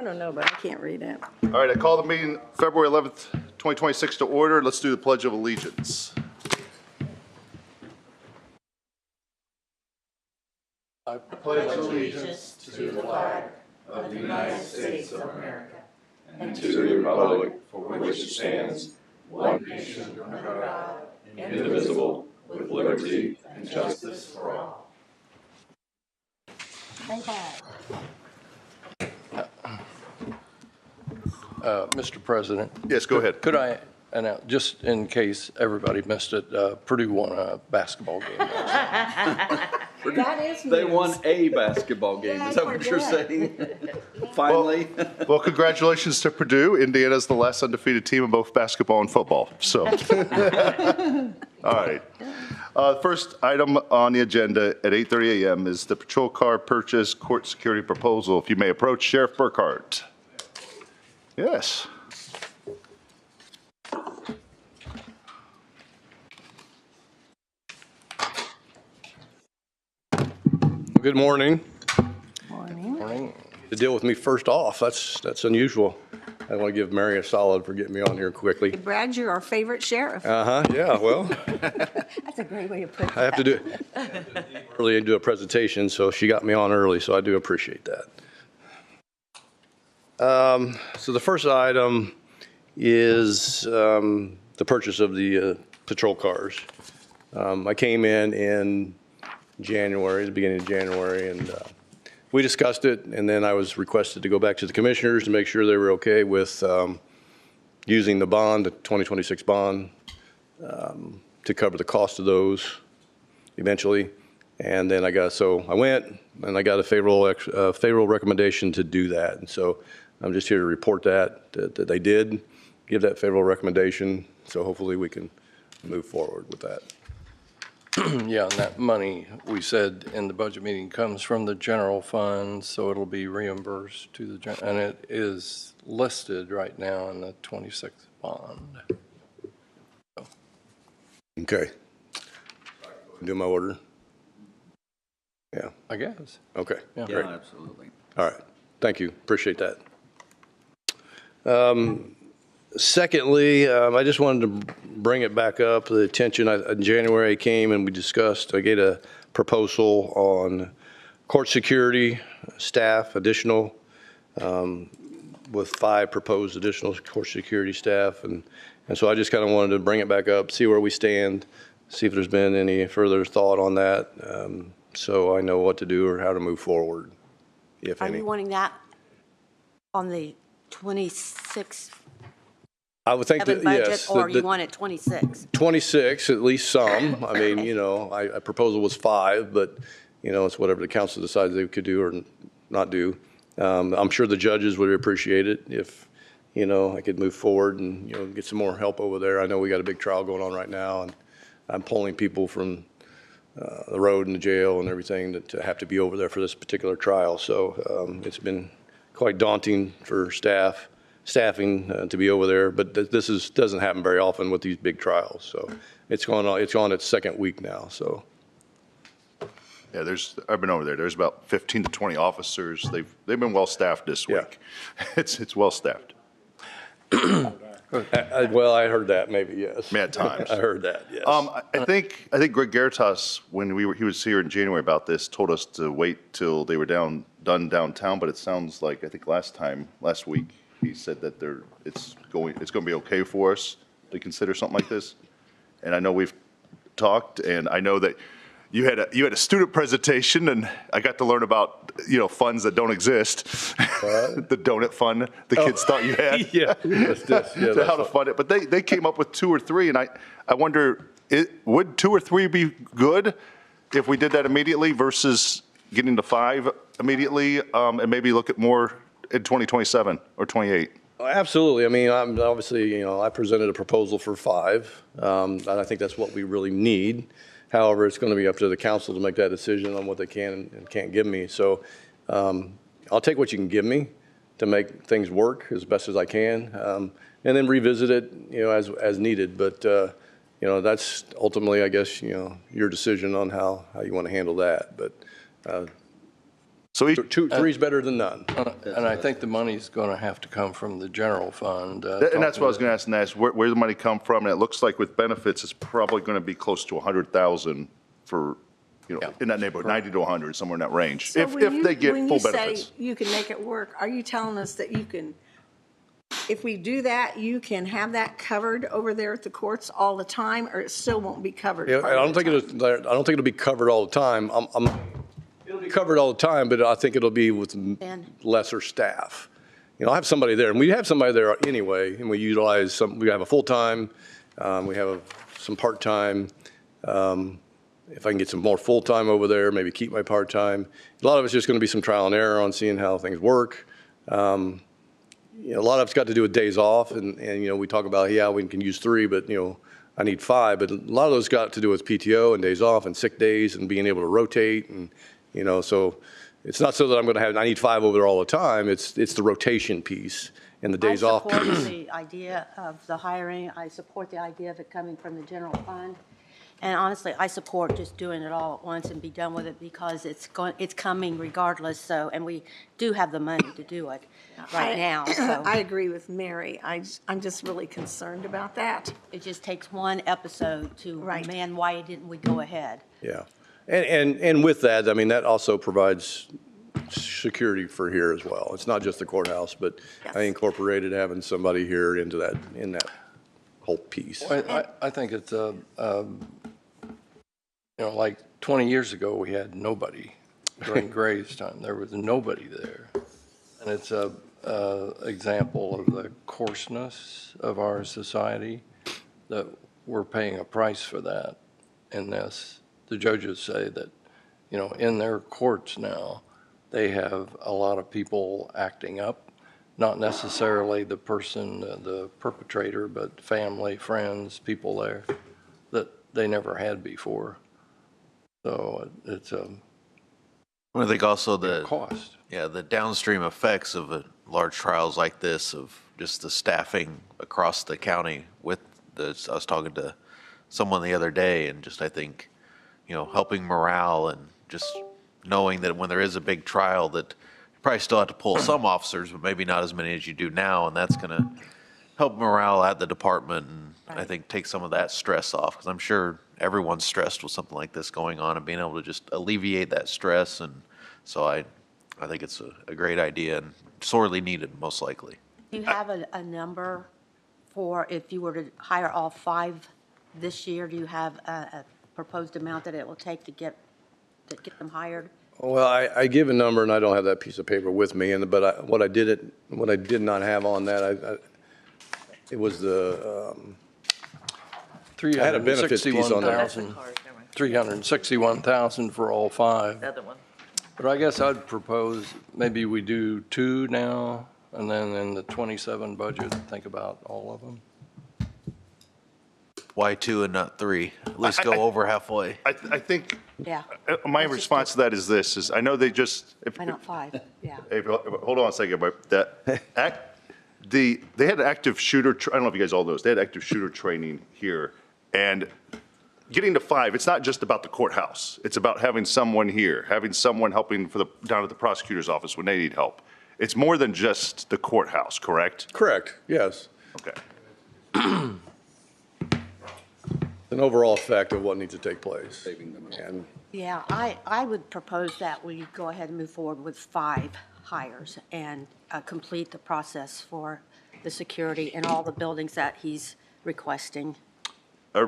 I don't know, but I can't read it. All right, I call the meeting February 11th, 2026 to order. Let's do the Pledge of Allegiance. I pledge allegiance to the flag of the United States of America and to the republic for which it stands, one nation under God, indivisible, with liberty and justice for all. Mr. President. Yes, go ahead. Could I announce, just in case everybody missed it, Purdue won a basketball game. That is They news. won a basketball game. Yeah, Is that I what you're forget. saying? Finally. Well, congratulations to Purdue. Indiana's the last undefeated team in both basketball and football. So, all right. First item on the agenda at 8:30 a.m. is the patrol car purchase court security proposal. If you may approach Sheriff Burkhart. Yes. Good morning. Morning. To deal with me first off, that's unusual. I want to give Mary a solid for getting me on here quickly. Brad, you're our favorite sheriff. Yeah, well, That's a great way to put it. I have to do early and do a presentation, so she got me on early, so I do appreciate that. So the first item is the purchase of the patrol cars. I came in January, the beginning of January, and we discussed it, and then I was requested to go back to the commissioners to make sure they were okay with using the bond, the 2026 bond, to cover the cost of those eventually. And then I went and I got a favorable recommendation to do that. And so I'm just here to report that they did give that favorable recommendation. So hopefully we can move forward with that. Yeah, and that money, we said in the budget meeting, comes from the general fund, so it'll be reimbursed to the, and it is listed right now in the 26th bond. Okay. Do my order? Yeah. I guess. Okay. Yeah. Great. Yeah, absolutely. All right. Thank you. Appreciate that. Secondly, I just wanted to bring it back up to the attention. In January, I came and we discussed, I gave a proposal on court security staff, additional, with 5 proposed additional court security staff. And so I just kind of wanted to bring it back up, see where we stand, see if there's been any further thought on that, so I know what to do or how to move forward, if Are any. you wanting that on the 26 I would think that, budget, yes. or you want it 26? 26, at least some. I mean, you know, a proposal was 5, but, you know, it's whatever the council decides they could do or not do. I'm sure the judges would appreciate it if, you know, I could move forward and, you know, get some more help over there. I know we got a big trial going on right now, and I'm pulling people from the road and the jail and everything to have to be over there for this particular trial. So it's been quite daunting for staffing to be over there, but this doesn't happen very often with these big trials. So it's on its second week now. So Yeah, I've been over there. There's about 15 to 20 officers. They've been well staffed this Yeah. week. It's well staffed. well, I heard that maybe, yes. At times. I heard that, yes. I think Greg Garitas, when he was here in January about this, told us to wait till they were done downtown. But it sounds like I think last week he said that it's going to be okay for us to consider something like this. And I know we've talked, and I know that you had a student presentation, and I got to learn about, you know, funds that don't exist. The donut fund the kids thought you had. Yeah. Yeah, How to fund it. But they came up with 2 or 3, and I wonder, would 2 or 3 be good if we did that immediately versus getting to 5 immediately, and maybe look at more in 2027 or 28? Absolutely. I mean, I'm obviously, you know, I presented a proposal for 5. And I think that's what we really need. However, it's going to be up to the council to make that decision on what they can and can't give me. So I'll take what you can give me to make things work as best as I can, and then revisit it, you know, as needed. But you know, that's ultimately, I guess, you know, your decision on how you want to handle that. But So each, Three's better than none. And I think the money's going to have to come from the general fund. and that's what I was going to ask next, where the money come from? And it looks like with benefits, it's probably going to be close to 100,000 for, in that neighborhood, 90 to 100, somewhere in that range, So if when they get when full you say benefits. you can make it work, are you telling us that you can, if we do that, you can have that covered over there at the courts all the time, or it still won't be covered? Yeah, part I of don't the think time? it'll be covered all the time. It'll be covered all the time, but I think it'll be with lesser staff. I have somebody there, and we have somebody there anyway, and we utilize we have a full-time, we have some part-time. If I can get some more full-time over there, maybe keep my part-time. A lot of it's just going to be some trial and error on seeing how things work. A lot of it's got to do with days off, and we talk about, we can use 3, but, I need 5. But a lot of those got to do with PTO and days off and sick days and being able to rotate. And, so it's not so that I need 5 over there all the time. It's the rotation piece and the days off. I support the idea of the hiring. I support the idea of it coming from the general fund. And honestly, I support just doing it all at once and be done with it because it's coming regardless. So, and we do have the money to do it right now. So I agree with Mary. I'm just really concerned about that. it just takes one episode to, Right. man, why didn't we go ahead? Yeah. And with that, that also provides security for here as well. It's not just the courthouse, but Yes. I incorporated having somebody here in that whole piece. I think it's like 20 years ago, we had nobody during Gray's time. There was nobody there. And it's a example of the coarseness of our society that we're paying a price for that in this. The judges say that, in their courts now, they have a lot of people acting up, not necessarily the person, the perpetrator, but family, friends, people there that they never had before. So it's a I think also the cost. the downstream effects of large trials like this, of just the staffing across the county I was talking to someone the other day, and just, I think, helping morale and just knowing that when there is a big trial that you probably still have to pull some officers, but maybe not as many as you do now, and that's going to help morale at the department, and I think take some of that stress off, because I'm sure everyone's stressed with something like this going on, and being able to just alleviate that stress. And so I think it's a great idea and sorely needed, most likely. Do you have a number for if you were to hire all 5 this year? Do you have a proposed amount that it will take to get them hired? Well, I give a number, and I don't have that piece of paper with me. But what I did not have on that, it was the I had a benefits piece on there. 361,000 for all 5. The other one. But I guess I'd propose maybe we do 2 now, and then in the 27 budget, think about all of them. Why 2 and not 3? At least go over halfway. I think Yeah. my response to that is this, is I know they just. Why not 5? Yeah. Hey, hold on a second, but they had active shooter, I don't know if you guys all know this, they had active shooter training here. And getting to 5, it's not just about the courthouse. It's about having someone here, having someone helping down at the prosecutor's office when they need help. It's more than just the courthouse, correct? Correct, yes. Okay. An overall effect of what needs to take place. And Yeah, I would propose that we go ahead and move forward with 5 hires and complete the process for the security in all the buildings that he's requesting. I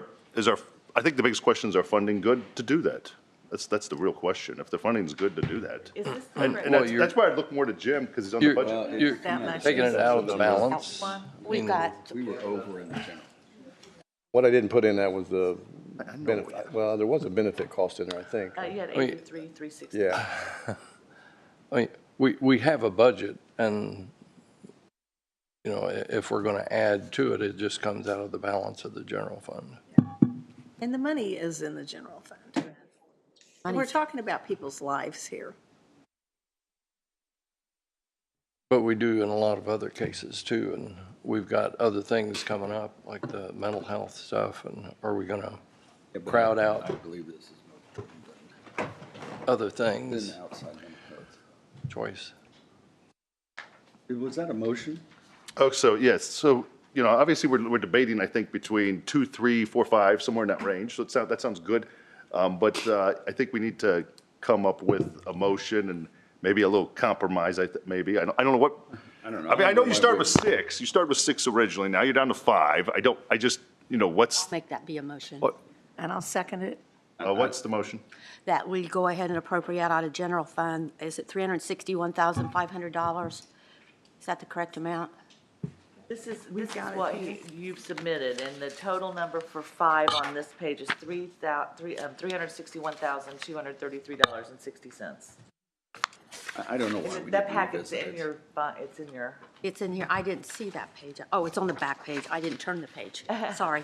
think the biggest question is, are funding good to do that? That's the real question, if the funding's good to do that. Is this the And correct that's why I'd look more to Jim, because he's on the You're, budget. you're that much? taking it out of the balance. one? We've got, We were over in the general. what I didn't put in that was the benefit, well, there was a benefit cost in there, I think. You had mean- 83, 360. Yeah. I mean, we have a budget, and, if we're going to add to it, it just comes out of the balance of the general fund. And the money is in the general fund. And we're talking about people's lives here. But we do in a lot of other cases too, and we've got other things coming up, like the mental health stuff, and are we going to crowd out I believe this is more important other than things? the outside mental health. choice. Was that a motion? Oh, so, yes, so, you know, obviously, we're debating, I think, between 2, 3, 4, 5, somewhere in that range, so that sounds good. But I think we need to come up with a motion and maybe a little compromise, maybe, I don't know what. I don't know. I mean, I know you started with 6, you started with 6 originally, now you're down to 5, I just, you know, what's, Make that be a motion. And I'll second it. what's the motion? That we go ahead and appropriate out of general fund, is it $361,500? Is that the correct amount? This is what you've submitted, and the total number for 5 on this page is $361,233.60. I don't know why we need That to packet's revisit in it. your, it's in your, It's in here. I didn't see that page. Oh, it's on the back page. I didn't turn the page. Sorry.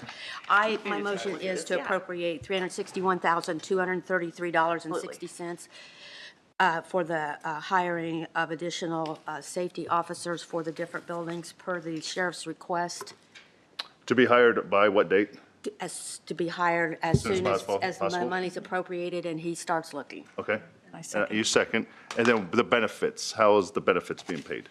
My motion is to appropriate $361,233.60 for the hiring of additional safety officers for the different buildings per the sheriff's request, To be hired by what date? to be hired as Soon as soon as possible. the money's appropriated and he starts looking. Okay. I second. You second, and then the benefits, how is the benefits being paid?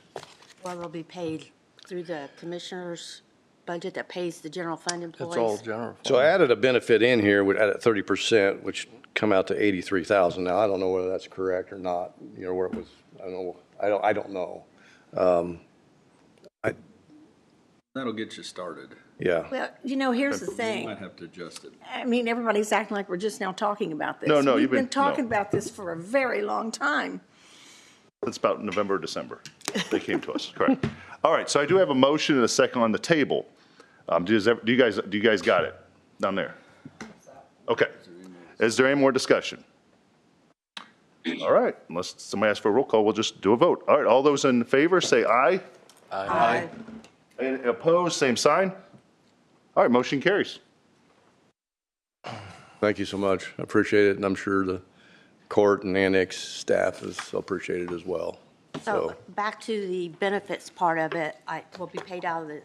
Well, they'll be paid through the commissioner's budget that pays the general fund employees. It's all general fund. So I added a benefit in here, would add at 30%, which come out to 83,000. Now, I don't know whether that's correct or not, you know, where it was, I don't know. That'll get you started. Yeah. Well, you know, here's the You thing. might have to adjust it. I mean, everybody's acting like we're just now talking about this. No, We've you've been been- talking no. about this for a very long time. It's about November, December. They came to us, correct. All right, so I do have a motion and a second on the table. Do you guys got it down there? Okay. Is there any more discussion? All right, unless somebody asks for a roll call, we'll just do a vote. All right, all those in favor, say aye. Aye. And opposed, same sign. All right, motion carries. Thank you so much. I appreciate it, and I'm sure the court and annex staff is appreciated as well. So back to the benefits part of it, will be paid out of the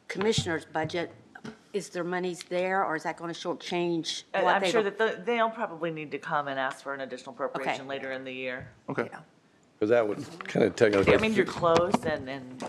commissioner's budget. Is there monies there, or is that going to shortchange? what I'm they've- sure that they'll probably need to come and ask for an additional appropriation later in the year. Okay. Because that would kind of technically. I mean, you're close and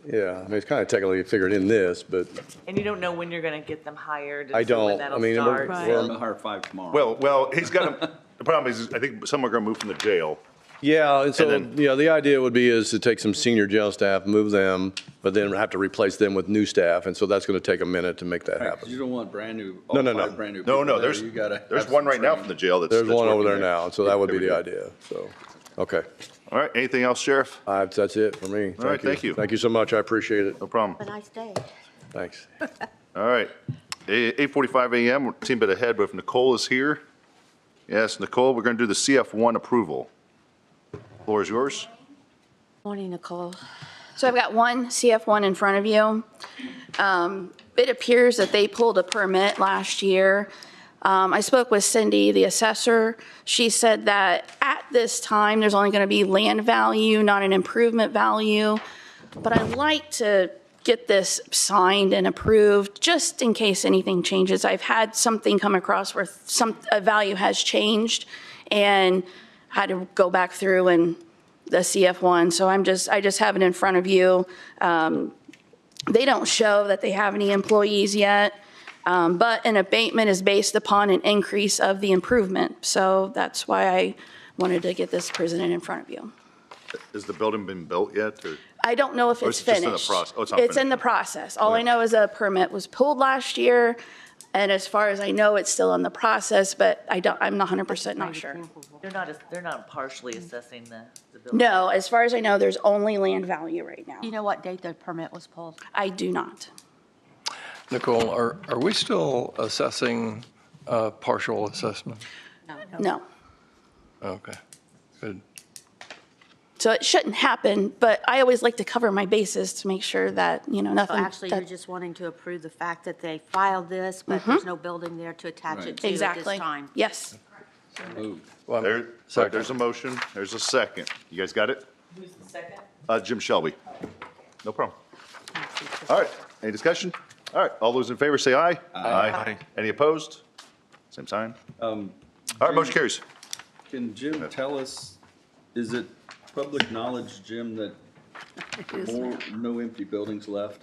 Yeah, I mean, it's kind of technically figured in this, but you don't know when you're gonna get them hired. I and so when don't. that'll I mean, start. Right. We're gonna hire 5 tomorrow. Well, he's got the problem is, I think some are gonna move from the jail. yeah, and so, And then- yeah, the idea would be is to take some senior jail staff, move them, but then have to replace them with new staff, and so that's going to take a minute to make that You happen. don't want brand new, No, all no, no. 5 brand new No, people there. there's You gotta there's have one some right now training. from the jail that's. There's that's one over working there now, so that would be the There we go. idea, so, okay. All right, anything else, Sheriff? That's it for me. All right, thank you. Thank you so much, I appreciate it. No problem. Have a nice day. Thanks. All right, 8:45 a.m., we're a team bit ahead, but if Nicole is here, yes, Nicole, we're going to do the CF1 approval. Floor is yours. Morning, Nicole. So I've got one CF1 in front of you. It appears that they pulled a permit last year. I spoke with Cindy, the assessor. She said that at this time, there's only going to be land value, not an improvement value. But I'd like to get this signed and approved, just in case anything changes. I've had something come across where a value has changed and had to go back through and the CF1, so I just have it in front of you. They don't show that they have any employees yet, but an abatement is based upon an increase of the improvement. So that's why I wanted to get this presented in front of you. Has the building been built yet, or? I don't know if Or it's it's just in the finished. process? Oh, it's not It's in finished. the process. All I know is a permit was pulled last year, and as far as I know, it's still in the process, but I'm not 100% not sure. They're not partially assessing the building. No, as far as I know, there's only land value right now. Do you know what date the permit was pulled? I do not. Nicole, are we still assessing partial assessment? No. Okay, good. So it shouldn't happen, but I always like to cover my bases to make sure that, So nothing. actually, you're just wanting to approve the fact that they filed this, but there's no building there to attach it to at this Exactly. time. Yes. Moved. Well, There's a motion, there's a second. You guys got it? Who's the second? Jim Shelby. No problem. All right, any discussion? All right, all those in favor say aye. Aye. Any opposed? Same sign. All right, motion carries. Can Jim tell us, is it public knowledge, Jim, that no empty buildings left?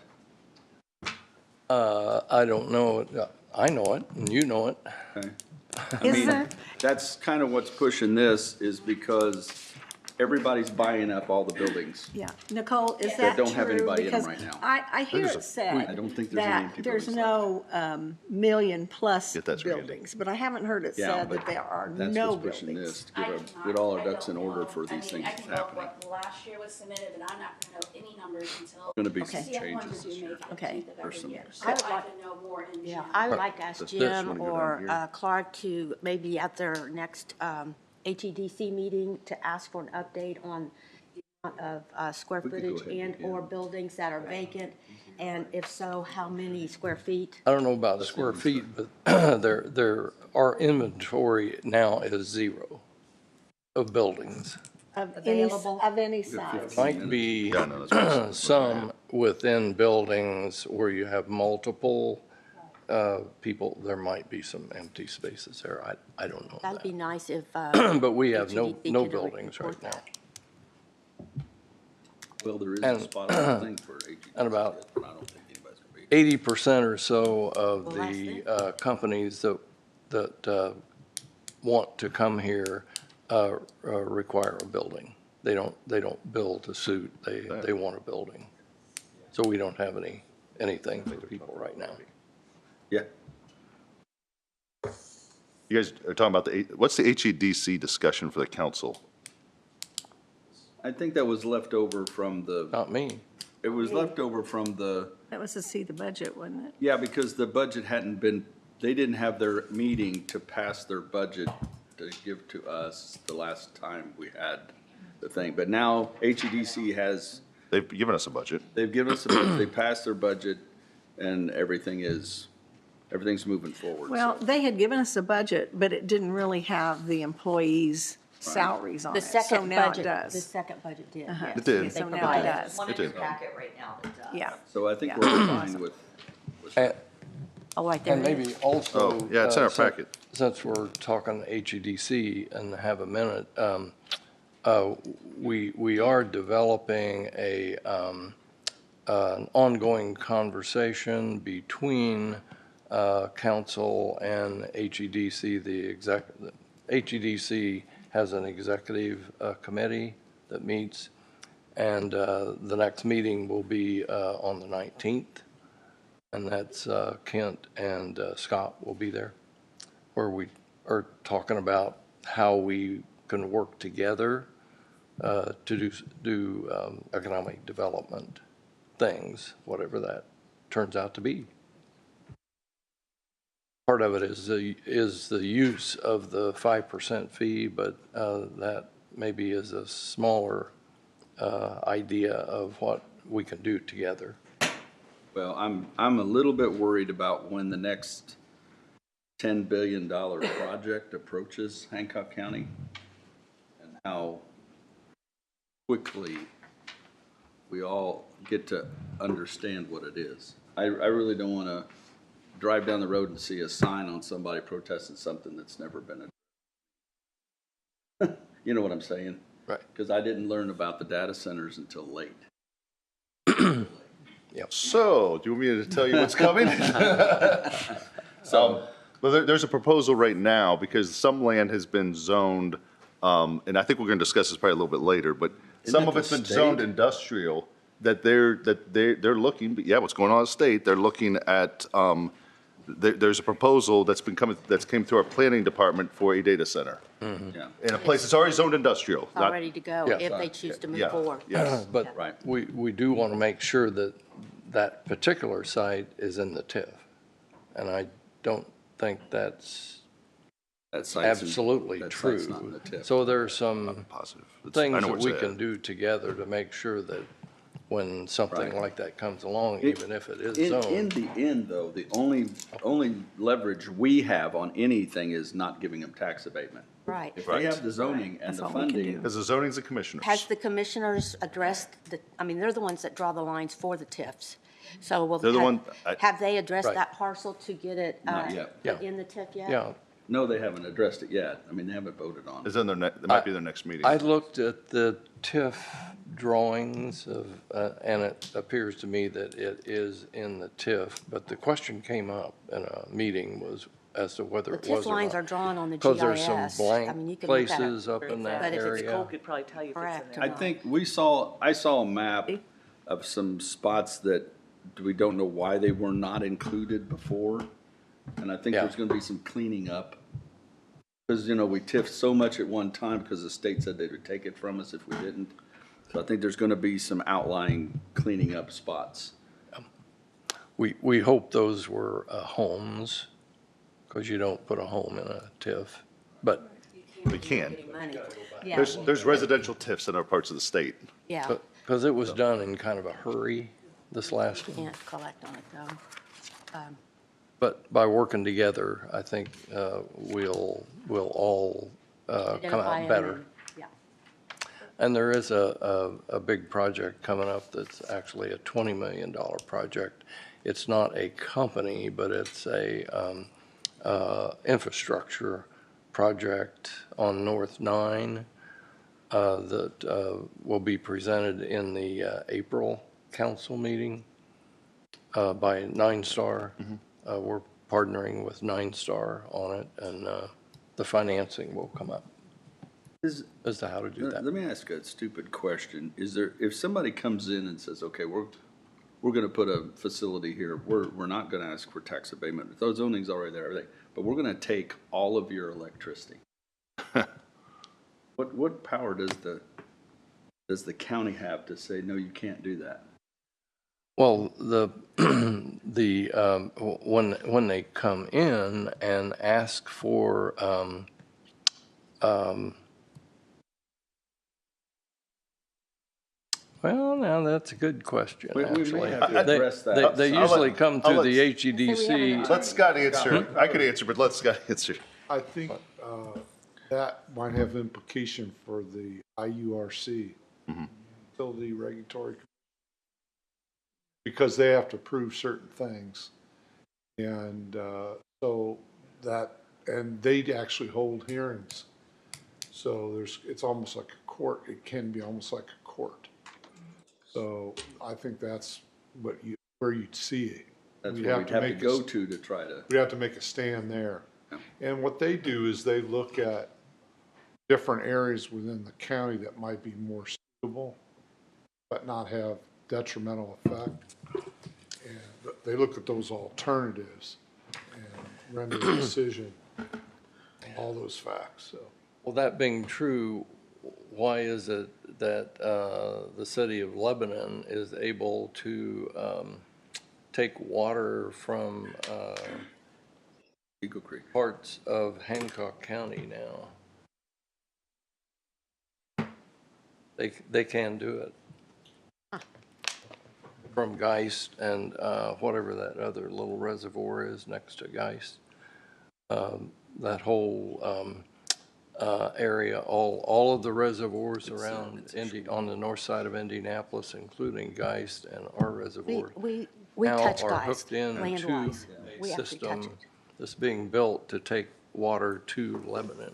I don't know, I know it, and you know it. Okay. Is there? That's kind of what's pushing this, is because everybody's buying up all the buildings. Yeah, Nicole, is that don't have true? anybody in them Because right now. I hear it said I don't think there's any that empty there's buildings no million-plus Get that straight, Andy. buildings, but I haven't heard it Yeah, said but that there are That's no what's pushing buildings. this, to get all our ducks in order for these things I can know happening. what last year was submitted, but I'm not gonna know any numbers until. Going to be some Okay. changes this year. Okay. Of every year. So I I would would like- like to know more in Yeah, June. I would like to ask This Jim one, go down or here. Clark to maybe at their next HEDC meeting to ask for an update on the amount of square We could go footage ahead and and/or buildings that are vacant, and if so, how many square feet? I don't know about the square feet, but our inventory now is 0 of buildings. Available? Of any size. Might be Yeah, no, that's some within buildings where you have multiple people, there might be some empty spaces there. I don't know That'd be that. nice if. But we have no HEDC could buildings right report now. that. Well, there is And- a spot on the thing for HEDC. and about but I don't think anybody's going to be. 80% or so of Well, that's the companies that want to come here require a building. They don't build to suit, they want a building. So we don't have anything for people right now. Yeah. You guys are talking about what's the HEDC discussion for the council? I think that was left over from Not me. it was left over from That was to see the budget, wasn't it? yeah, because the budget hadn't been, they didn't have their meeting to pass their budget to give to us the last time we had the thing. But now HEDC has, They've given us a budget. they've given us, they passed their budget and everything's moving forward. Well, so. they had given us a budget, but it didn't really have the employees' salaries on The it. So second now it budget, the does. second budget did, Uh-huh. yes. It did. So now it provided. does. One It in your did. packet right now that does. Yeah. So I think we're fine with And Oh, right there and it is. maybe also. Oh, yeah, it's in our packet. Since we're talking HEDC and have a minute, we are developing an ongoing conversation between council and HEDC. HEDC has an executive committee that meets, and the next meeting will be on the 19th, and that's Kent and Scott will be there, where we are talking about how we can work together to do economic development things, whatever that turns out to be. Part of it is the use of the 5% fee, but that maybe is a smaller idea of what we can do together. well, I'm a little bit worried about when the next $10 billion project approaches Hancock County and how quickly we all get to understand what it is. I really don't want to drive down the road and see a sign on somebody protesting something that's never been you know what I'm saying? Right. Because I didn't learn about the data centers until late. So, do you want me to tell you what's coming? Well, there's a proposal right now, because some land has been zoned, and I think we're going to discuss this probably a little bit later, but some that of it's the been state? zoned industrial, that they're looking, but yeah, what's going on in the state, they're looking at, there's a proposal that's came through our planning department for a data center. Yeah. In a place that's already zoned industrial. All ready to go Yeah. if they choose to move Yeah, forward. yes. But Right. we do want to make sure that that particular site is in the TIF. And I don't think that's That site's in- absolutely that site's true. not in the TIF. So there are some Positive. I things know that where it's we at. can do together to make sure that when something Right. like that comes along, even if it is In zoned. the end, though, the only leverage we have on anything is not giving them tax abatement. Right. If they have the zoning and That's the all we can funding, do. Because the zoning's the commissioners. Has the commissioners addressed they're the ones that draw the lines for the TIFs. So will They're the one- have they addressed Right. that parcel to get it Not yet. Yeah. in the TIF yet? Yeah, No, they haven't addressed it yet. I mean, they haven't voted on it. Is in their it might be their next meeting. I looked at the TIF drawings of, and it appears to me that it is in the TIF, but the question came up in a meeting was as to whether The it was TIF or lines not. are drawn on the Because GIS. there's some I mean, you blank can look at it. places up in that But if it's area. Nicole could probably tell you if it's Correct. in there. I think I saw a map of some spots that we don't know why they were not included before. And I think Yeah. there's gonna be some cleaning up. Because, we TIFed so much at one time because the state said they would take it from us if we didn't. So I think there's gonna be some outlying cleaning up spots. We hope those were homes, because you don't put a home in a TIF, but We can. Yeah, There's residential TIFs in other parts of the state. yeah. because it was done in kind of a hurry, this last one. Can't collect on it, though. But by working together, I think we'll all come Identify out 'em better. and- Yeah. And there is a big project coming up that's actually a $20 million project. It's not a company, but it's a infrastructure project on North 9 that will be presented in the April council meeting by Nine Star. We're partnering with Nine Star on it, and the financing will come up as to how to do that. Let me ask a stupid question. If somebody comes in and says, okay, we're gonna put a facility here, we're not gonna ask for tax abatement, those zoning's already there, everything, but we're gonna take all of your electricity. What power does the county have to say, no, you can't do that? Well, when they come in and ask for, well, now that's a good question, We may actually. have to address that. They I'll usually let- come I'll through let- the HEDC. Let Scott answer. I could answer, but let Scott answer. I think that might have implication for the IURC, Utility Regulatory, because they have to prove certain things. And so that, and they actually hold hearings. So it's almost like a court. It can be almost like a court. So I think that's where you'd see it. That's We'd what we'd have to make go to try to. We have to make a stand there. And what they do is they look at different areas within the county that might be more suitable, but not have detrimental effect. And they look at those alternatives and render a decision on all those facts, so. Well, that being true, why is it that the city of Lebanon is able to take water from Eagle Creek. parts of Hancock County now? They can do it. From Geist and whatever that other little reservoir is next to Geist. That whole area, all of the reservoirs around on the north side of Indianapolis, including Geist and our reservoir, We now touch are guys, hooked into land-wise. a We actually touch system it. that's being built to take water to Lebanon.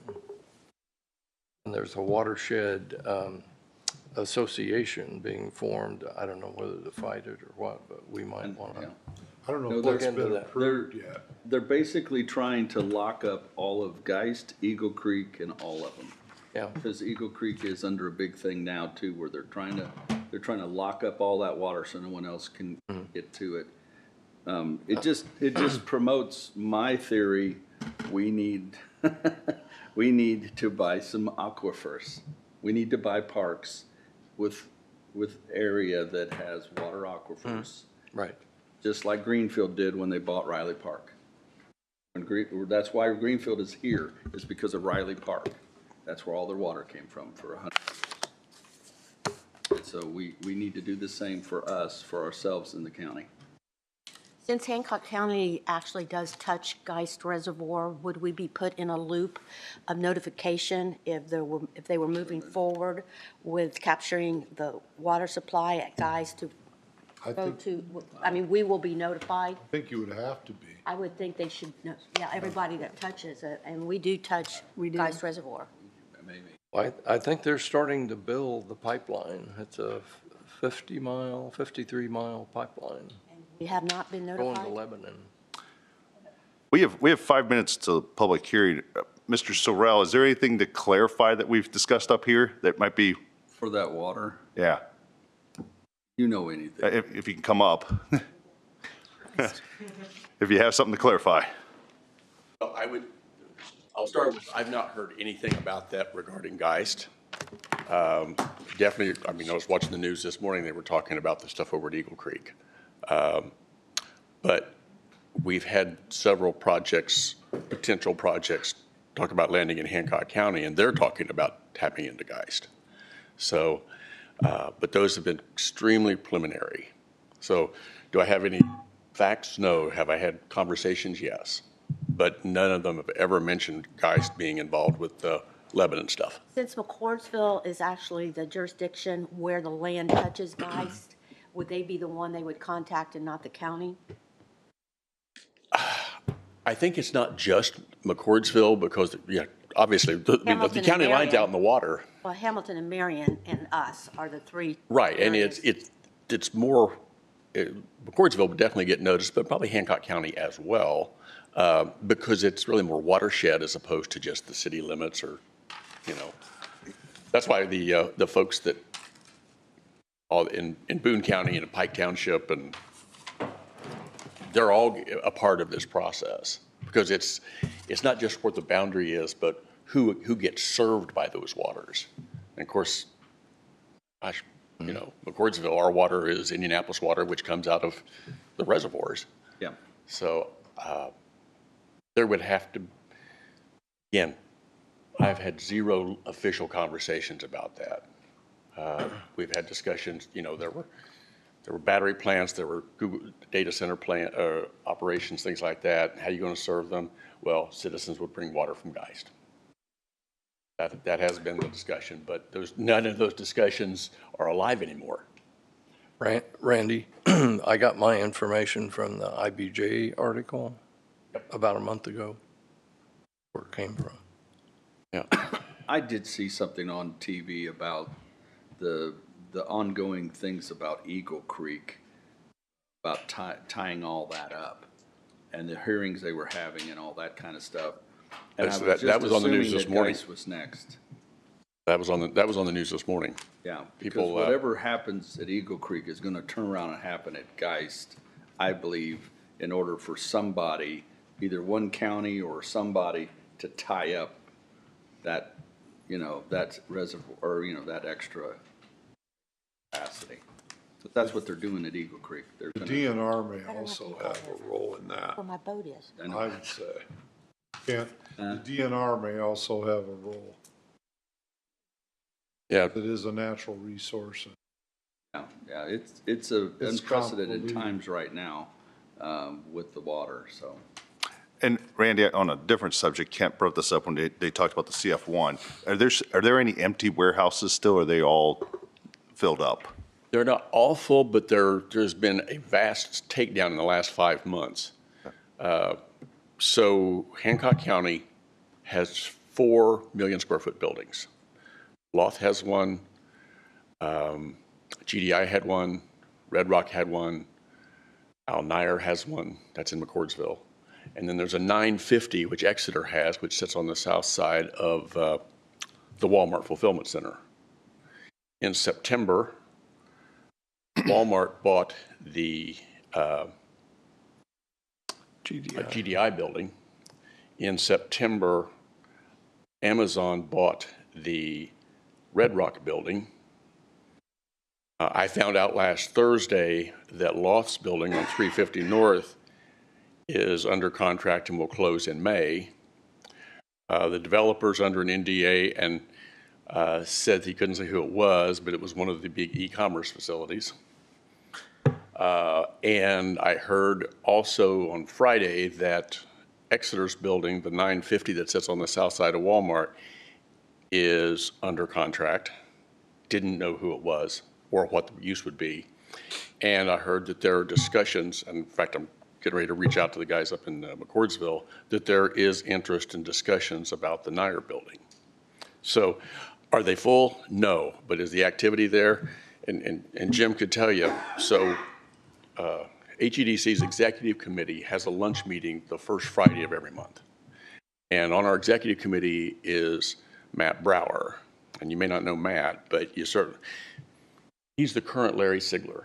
And there's a watershed association being formed. I don't know whether to fight it or what, but we might want to. I don't know No, if look that's into been that. approved yet. They're basically trying to lock up all of Geist, Eagle Creek, and all of them. Yeah. Because Eagle Creek is under a big thing now too, where they're trying to lock up all that water so no one else can get to it. It just promotes my theory. We need to buy some aquifers. We need to buy parks with area that has water aquifers. Right. Just like Greenfield did when they bought Riley Park. That's why Greenfield is here, is because of Riley Park. That's where all their water came from for 100 years. So we need to do the same for us, for ourselves in the county. Since Hancock County actually does touch Geist Reservoir, would we be put in a loop of notification if they were moving forward with capturing the water supply at Geist to I go think, to, I mean, we will be notified. I think you would have to be. I would think they should, know. Yeah, everybody that touches it, and we do touch Geist Reservoir. I think they're starting to build the pipeline. It's a 50-mile, 53-mile pipeline We have not been going to notified. Lebanon. We have 5 minutes to public hearing. Mr. Sorrell, is there anything to clarify that we've discussed up here that might be, For that water, yeah, you know anything. if you can come up? If you have something to clarify. Well, I'll start with, I've not heard anything about that regarding Geist. Definitely, I mean, I was watching the news this morning, they were talking about the stuff over at Eagle Creek. But we've had several projects, potential projects, talk about landing in Hancock County, and they're talking about tapping into Geist. So, but those have been extremely preliminary. So do I have any facts? No. Have I had conversations? Yes. But none of them have ever mentioned Geist being involved with the Lebanon stuff. Since McCordsville is actually the jurisdiction where the land touches Geist, would they be the one they would contact and not the county? I think it's not just McCordsville because, yeah, obviously, the Hamilton and county line's Marion. out in the water. Well, Hamilton and Marion and us are the three. Right, and areas. it's more, McCordsville would definitely get noticed, but probably Hancock County as well, because it's really more watershed as opposed to just the city limits or, you know. That's why the folks that, all in Boone County and Pike Township, and they're all a part of this process, because it's not just where the boundary is, but who gets served by those waters. And of course, you know, McCordsville, our water is Indianapolis water, which comes out of the reservoirs. Yeah. So there would have to, again, I've had zero official conversations about that. We've had discussions, you know, there were battery plants, there were Google data center plant operations, things like that. How are you going to serve them? Well, citizens would bring water from Geist. That has been the discussion, but none of those discussions are alive anymore. Randy, I got my information from the IBJ article about a month ago, where it came from. Yeah. I did see something on TV about the ongoing things about Eagle Creek, about tying all that up, and the hearings they were having and all that kind of stuff. And I was That just was on the news assuming this that morning. Geist was next. That was on the news this morning. Yeah, because People, whatever happens at Eagle Creek is going to turn around and happen at Geist, I believe, in order for somebody, either one county or somebody, to tie up that, you know, that reservoir, or, you know, that extra capacity. But that's what they're doing at Eagle Creek. They're The gonna, DNR may also have a role in that, Where my boat is. I would say. The DNR may also have a role. Yeah. It is a natural resource. yeah, it's unprecedented convoluted. times right now with the water, so. And Randy, on a different subject, Kent brought this up when they talked about the CF1. Are there any empty warehouses still, or are they all filled up? They're not all full, but there's been a vast takedown in the last 5 months. So Hancock County has 4 million square foot buildings. Loth has one, GDI had one, Red Rock had one, Allender has one, that's in McCordsville. And then there's a 950, which Exeter has, which sits on the south side of the Walmart Fulfillment Center. In September, Walmart bought the GDI building. In September, Amazon bought the Red Rock building. I found out last Thursday that Loth's building on 350 North is under contract and will close in May. The developer's under an NDA and said he couldn't say who it was, but it was one of the big e-commerce facilities. And I heard also on Friday that Exeter's building, the 950 that sits on the south side of Walmart, is under contract. Didn't know who it was or what the use would be. And I heard that there are discussions, and in fact, I'm getting ready to reach out to the guys up in McCordsville, that there is interest in discussions about the Nyer building. So are they full? No. But is the activity there? And Jim could tell you, so HEDC's executive committee has a lunch meeting the first Friday of every month. And on our executive committee is Matt Brower. And you may not know Matt, but he's the current Larry Sigler.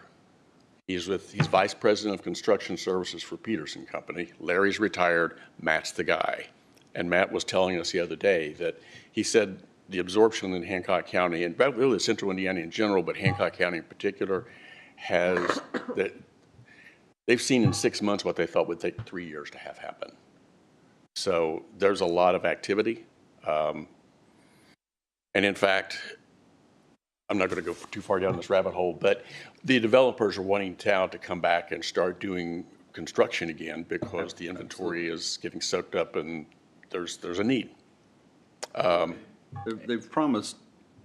He's vice president of construction services for Peterson Company. Larry's retired, Matt's the guy. And Matt was telling us the other day that he said the absorption in Hancock County, and really central Indiana in general, but Hancock County in particular, has that they've seen in 6 months what they thought would take 3 years to have happen. So there's a lot of activity. And in fact, I'm not going to go too far down this rabbit hole, but the developers are wanting town to come back and start doing construction again because the inventory is getting soaked up and there's a need. They've promised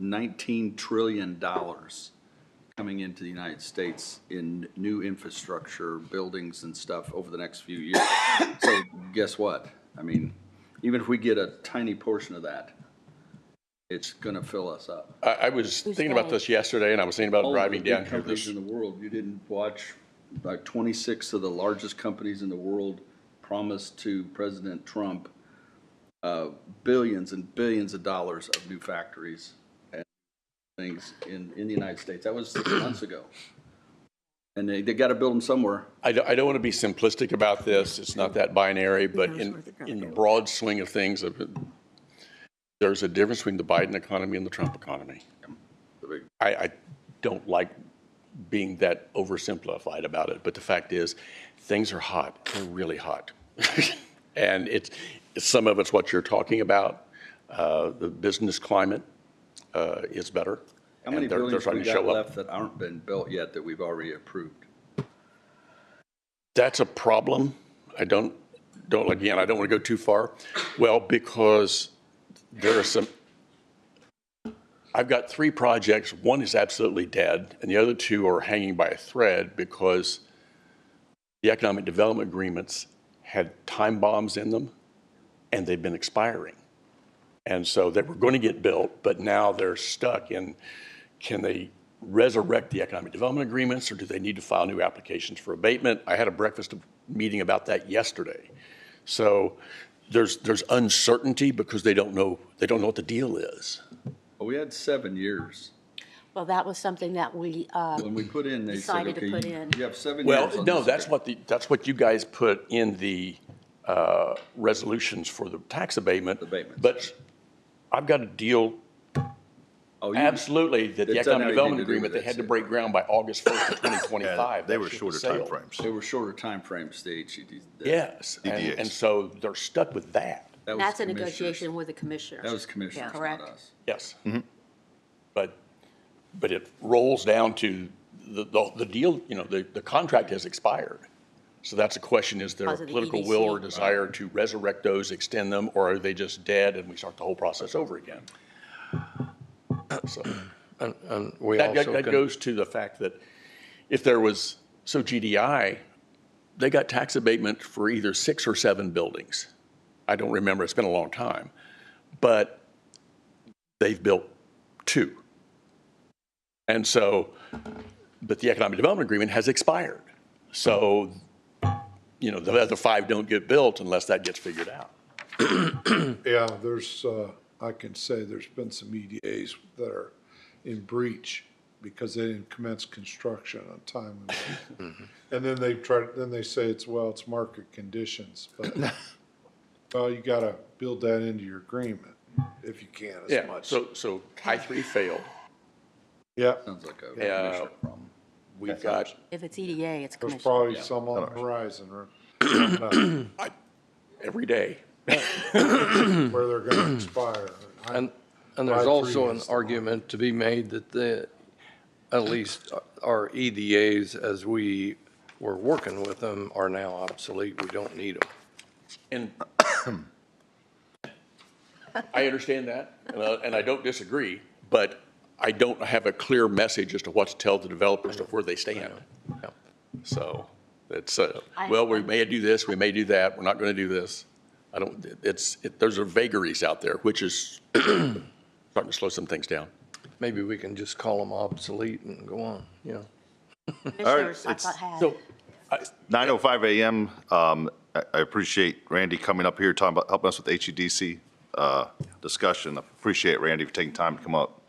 $19 trillion coming into the United States in new infrastructure, buildings and stuff over the next few years. So guess what? I mean, even if we get a tiny portion of that, it's going to fill us up. I was thinking about this yesterday, and I was thinking about driving down here. Companies in the world, you didn't watch like 26 of the largest companies in the world promised to President Trump billions and billions of dollars of new factories and things in the United States. That was 6 months ago. And they got to build them somewhere. I don't want to be simplistic about this. It's not that binary, but in the broad swing of things, there's a difference between the Biden economy and the Trump economy. I don't like being that oversimplified about it, but the fact is, things are hot. They're really hot. And some of it's what you're talking about. The business climate is better. How many buildings we got left that aren't been built yet that we've already approved? That's a problem. I don't want to go too far. Well, because there are I've got 3 projects. One is absolutely dead, and the other 2 are hanging by a thread because the economic development agreements had time bombs in them, and they've been expiring. And so they were going to get built, but now they're stuck in, can they resurrect the economic development agreements, or do they need to file new applications for abatement? I had a breakfast meeting about that yesterday. So there's uncertainty because they don't know what the deal is. Well, we had 7 years. Well, that was something that we When we put in, they said, decided okay, to put in. you have 7 years. Well, no, that's what you guys put in the resolutions for the tax abatement. Abatements. But I've got a deal. Absolutely, that the It's done economic everything development to do agreement, with they had it. to break ground by August 1st of 2025. They were That ship shorter sailed. timeframes. They were shorter timeframes, the HEDs. Yes, DDAs. and so they're stuck with that. That was That's a commissioners. negotiation with the commissioners. That was commissioners, not Correct. us. Yes. But it rolls down to the deal, the contract has expired. So that's a question, is there a Because of the political EDC. will or desire to resurrect those, extend them, or are they just dead and we start the whole process over again? So And we that also goes to the fact that if there was, so GDI, they got tax abatement for either 6 or 7 buildings. I don't remember, it's been a long time. But they've built 2. And so, but the economic development agreement has expired. So, the other 5 don't get built unless that gets figured out. Yeah, I can say there's been some EDAs that are in breach because they didn't commence construction on time. And then they say it's market conditions, but, well, you gotta build that into your agreement if you can as much. So I-3 failed. Yeah, Sounds like a commissioner problem. We've got, If it's EDA, it's there's commission. probably some on the horizon or every day. where they're gonna expire. And there's also an argument to be made that at least our EDAs, as we were working with them, are now obsolete. We don't need them. And I understand that, and I don't disagree, but I don't have a clear message as to what to tell the developers of where they stand. So it's, well, we may do this, we may do that, we're not going to do this. I don't, those are vagaries out there, which is starting to slow some things down. Maybe we can just call them obsolete and go on, yeah. Commissioners, I it's- thought had. So 9:05 a.m. I appreciate Randy coming up here, talking about, helping us with HEDC discussion. I appreciate Randy for taking time to come up.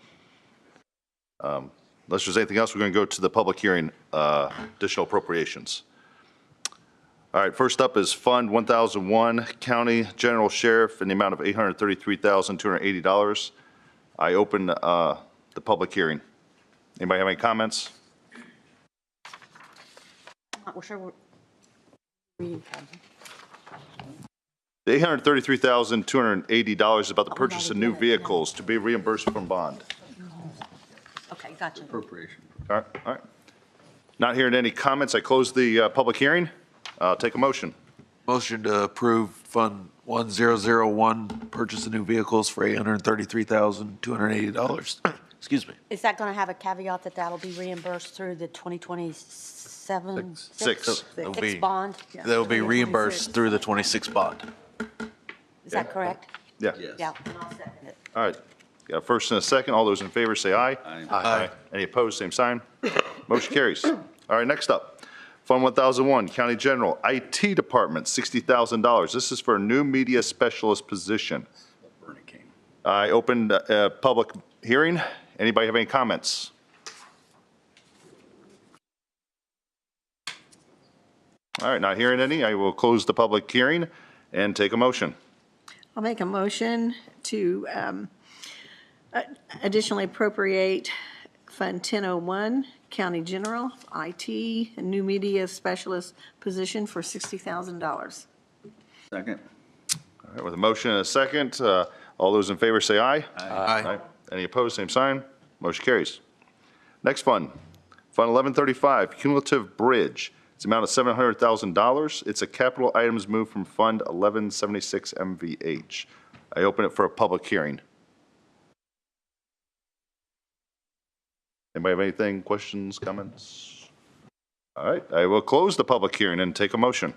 Unless there's anything else, we're going to go to the public hearing, additional appropriations. All right, first up is Fund 1001, County General Sheriff, in the amount of $833,280. I open the public hearing. Anybody have any comments? We're sure The $833,280 is about the purchase of new vehicles to be reimbursed from bond. okay, gotcha. Appropriation. All right, all right. Not hearing any comments, I close the public hearing. Take a motion. Motion to approve Fund 1001, purchase of new vehicles for $833,280. Excuse me. Is that going to have a caveat that that'll be reimbursed through the 2027? Six. That'll Six be- bond? They'll be reimbursed through the 26 bond. Is that correct? Yeah. Yes. Yeah, and I'll second it. All right. Got a first and a second. All those in favor say aye. Aye. Any opposed, same sign. Motion carries. All right, next up. Fund 1001, County General, IT Department, $60,000. This is for a new media specialist position. Bernie came. I opened a public hearing. Anybody have any comments? All right, not hearing any. I will close the public hearing and take a motion. I'll make a motion to additionally appropriate Fund 1001, County General, IT, and new media specialist position for $60,000. Second. All right, with a motion and a second, all those in favor say aye. Aye. Any opposed, same sign. Motion carries. Next fund, Fund 1135, Cumulative Bridge. It's the amount of $700,000. It's a capital items move from Fund 1176 MVH. I open it for a public hearing. Anybody have anything, questions, comments? All right, I will close the public hearing and take a motion.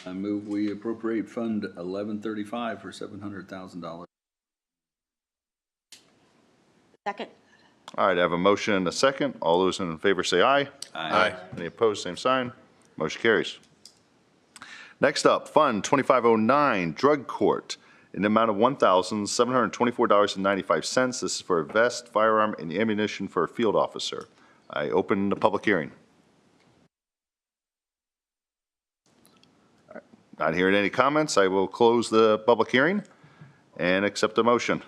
I move we appropriate Fund 1135 for $700,000. Second? All right, I have a motion and a second. All those in favor say aye. Aye. Any opposed, same sign. Motion carries. Next up, Fund 2509, Drug Court, in the amount of $1,724.95. This is for a vest, firearm, and ammunition for a field officer. I open the public hearing. All right, not hearing any comments, I will close the public hearing and accept the motion.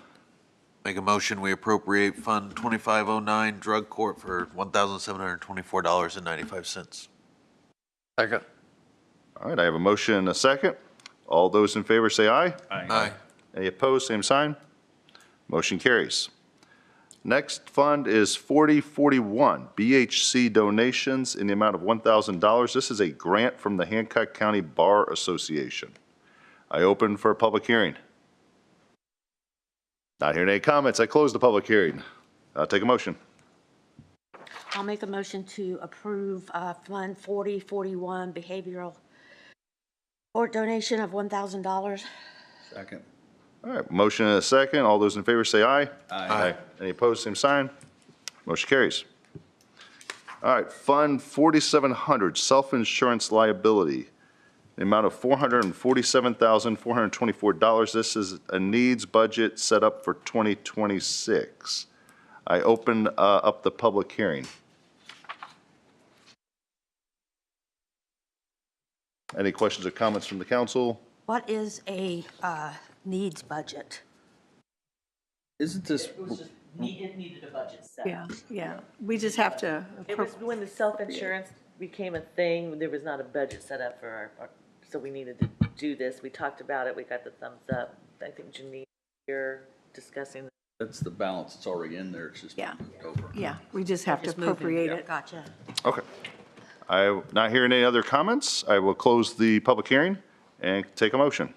Make a motion, we appropriate Fund 2509, Drug Court for $1,724.95. Second. All right, I have a motion and a second. All those in favor say aye. Aye. Any opposed, same sign. Motion carries. Next fund is 4041, BHC donations in the amount of $1,000. This is a grant from the Hancock County Bar Association. I open for a public hearing. Not hearing any comments, I close the public hearing. Take a motion. I'll make a motion to approve Fund 4041 behavioral court donation of $1,000. Second. All right, motion and a second. All those in favor say aye. Aye. Any opposed, same sign. Motion carries. All right, Fund 4700, self-insurance liability, the amount of $447,424. This is a needs budget set up for 2026. I open up the public hearing. Any questions or comments from the council? What is a needs budget? Isn't this, It was just, it needed a budget set. Yeah, we just have to. It was when the self-insurance became a thing, there was not a budget set up for our, so we needed to do this. We talked about it, we got the thumbs up. I think Janine here discussing. that's the balance that's already in there, it's just Yeah. moved over. Yeah, we just have to Just moving. appropriate it. Gotcha. Okay. I'm not hearing any other comments. I will close the public hearing and take a motion.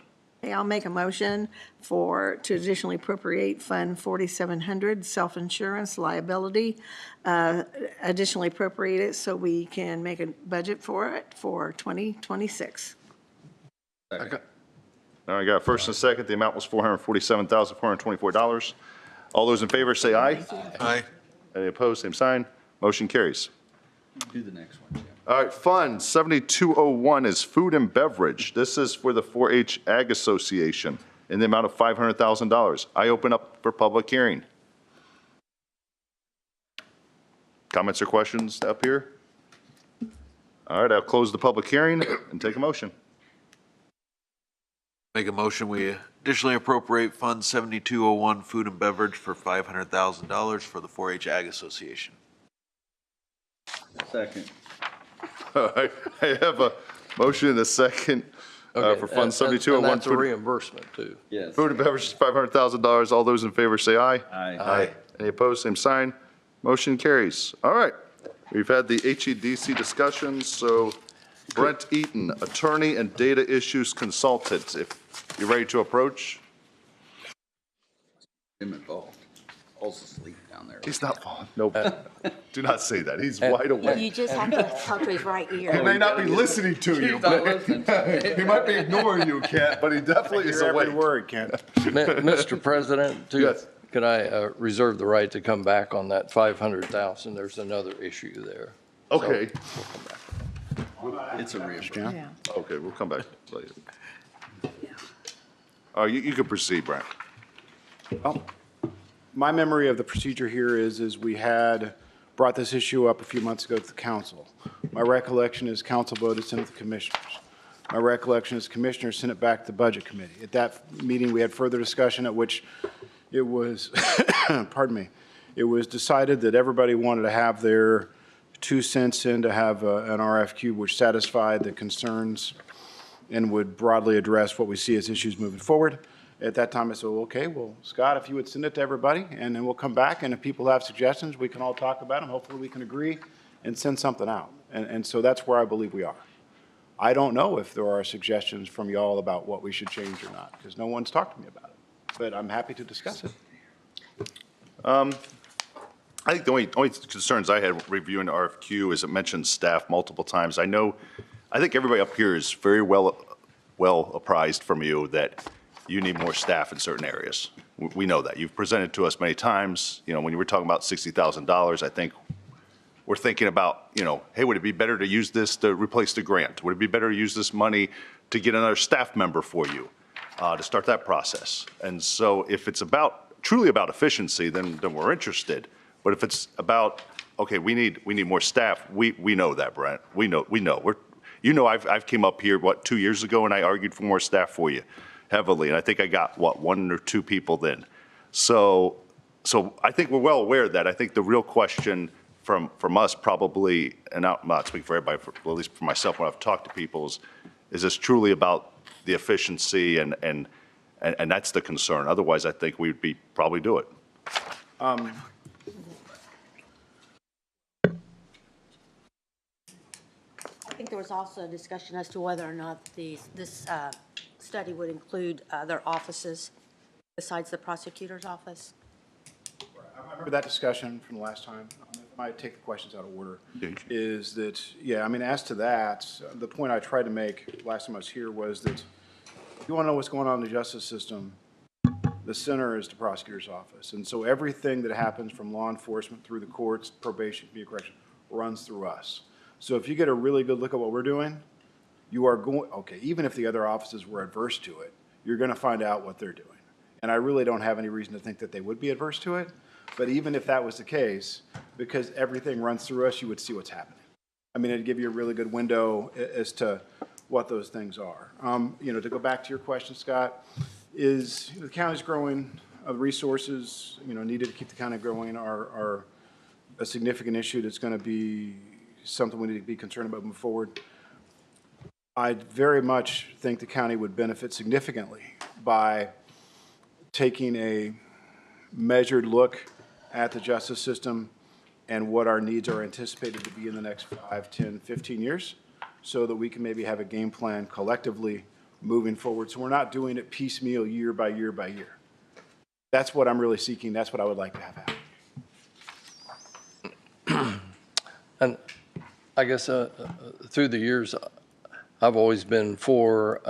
Okay, I'll make a motion to additionally appropriate Fund 4700, self-insurance liability, additionally appropriate it so we can make a budget for it for 2026. Okay. All right, got first and second. The amount was $447,424. All those in favor say aye. Aye. Any opposed, same sign. Motion carries. Do the next one, Jim. All right, Fund 7201 is food and beverage. This is for the 4-H Ag Association in the amount of $500,000. I open up for public hearing. Comments or questions up here? All right, I'll close the public hearing and take a motion. Make a motion, we additionally appropriate Fund 7201 Food and Beverage for $500,000 for the 4-H Ag Association. Second. All right, I have a motion and a second Okay, for Fund and 7201. that's a reimbursement too. Yes. Food and beverage is $500,000. All those in favor say aye. Aye. Any opposed, same sign. Motion carries. All right. We've had the HEDC discussions, so Brent Eaton, attorney and data issues consultant. If you're ready to approach. Him involved. Paul's asleep down there. He's not falling. Nope. Do not say that. He's wide awake. You just have to talk to his right He ear. may not be listening to you, but he might be ignoring you, Kent, but he definitely is awake. word, Kent. Mr. President, Yes. could I reserve the right to come back on that 500,000? There's another issue there. Okay. It's a reimbursement. Yeah. Okay, we'll come back later. You can proceed, Brent. My memory of the procedure here is we had brought this issue up a few months ago to the council. My recollection is council voted, sent it to commissioners. My recollection is commissioners sent it back to the budget committee. At that meeting, we had further discussion at which it was, pardon me, it was decided that everybody wanted to have their 2 cents in to have an RFQ which satisfied the concerns and would broadly address what we see as issues moving forward. At that time, I said, well, okay, well, Scott, if you would send it to everybody, and then we'll come back, and if people have suggestions, we can all talk about them. Hopefully, we can agree and send something out. And so that's where I believe we are. I don't know if there are suggestions from y'all about what we should change or not, because no one's talked to me about it. But I'm happy to discuss it. I think the only concerns I had reviewing the RFQ is it mentions staff multiple times. I think everybody up here is very well apprised from you that you need more staff in certain areas. We know that. You've presented to us many times. You know, when you were talking about $60,000, I think we're thinking about, hey, would it be better to use this to replace the grant? Would it be better to use this money to get another staff member for you, to start that process? And so if it's truly about efficiency, then we're interested. But if it's about, okay, we need more staff, we know that, Brent. We know. I've came up here, 2 years ago, and I argued for more staff for you heavily, and I think I got, 1 or 2 people then. So I think we're well aware of that. I think the real question from us probably, and I'm not speaking for everybody, at least for myself when I've talked to people, is this truly about the efficiency, and that's the concern. Otherwise, I think we'd probably do it. I think there was also a discussion as to whether or not this study would include other offices besides the prosecutor's office. I remember that discussion from the last time. I might take the questions out of order. Is that, as to that, the point I tried to make last time I was here was that if you want to know what's going on in the justice system, the center is the prosecutor's office. And so everything that happens from law enforcement through the courts, probation, community correction, runs through us. So if you get a really good look at what we're doing, you are going, okay, even if the other offices were adverse to it, you're going to find out what they're doing. And I really don't have any reason to think that they would be adverse to it. But even if that was the case, because everything runs through us, you would see what's happening. It'd give you a really good window as to what those things are. To go back to your question, Scott, is the county's growing, resources, needed to keep the county growing are a significant issue that's going to be something we need to be concerned about moving forward. I very much think the county would benefit significantly by taking a measured look at the justice system and what our needs are anticipated to be in the next 5, 10, 15 years, so that we can maybe have a game plan collectively moving forward. So we're not doing it piecemeal year by year by year. That's what I'm really seeking. That's what I would like to have happen. And I guess through the years, I've always been for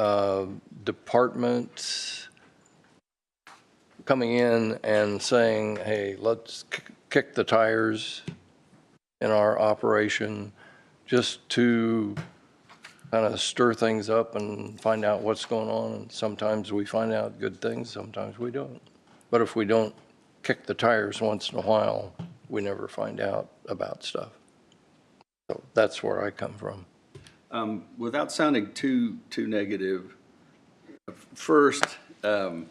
departments coming in and saying, hey, let's kick the tires in our operation just to kind of stir things up and find out what's going on. And sometimes we find out good things, sometimes we don't. But if we don't kick the tires once in a while, we never find out about stuff. So that's where I come from. Without sounding too negative, first, you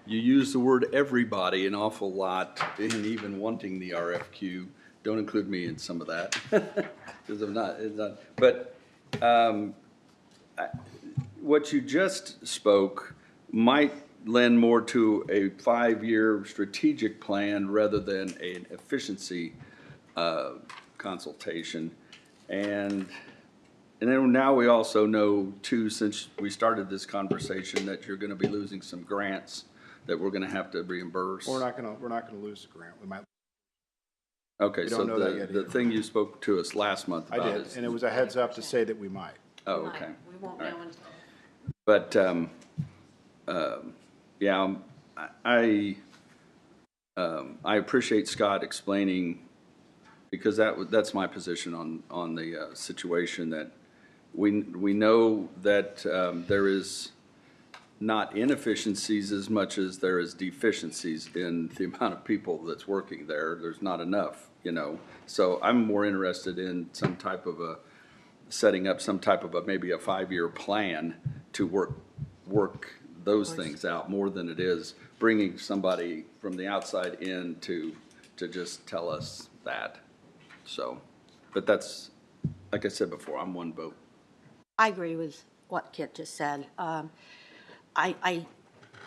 use the word everybody an awful lot, and even wanting the RFQ. Don't include me in some of that, because I'm not. It's not. But what you just spoke might lend more to a 5-year strategic plan rather than an efficiency consultation. And then now we also know, too, since we started this conversation, that you're going to be losing some grants that we're going to have to reimburse. We're not going to lose the grant. We might. Okay, We so don't know that yet the either. thing you spoke to us last month I about did, is. and it was a heads up to say that we might. Oh, okay. We won't All right. know until. But, yeah, I appreciate Scott explaining, because that's my position on the situation, that we know that there is not inefficiencies as much as there is deficiencies in the amount of people that's working there. There's not enough, So I'm more interested in some type of setting up some type of maybe a 5-year plan to work those things out, more than it is bringing somebody from the outside in to just tell us that. So, but that's, like I said before, I'm one vote. I agree with what Kit just said.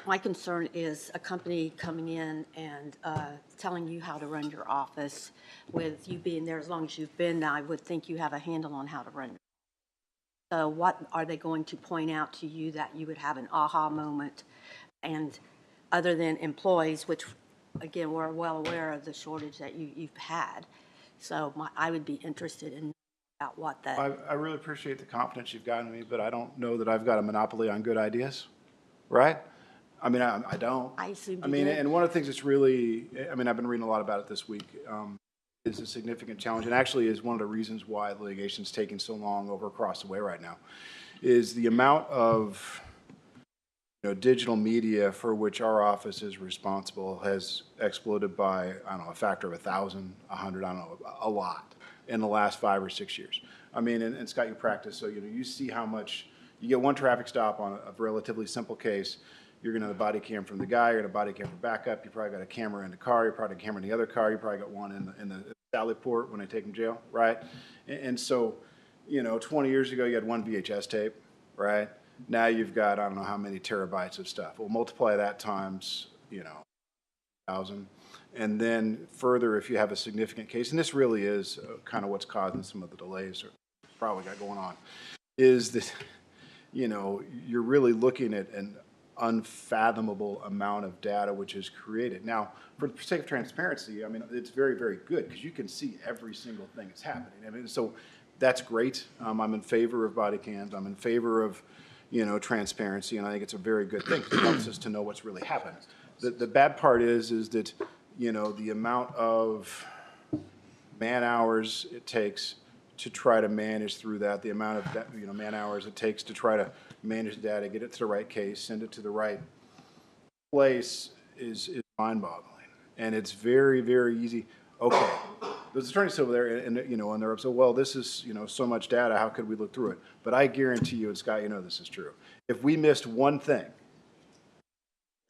My concern is a company coming in and telling you how to run your office. With you being there as long as you've been, I would think you have a handle on how to run. So what are they going to point out to you that you would have an aha moment? And other than employees, which again, we're well aware of the shortage that you've had. So I would be interested in about what that. I really appreciate the confidence you've gotten in me, but I don't know that I've got a monopoly on good ideas, right? I mean, I don't. I assumed you I mean, did. and one of the things that's really, I've been reading a lot about it this week, is a significant challenge, and actually is one of the reasons why litigation's taking so long over across the way right now, is the amount of digital media for which our office is responsible has exploded by, I don't know, a factor of 1,000, 100, I don't know, a lot in the last 5 or 6 years. I mean, and Scott, you practice, so you see how much, you get one traffic stop on a relatively simple case, you're going to have a body cam from the guy, you're going to have a body cam for backup, you probably got a camera in the car, you probably got a camera in the other car, you probably got one in the Sally port when they take them to jail, right? And so, 20 years ago you had one VHS tape, right? Now you've got, I don't know how many terabytes of stuff. Well, multiply that times, 1,000. And then further, if you have a significant case, and this really is kind of what's causing some of the delays or probably got going on, is that, you're really looking at an unfathomable amount of data which is created. Now, for the sake of transparency, it's very, very good because you can see every single thing that's happening. So that's great. I'm in favor of body cams. I'm in favor of, transparency, and I think it's a very good thing because it helps us to know what's really happened. The bad part is that, the amount of man hours it takes to try to manage through that, the amount of, man hours it takes to try to manage data, get it to the right case, send it to the right place is mind-boggling. And it's very, very easy. Okay, there's attorneys over there, and they're upset, well, this is, so much data, how could we look through it? But I guarantee you, and Scott, this is true. If we missed one thing,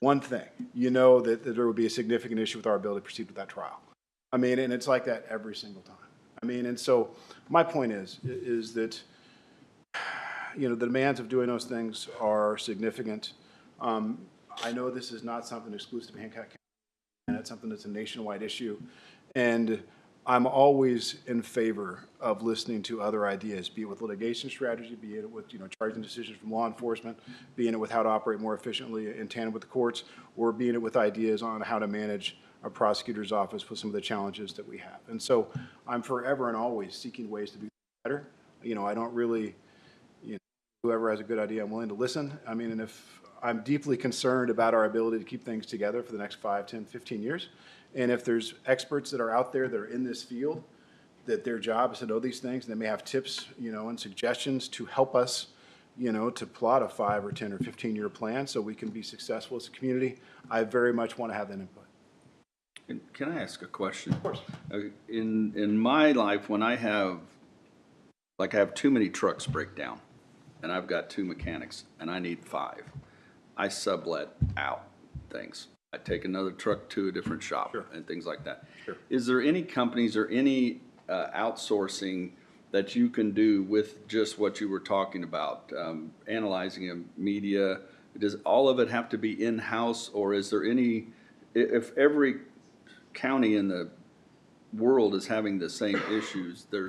that there would be a significant issue with our ability to proceed with that trial. And it's like that every single time. And so my point is that, the demands of doing those things are significant. I know this is not something exclusive to Hancock County, and it's something that's a nationwide issue. And I'm always in favor of listening to other ideas, be it with litigation strategy, be it with, charging decisions from law enforcement, be it with how to operate more efficiently in tandem with the courts, or being it with ideas on how to manage a prosecutor's office with some of the challenges that we have. And so I'm forever and always seeking ways to be better. I don't really, whoever has a good idea, I'm willing to listen. I mean, and if I'm deeply concerned about our ability to keep things together for the next 5, 10, 15 years, and if there's experts that are out there that are in this field, that their job is to know these things, and they may have tips, and suggestions to help us, to plot a 5 or 10 or 15-year plan so we can be successful as a community, I very much want to have that input. Can I ask a question? Of course. In my life, when I have too many trucks break down, and I've got 2 mechanics, and I need 5, I sublet out things. I take another truck to a different shop. Sure. And things like that. Sure. Is there any companies or any outsourcing that you can do with just what you were talking about, analyzing a media? Does all of it have to be in-house, or is there any, if every county in the world is having the same issues, there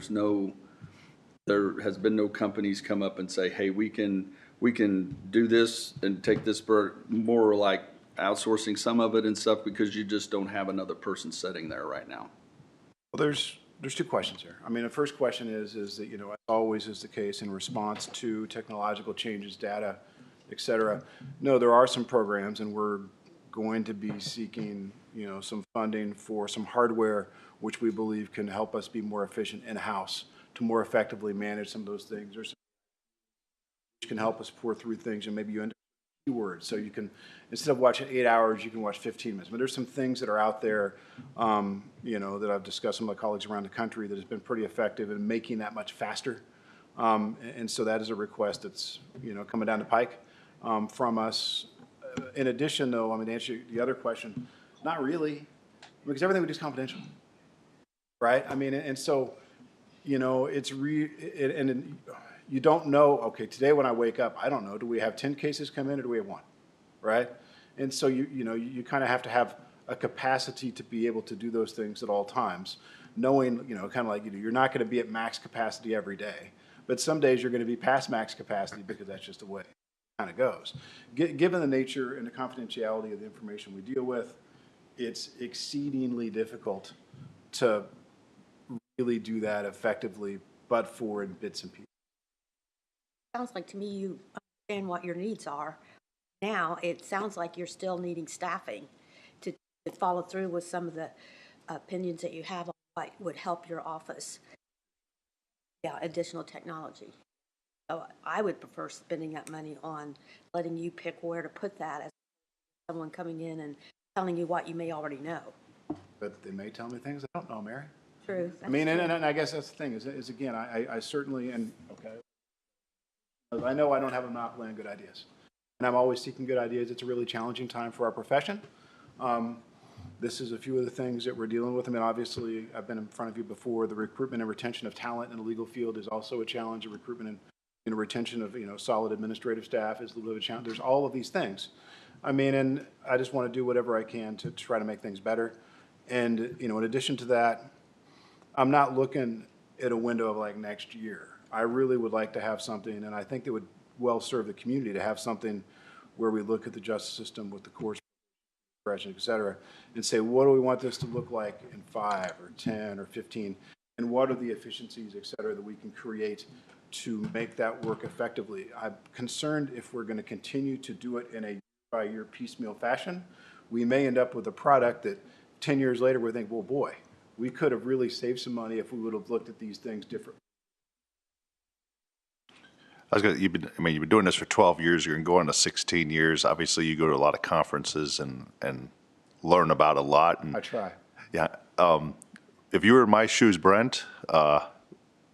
has been no companies come up and say, hey, we can do this and take this more like outsourcing some of it and stuff, because you just don't have another person sitting there right now? Well, there's 2 questions here. I mean, the first question is that, as always is the case in response to technological changes, data, et cetera. No, there are some programs, and we're going to be seeking, some funding for some hardware which we believe can help us be more efficient in-house to more effectively manage some of those things. There's some which can help us pour through things, and maybe you end up with keywords. So you can, instead of watching 8 hours, you can watch 15 minutes. But there's some things that are out there, that I've discussed with my colleagues around the country that has been pretty effective in making that much faster. And so that is a request that's, coming down the pike from us. In addition, though, to answer the other question, not really, because everything we do is confidential, right? And so, it's and you don't know, okay, today when I wake up, I don't know, do we have 10 cases come in or do we have 1, right? And so you kind of have to have a capacity to be able to do those things at all times, knowing, kind of like, you're not going to be at max capacity every day, but some days you're going to be past max capacity because that's just the way it kind of goes. Given the nature and the confidentiality of the information we deal with, it's exceedingly difficult to really do that effectively, but for in bits and pieces. Sounds like to me you understand what your needs are. Now, it sounds like you're still needing staffing to follow through with some of the opinions that you have on what would help your office. Yeah, additional technology. So I would prefer spending that money on letting you pick where to put that as someone coming in and telling you what you may already know. But they may tell me things I don't know, Mary. True. And I guess that's the thing, is again, I certainly, and okay, I know I don't have a monopoly on good ideas. And I'm always seeking good ideas. It's a really challenging time for our profession. This is a few of the things that we're dealing with. Obviously, I've been in front of you before. The recruitment and retention of talent in the legal field is also a challenge. The recruitment and retention of, solid administrative staff is a little bit of a challenge. There's all of these things. And I just want to do whatever I can to try to make things better. And, in addition to that, I'm not looking at a window of like next year. I really would like to have something, and I think it would well serve the community to have something where we look at the justice system with the courts, et cetera, and say, what do we want this to look like in 5 or 10 or 15? And what are the efficiencies, et cetera, that we can create to make that work effectively? I'm concerned if we're going to continue to do it in a year-by-year piecemeal fashion, we may end up with a product that 10 years later we think, well, boy, we could have really saved some money if we would have looked at these things differently. You've been doing this for 12 years. You're going to 16 years. Obviously, you go to a lot of conferences and learn about a lot. And, I try. Yeah. If you were in my shoes, Brent,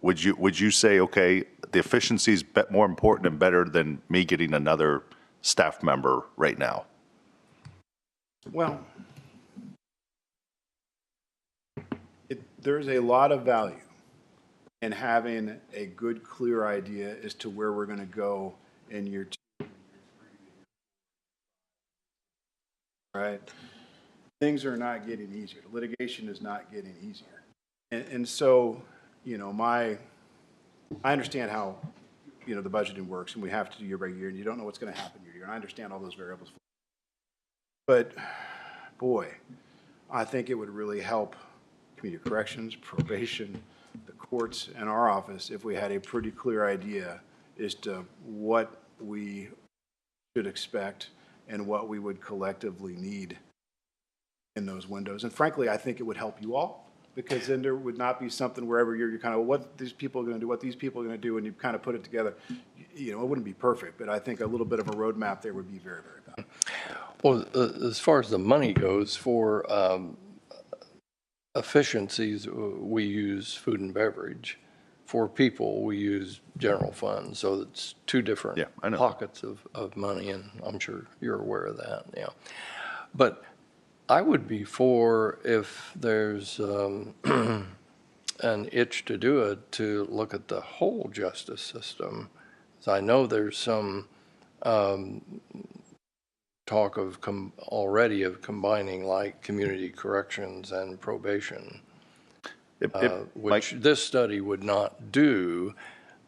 would you say, okay, the efficiency is more important and better than me getting another staff member right now? Well, there's a lot of value in having a good, clear idea as to where we're going to go in year 2, right? Things are not getting easier. Litigation is not getting easier. And so, I understand how, the budgeting works, and we have to do year by year, and you don't know what's going to happen year to year, and I understand all those variables. But, boy, I think it would really help community corrections, probation, the courts, and our office if we had a pretty clear idea as to what we should expect and what we would collectively need in those windows. And frankly, I think it would help you all, because then there would not be something where every year you're kind of, what these people are going to do, what these people are going to do, and you kind of put it together. It wouldn't be perfect, but I think a little bit of a roadmap there would be very, very valuable. Well, as far as the money goes, for efficiencies, we use food and beverage. For people, we use general fund. So it's two different Yeah, I know. pockets of money, and I'm sure you're aware of that, yeah. But I would be for, if there's an itch to do it, to look at the whole justice system. So I know there's some talk of already of combining like community corrections and probation, which this study would not do.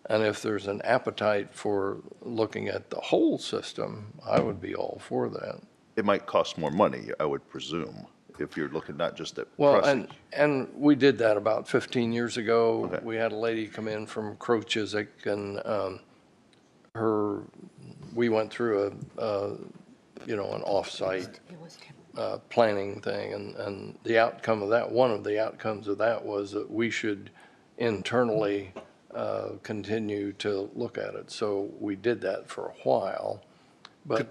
And if there's an appetite for looking at the whole system, I would be all for that. It might cost more money, I would presume, if you're looking not just at Well, prosecute. and we did that about 15 years ago. Okay. We had a lady come in from Crow-Chiswick, and we went through an off-site planning thing, and the outcome of that, one of the outcomes of that was that we should internally continue to look at it. So we did that for a while, but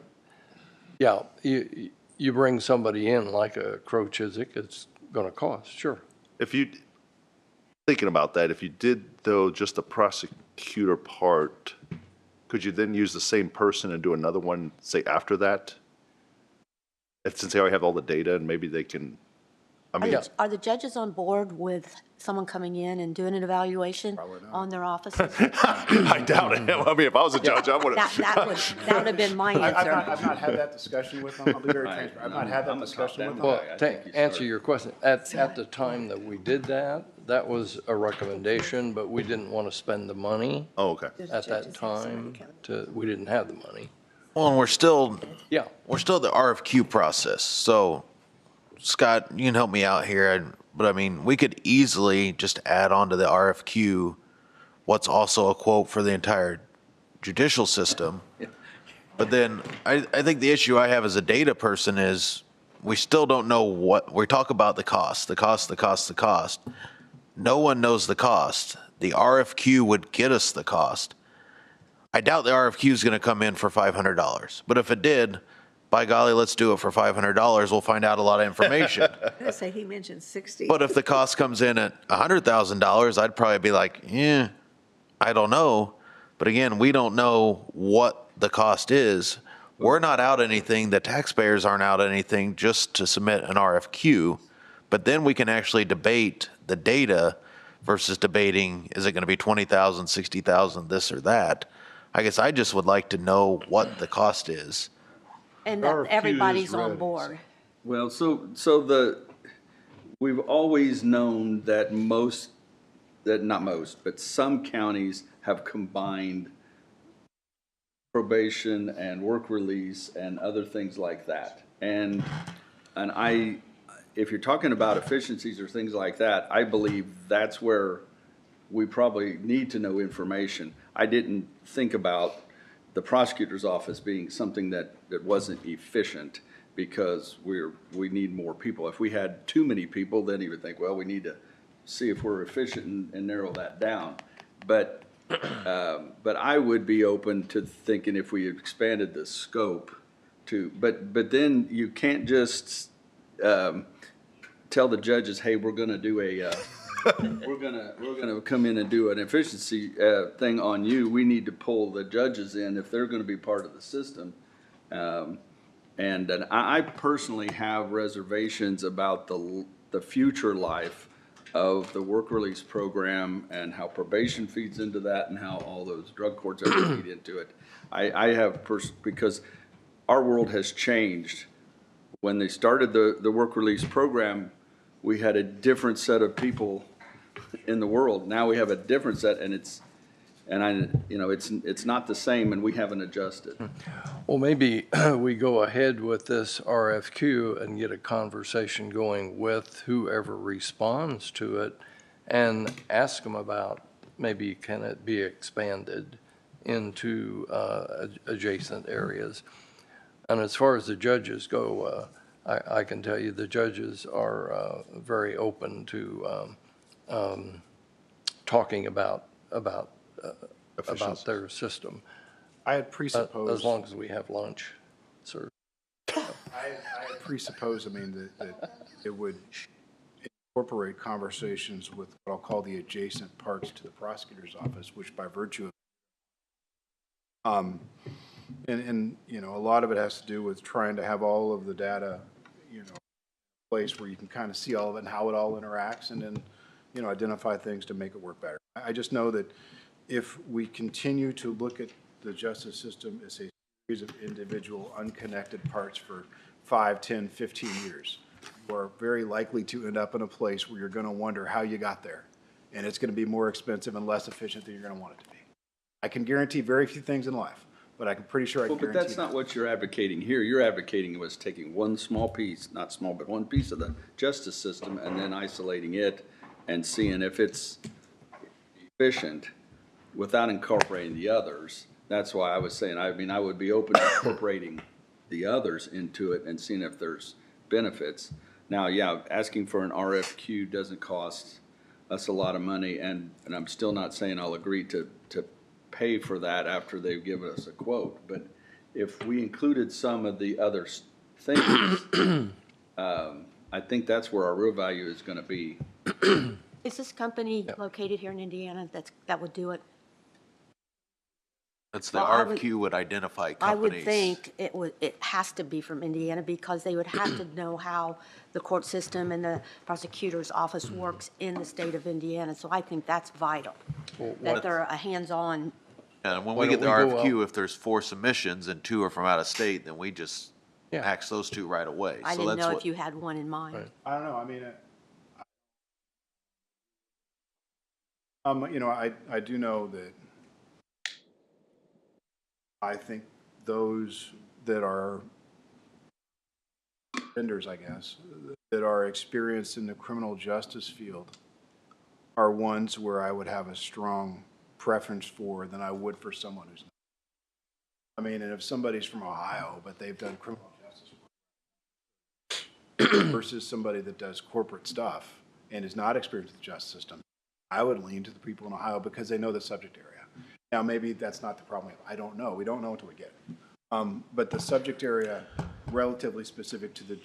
yeah, you bring somebody in like a Crow-Chiswick, it's going to cost, sure. If you, thinking about that, if you did though just the prosecutor part, could you then use the same person and do another one, say after that? Since they already have all the data and maybe they can, Are the judges on board with someone coming in and doing an evaluation on their offices? I doubt it. I mean, if I was a judge, I would have. That would have been my answer. I've not had that discussion with them. I'll be very transparent. I've not had that I'm a discussion with them. Well, I to think you answer started- your question, at the time that we did that, that was a recommendation, but we didn't want to spend the money Oh, okay. at that time. We didn't have the money. Well, and we're still Yeah, at the RFQ process. So, Scott, you can help me out here. But I mean, we could easily just add on to the RFQ what's also a quote for the entire judicial system. But then I think the issue I have as a data person is we still don't know what, we talk about the cost. No one knows the cost. The RFQ would get us the cost. I doubt the RFQ is going to come in for $500. But if it did, by golly, let's do it for $500. We'll find out a lot of information. Let's say he mentioned 60. But if the cost comes in at $100,000, I'd probably be like, I don't know. But again, we don't know what the cost is. We're not out anything. The taxpayers aren't out anything just to submit an RFQ. But then we can actually debate the data versus debating, is it going to be 20,000, 60,000, this or that? I guess I just would like to know what the cost is. And RFQ that is everybody's on ready. board. Well, we've always known that but some counties have combined probation and work release and other things like that. And if you're talking about efficiencies or things like that, I believe that's where we probably need to know information. I didn't think about the prosecutor's office being something that wasn't efficient because we need more people. If we had too many people, then you would think, well, we need to see if we're efficient and narrow that down. But I would be open to thinking if we expanded the scope to, but then you can't just tell the judges, hey, we're going to do we're gonna come in and do an efficiency thing on you. We need to pull the judges in if they're going to be part of the system. And I personally have reservations about the future life of the work release program and how probation feeds into that and how all those drug courts ever feed into it. I have because our world has changed. When they started the work release program, we had a different set of people in the world. Now we have a different set, and it's not the same, and we haven't adjusted. Well, maybe we go ahead with this RFQ and get a conversation going with whoever responds to it and ask them about, maybe can it be expanded into adjacent areas? And as far as the judges go, I can tell you the judges are very open to talking about their system. I had presupposed. As long as we have lunch, sir. I had presupposed, I mean, that it would incorporate conversations with what I'll call the adjacent parts to the prosecutor's office, which by virtue of, and you know, a lot of it has to do with trying to have all of the data, you know, place where you can kind of see all of it and how it all interacts, and then, you know, identify things to make it work better. I just know that if we continue to look at the justice system as a series of individual unconnected parts for 5, 10, 15 years, you are very likely to end up in a place where you're going to wonder how you got there. And it's going to be more expensive and less efficient than you're going to want it to be. I can guarantee very few things in life, but I'm pretty sure I can guarantee. But that's not what you're advocating here. You're advocating was taking one small piece, not small, but one piece of the justice system and then isolating it and seeing if it's efficient without incorporating the others. That's why I was saying, I mean, I would be open to incorporating the others into it and seeing if there's benefits. Now, yeah, asking for an RFQ doesn't cost us a lot of money, and I'm still not saying I'll agree to pay for that after they've given us a quote. But if we included some of the other things, I think that's where our real value is going to be. Is this company located here in Indiana that would do it? That's the Well, RFQ would identify I would companies. think it has to be from Indiana because they would have to know how the court system and the prosecutor's office works in the state of Indiana. So I think that's vital, that they're a hands-on. And when Why we get the don't we go RFQ, if there's 4 submissions and 2 are from out of state, then we just Yeah. axe those 2 right away. I So didn't that's know what- if you had one in mind. Right. I don't know, I mean, you know, I do know that I think those that are vendors, I guess, that are experienced in the criminal justice field are ones where I would have a strong preference for than I would for someone who's not. I mean, and if somebody's from Ohio, but they've done criminal justice work versus somebody that does corporate stuff and is not experienced with the justice system, I would lean to the people in Ohio because they know the subject area. Now, maybe that's not the problem. I don't know. We don't know until we get it. But the subject area relatively specific to the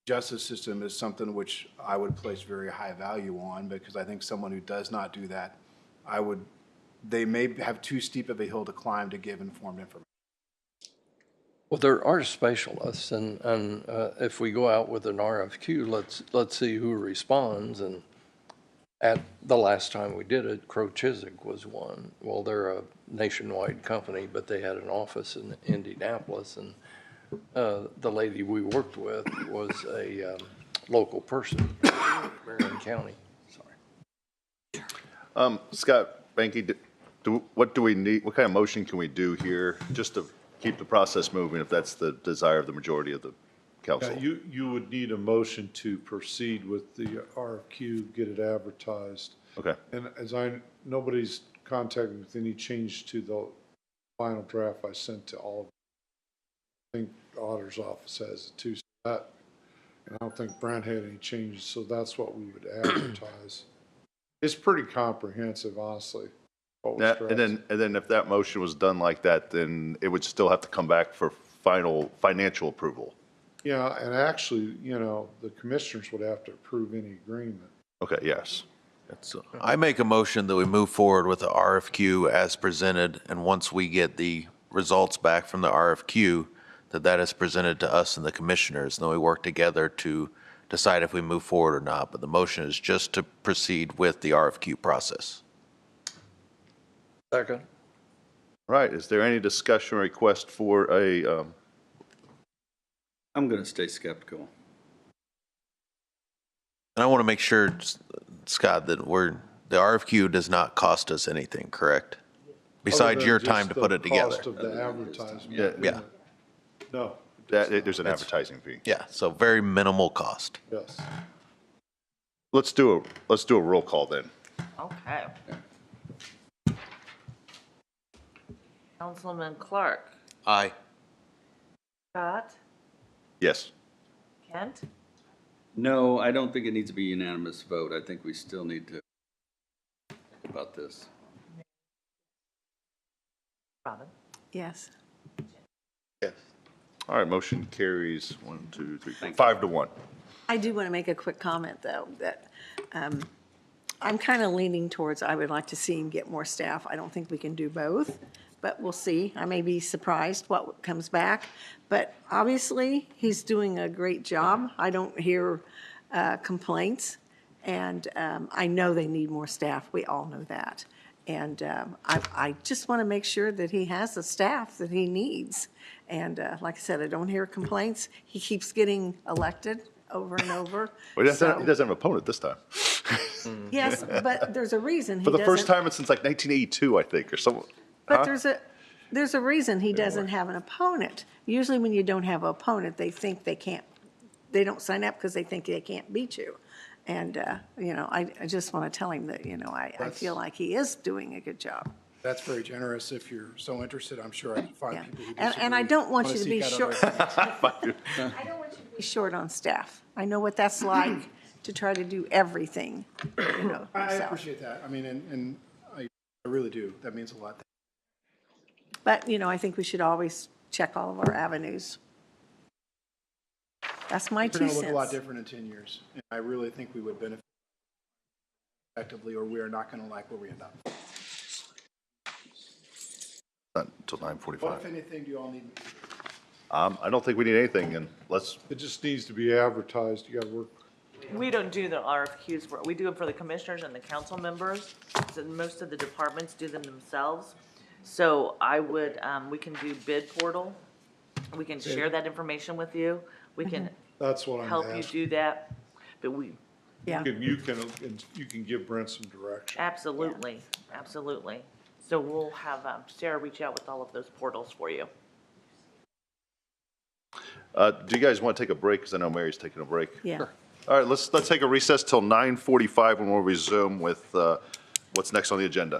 justice system is something which I would place very high value on because I think someone who does not do that, they may have too steep of a hill to climb to give informed information. Well, there are specialists, and if we go out with an RFQ, let's see who responds. And at the last time we did it, Crow Chiswick was one. Well, they're a nationwide company, but they had an office in Indianapolis, and the lady we worked with was a local person, Marion County. Sorry. Scott Banky, what do we need, what kind of motion can we do here just to keep the process moving if that's the desire of the majority of the council? Yeah, you would need a motion to proceed with the RFQ, get it advertised. Okay. And nobody's contacted with any change to the final draft I sent to all of them. I think the auditor's office has it too. So that, and I don't think Brent had any changes, so that's what we would advertise. It's pretty comprehensive, honestly. what was And then if that motion was done like that, then it would still have to come back for final financial approval. Yeah, and actually, the commissioners would have to approve any agreement. Okay, yes. I make a motion that we move forward with the RFQ as presented, and once we get the results back from the RFQ, that is presented to us and the commissioners, and then we work together to decide if we move forward or not. But the motion is just to proceed with the RFQ process. Second. All right, is there any discussion or request for a, I'm going to stay skeptical. And I want to make sure, Scott, that the RFQ does not cost us anything, correct? Besides Other your than time just to the put it together. Cost of the advertisement. Yeah. No, There's an advertising fee. Yeah, so very minimal cost. yes. Let's do a roll call then. Okay. Councilman Clark, Aye. Scott, Yes. Kent, No, I don't think it needs to be a unanimous vote. I think we still need to think about this. Robin. Yes. Yes. All right, motion carries 1, 2, 3, 5 to 1. I do want to make a quick comment, though, that I'm kind of leaning towards, I would like to see him get more staff. I don't think we can do both, but we'll see. I may be surprised what comes back. But obviously, he's doing a great job. I don't hear complaints. And I know they need more staff. We all know that. And I just want to make sure that he has the staff that he needs. And like I said, I don't hear complaints. He keeps getting elected over and over. Well, he doesn't So- have an opponent this time. Yes, but there's a reason he For the doesn't. first time since like 1982, I think, or something. But there's a reason he doesn't have an opponent. Usually when you don't have an opponent, they think they don't sign up because they think they can't beat you. And, I just want to tell him that, I feel like he is doing a good job. That's very generous. If you're so interested, I'm sure I can find Yeah. people who disagree. And I don't want you to be seek out short. other- I don't want you to be short on staff. I know what that's like to try to do everything, I yourself. appreciate that. I mean, and I really do. That means a lot. But, I think we should always check all of our avenues. That's my It's 2 going to cents. look a lot different in 10 years. And I really think we would benefit effectively, or we are not going to like where we end up. Not until What, 9:45. if anything, do you all need me to do? I don't think we need anything, and let's, It just needs to be advertised. You got to work. We don't do the RFQs, we do them for the commissioners and the council members. So most of the departments do them themselves. So I would, we can do bid portal. We can share that information with you. We can That's what I'm help you asking. do that. But Yeah. You can give Brent some direction. absolutely, absolutely. So we'll have Sarah reach out with all of those portals for you. do you guys want to take a break? Because I know Mary's taking a break. Yeah. All right, let's take a recess till 9:45 when we'll resume with what's next on the agenda.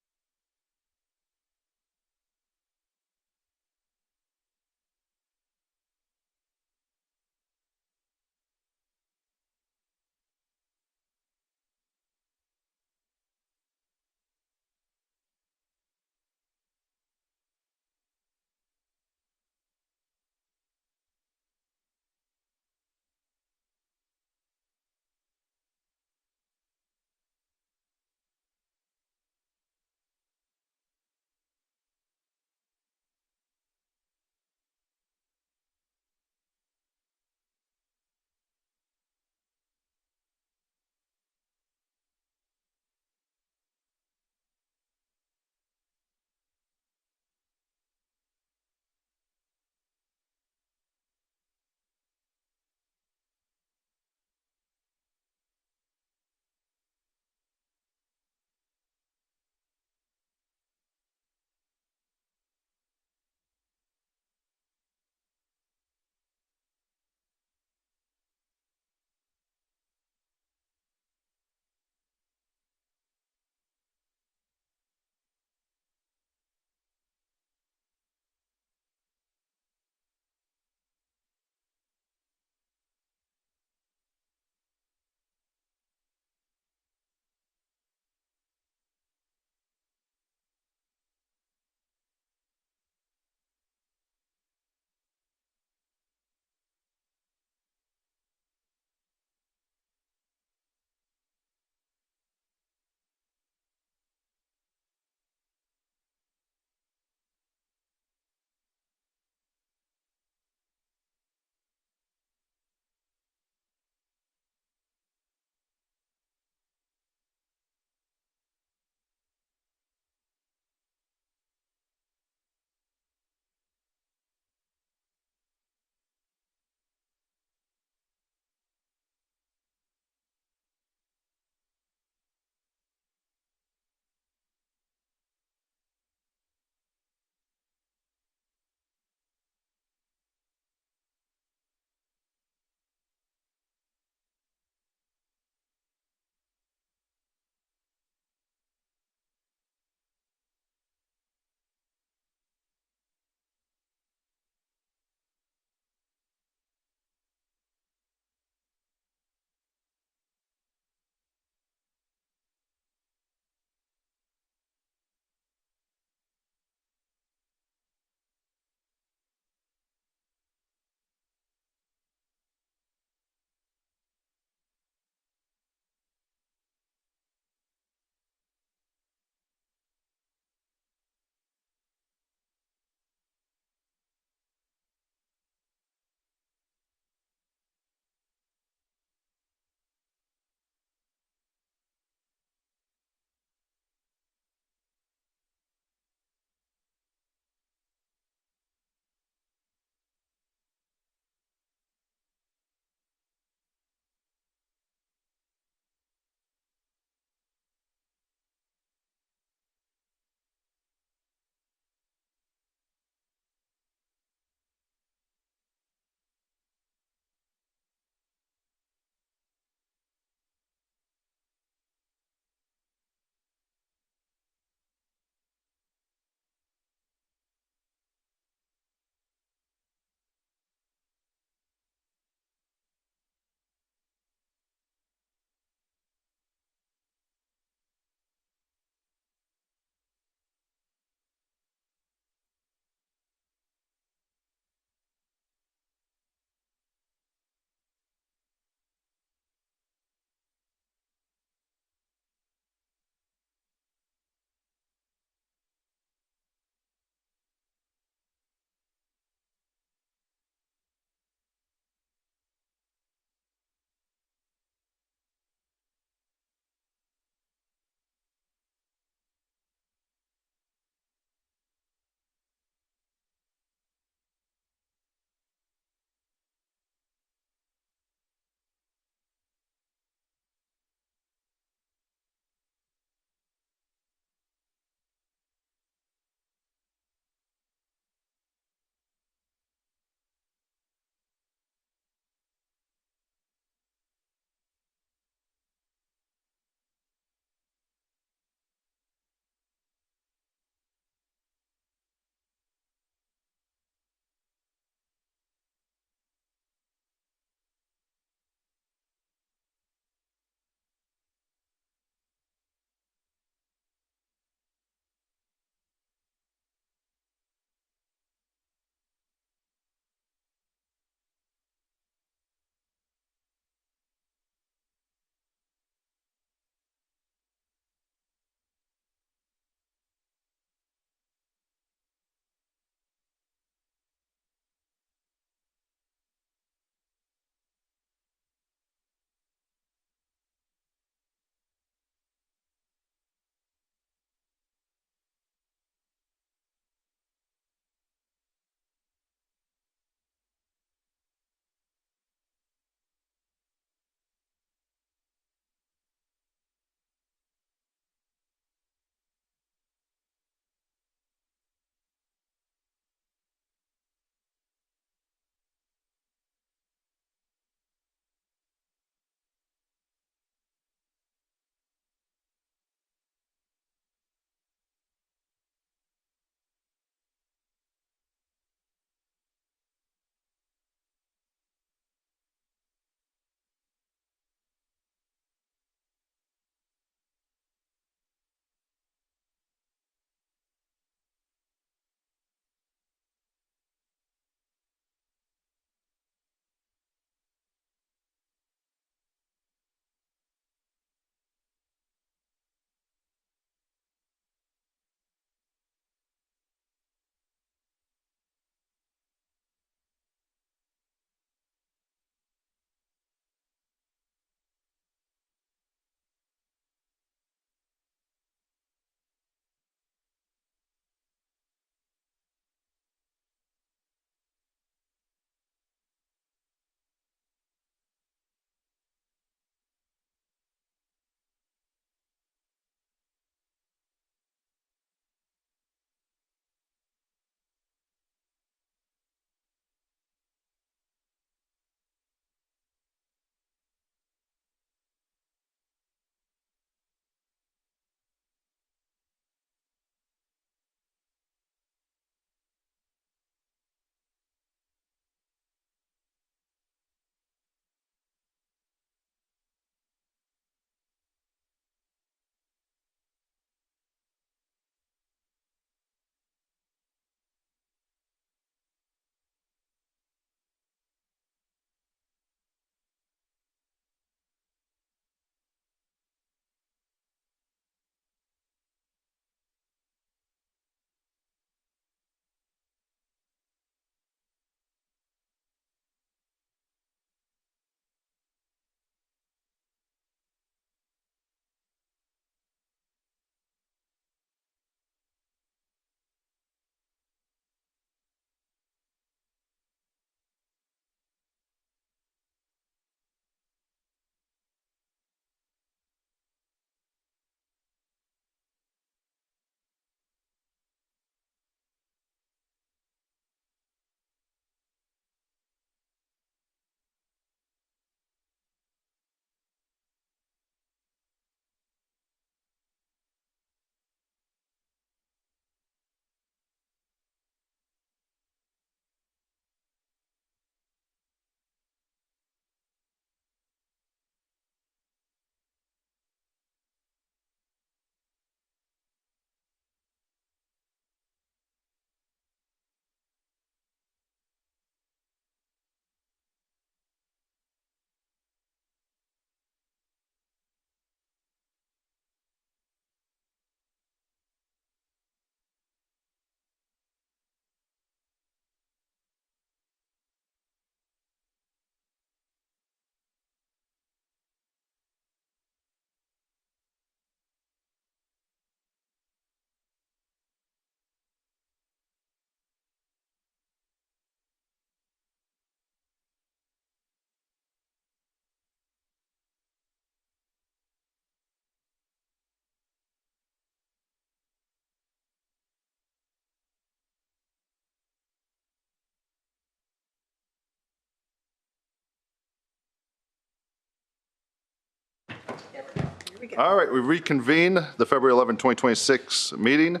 All right, we reconvene the February 11, 2026 meeting.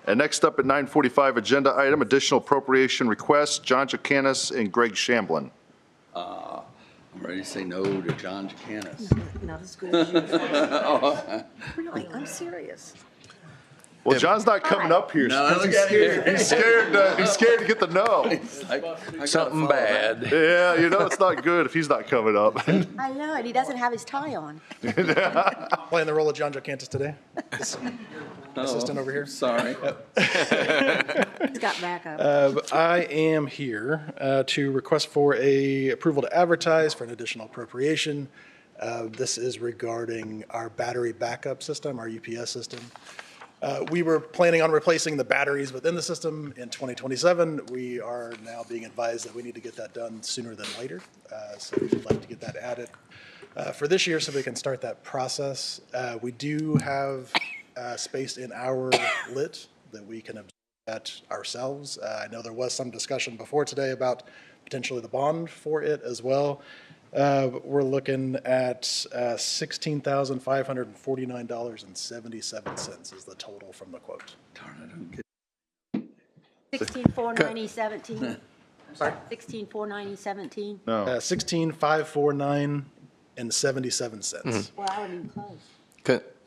And next up at 9:45, agenda item, additional appropriation request, John Jokantas and Greg Shamblin. I'm ready to say no to John Jokantas. Not as good as you. Really, I'm serious. Well, John's not coming up here. No, because look at here. He's scared to get the no. Something bad. Yeah, you know it's not good if he's not coming up. I know, and he doesn't have his tie on. Playing the role of John Jokantas today. Assistant over here. Sorry. He's got backup. I am here to request for a approval to advertise for an additional appropriation. This is regarding our battery backup system, our UPS system. We were planning on replacing the batteries within the system in 2027. We are now being advised that we need to get that done sooner than later. So we'd like to get that added for this year so we can start that process. We do have space in our lit that we can absorb that ourselves. I know there was some discussion before today about potentially the bond for it as well. We're looking at $16,549.77 is the total from the quote. Darn, I don't get 16,490.17. Sorry? 16,490.17. No. 16,549.77 cents. Well, I wouldn't even close.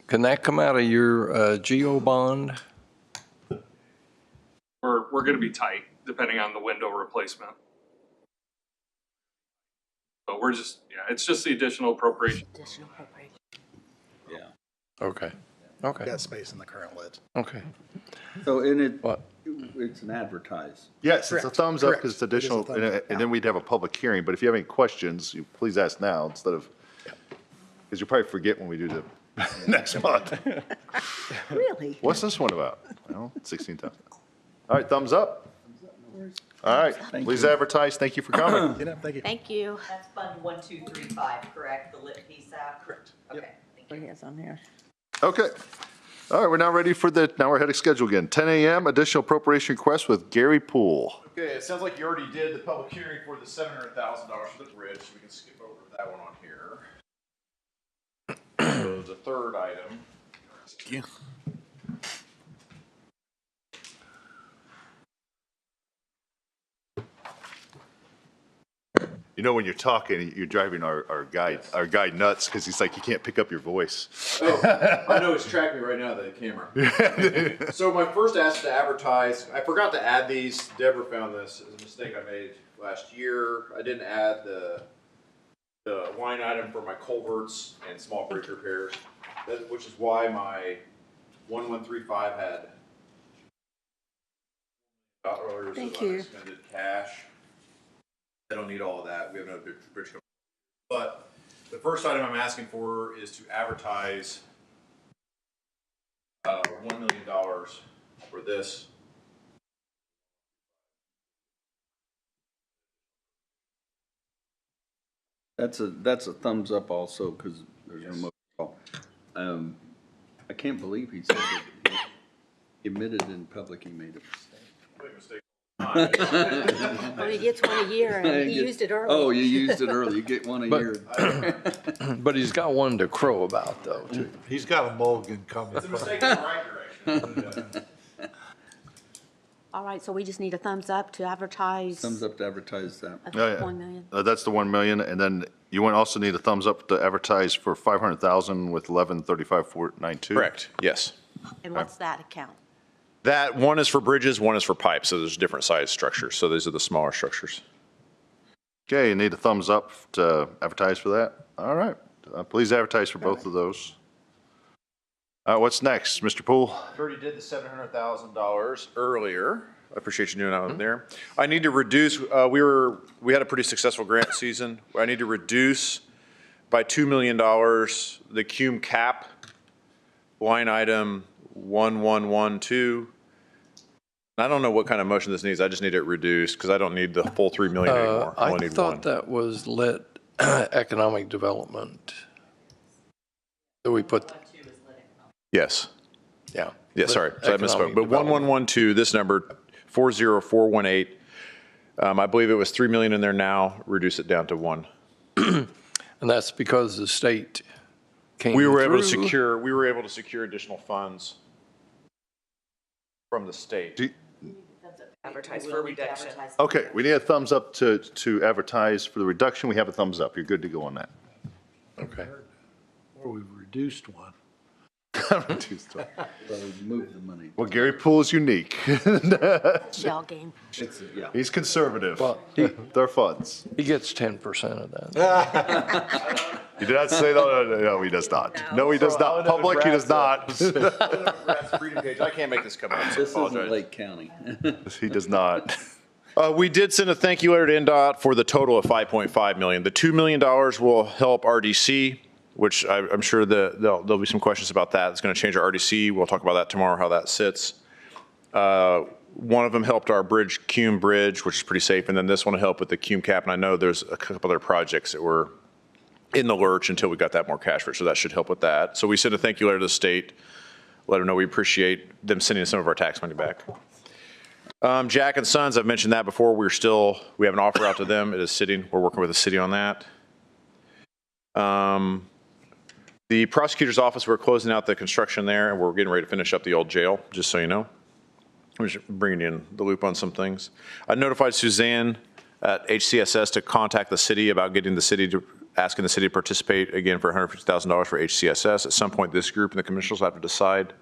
Can that come out of your GO bond? We're going to be tight depending on the window replacement. But we're just, it's just the additional appropriation. Additional appropriation. Yeah. Okay. Okay. Got space in the current lit. Okay. So in it, What? it's an advertise. Yes, it's a Correct, thumbs up correct. because it's It is a additional, thumbs up, and then we'd have a public hearing. But if you have any questions, you please ask now instead of, because you'll probably forget when we do the next month. Really? What's this one about? Well, 16,000. All right, thumbs up. All right, please advertise. Thank you for coming. Thank you. Thank you. That's Fund 1235, correct? The lit piece out? Correct. Okay, thank What he has on here. Okay. All right, we're now ready for now we're ahead of schedule again. 10 a.m. additional appropriation request with Gary Poole. Okay, it sounds like you already did the public hearing for the $700,000 for the bridge, so we can skip over that one on here. So the third item. Thank you. You know, when you're talking, you're driving our guy nuts because he's like, you can't pick up your voice. Oh, I know it's tracking me right now, the camera. So my first ask to advertise, I forgot to add these. Deborah found this as a mistake I made last year. I didn't add the line item for my culverts and small bridge repairs, which is why my 1135 had Thank you. unexpended cash. I don't need all of that. We have another bridge coming. But the first item I'm asking for is to advertise $1 million for this. That's a thumbs up also because there's no motion call. I can't believe he said that he admitted in public he made a mistake. Make a mistake. Well, he gets one a year, and he used it early. Oh, you used it early. You get one a year. But he's got one to crow about, though, too. He's got a mulligan coming. It's a mistake in the right direction. All right, so we just need a thumbs up to advertise. Thumbs up to advertise that. of Oh, yeah. 1 million. That's the 1 million, and then you also need a thumbs up to advertise for 500,000 with 1135,492. Correct, yes. And what's that account? That one is for bridges, one is for pipes, so there's different size structures. So these are the smaller structures. Okay, you need a thumbs up to advertise for that. All right, please advertise for both of those. What's next, Mr. Poole? We already did the $700,000 earlier. I appreciate you doing that one there. I need to reduce, we had a pretty successful grant season. I need to reduce by $2 million the cum cap line item 1112. I don't know what kind of motion this needs. I just need it reduced because I don't need the full 3 million anymore. I I only need thought one. that was lit economic development. That we put, Yes. yeah. Yeah, sorry. So I misspoke. Economic But development. 1112, this number, 40418. I believe it was 3 million in there now. Reduce it down to 1. And that's because the state came We were able to through. secure additional funds from the state. Advertise for reduction. Okay, we need a thumbs up to advertise for the reduction. We have a thumbs up. You're good to go on that. Okay. Or we reduced one. Reduced one. Move the money. Well, Gary Poole is unique. Shell game. Yeah. He's conservative. Well, Their funds. He gets 10% of that. He did not say that. No, he does not. No, he does not. Public, he does not. I can't make this come out, so I This isn't apologize. Lake County. He does not. We did send a thank you letter to NDOT for the total of $5.5 million. The $2 million will help RDC, which I'm sure there'll be some questions about that. It's going to change our RDC. We'll talk about that tomorrow, how that sits. One of them helped our bridge, Cume Bridge, which is pretty safe, and then this one will help with the Cume Cap. And I know there's a couple other projects that were in the lurch until we got that more cash for it, so that should help with that. So we sent a thank you letter to the state, let them know we appreciate them sending some of our tax money back. Jack and Sons, I've mentioned that before. We have an offer out to them. It is sitting. We're working with the city on that. The prosecutor's office, we're closing out the construction there, and we're getting ready to finish up the old jail, just so you know. I'm just bringing you in the loop on some things. I notified Suzanne at HCSS to contact the city about asking the city to participate again for $150,000 for HCSS. At some point, this group and the commissioners will have to decide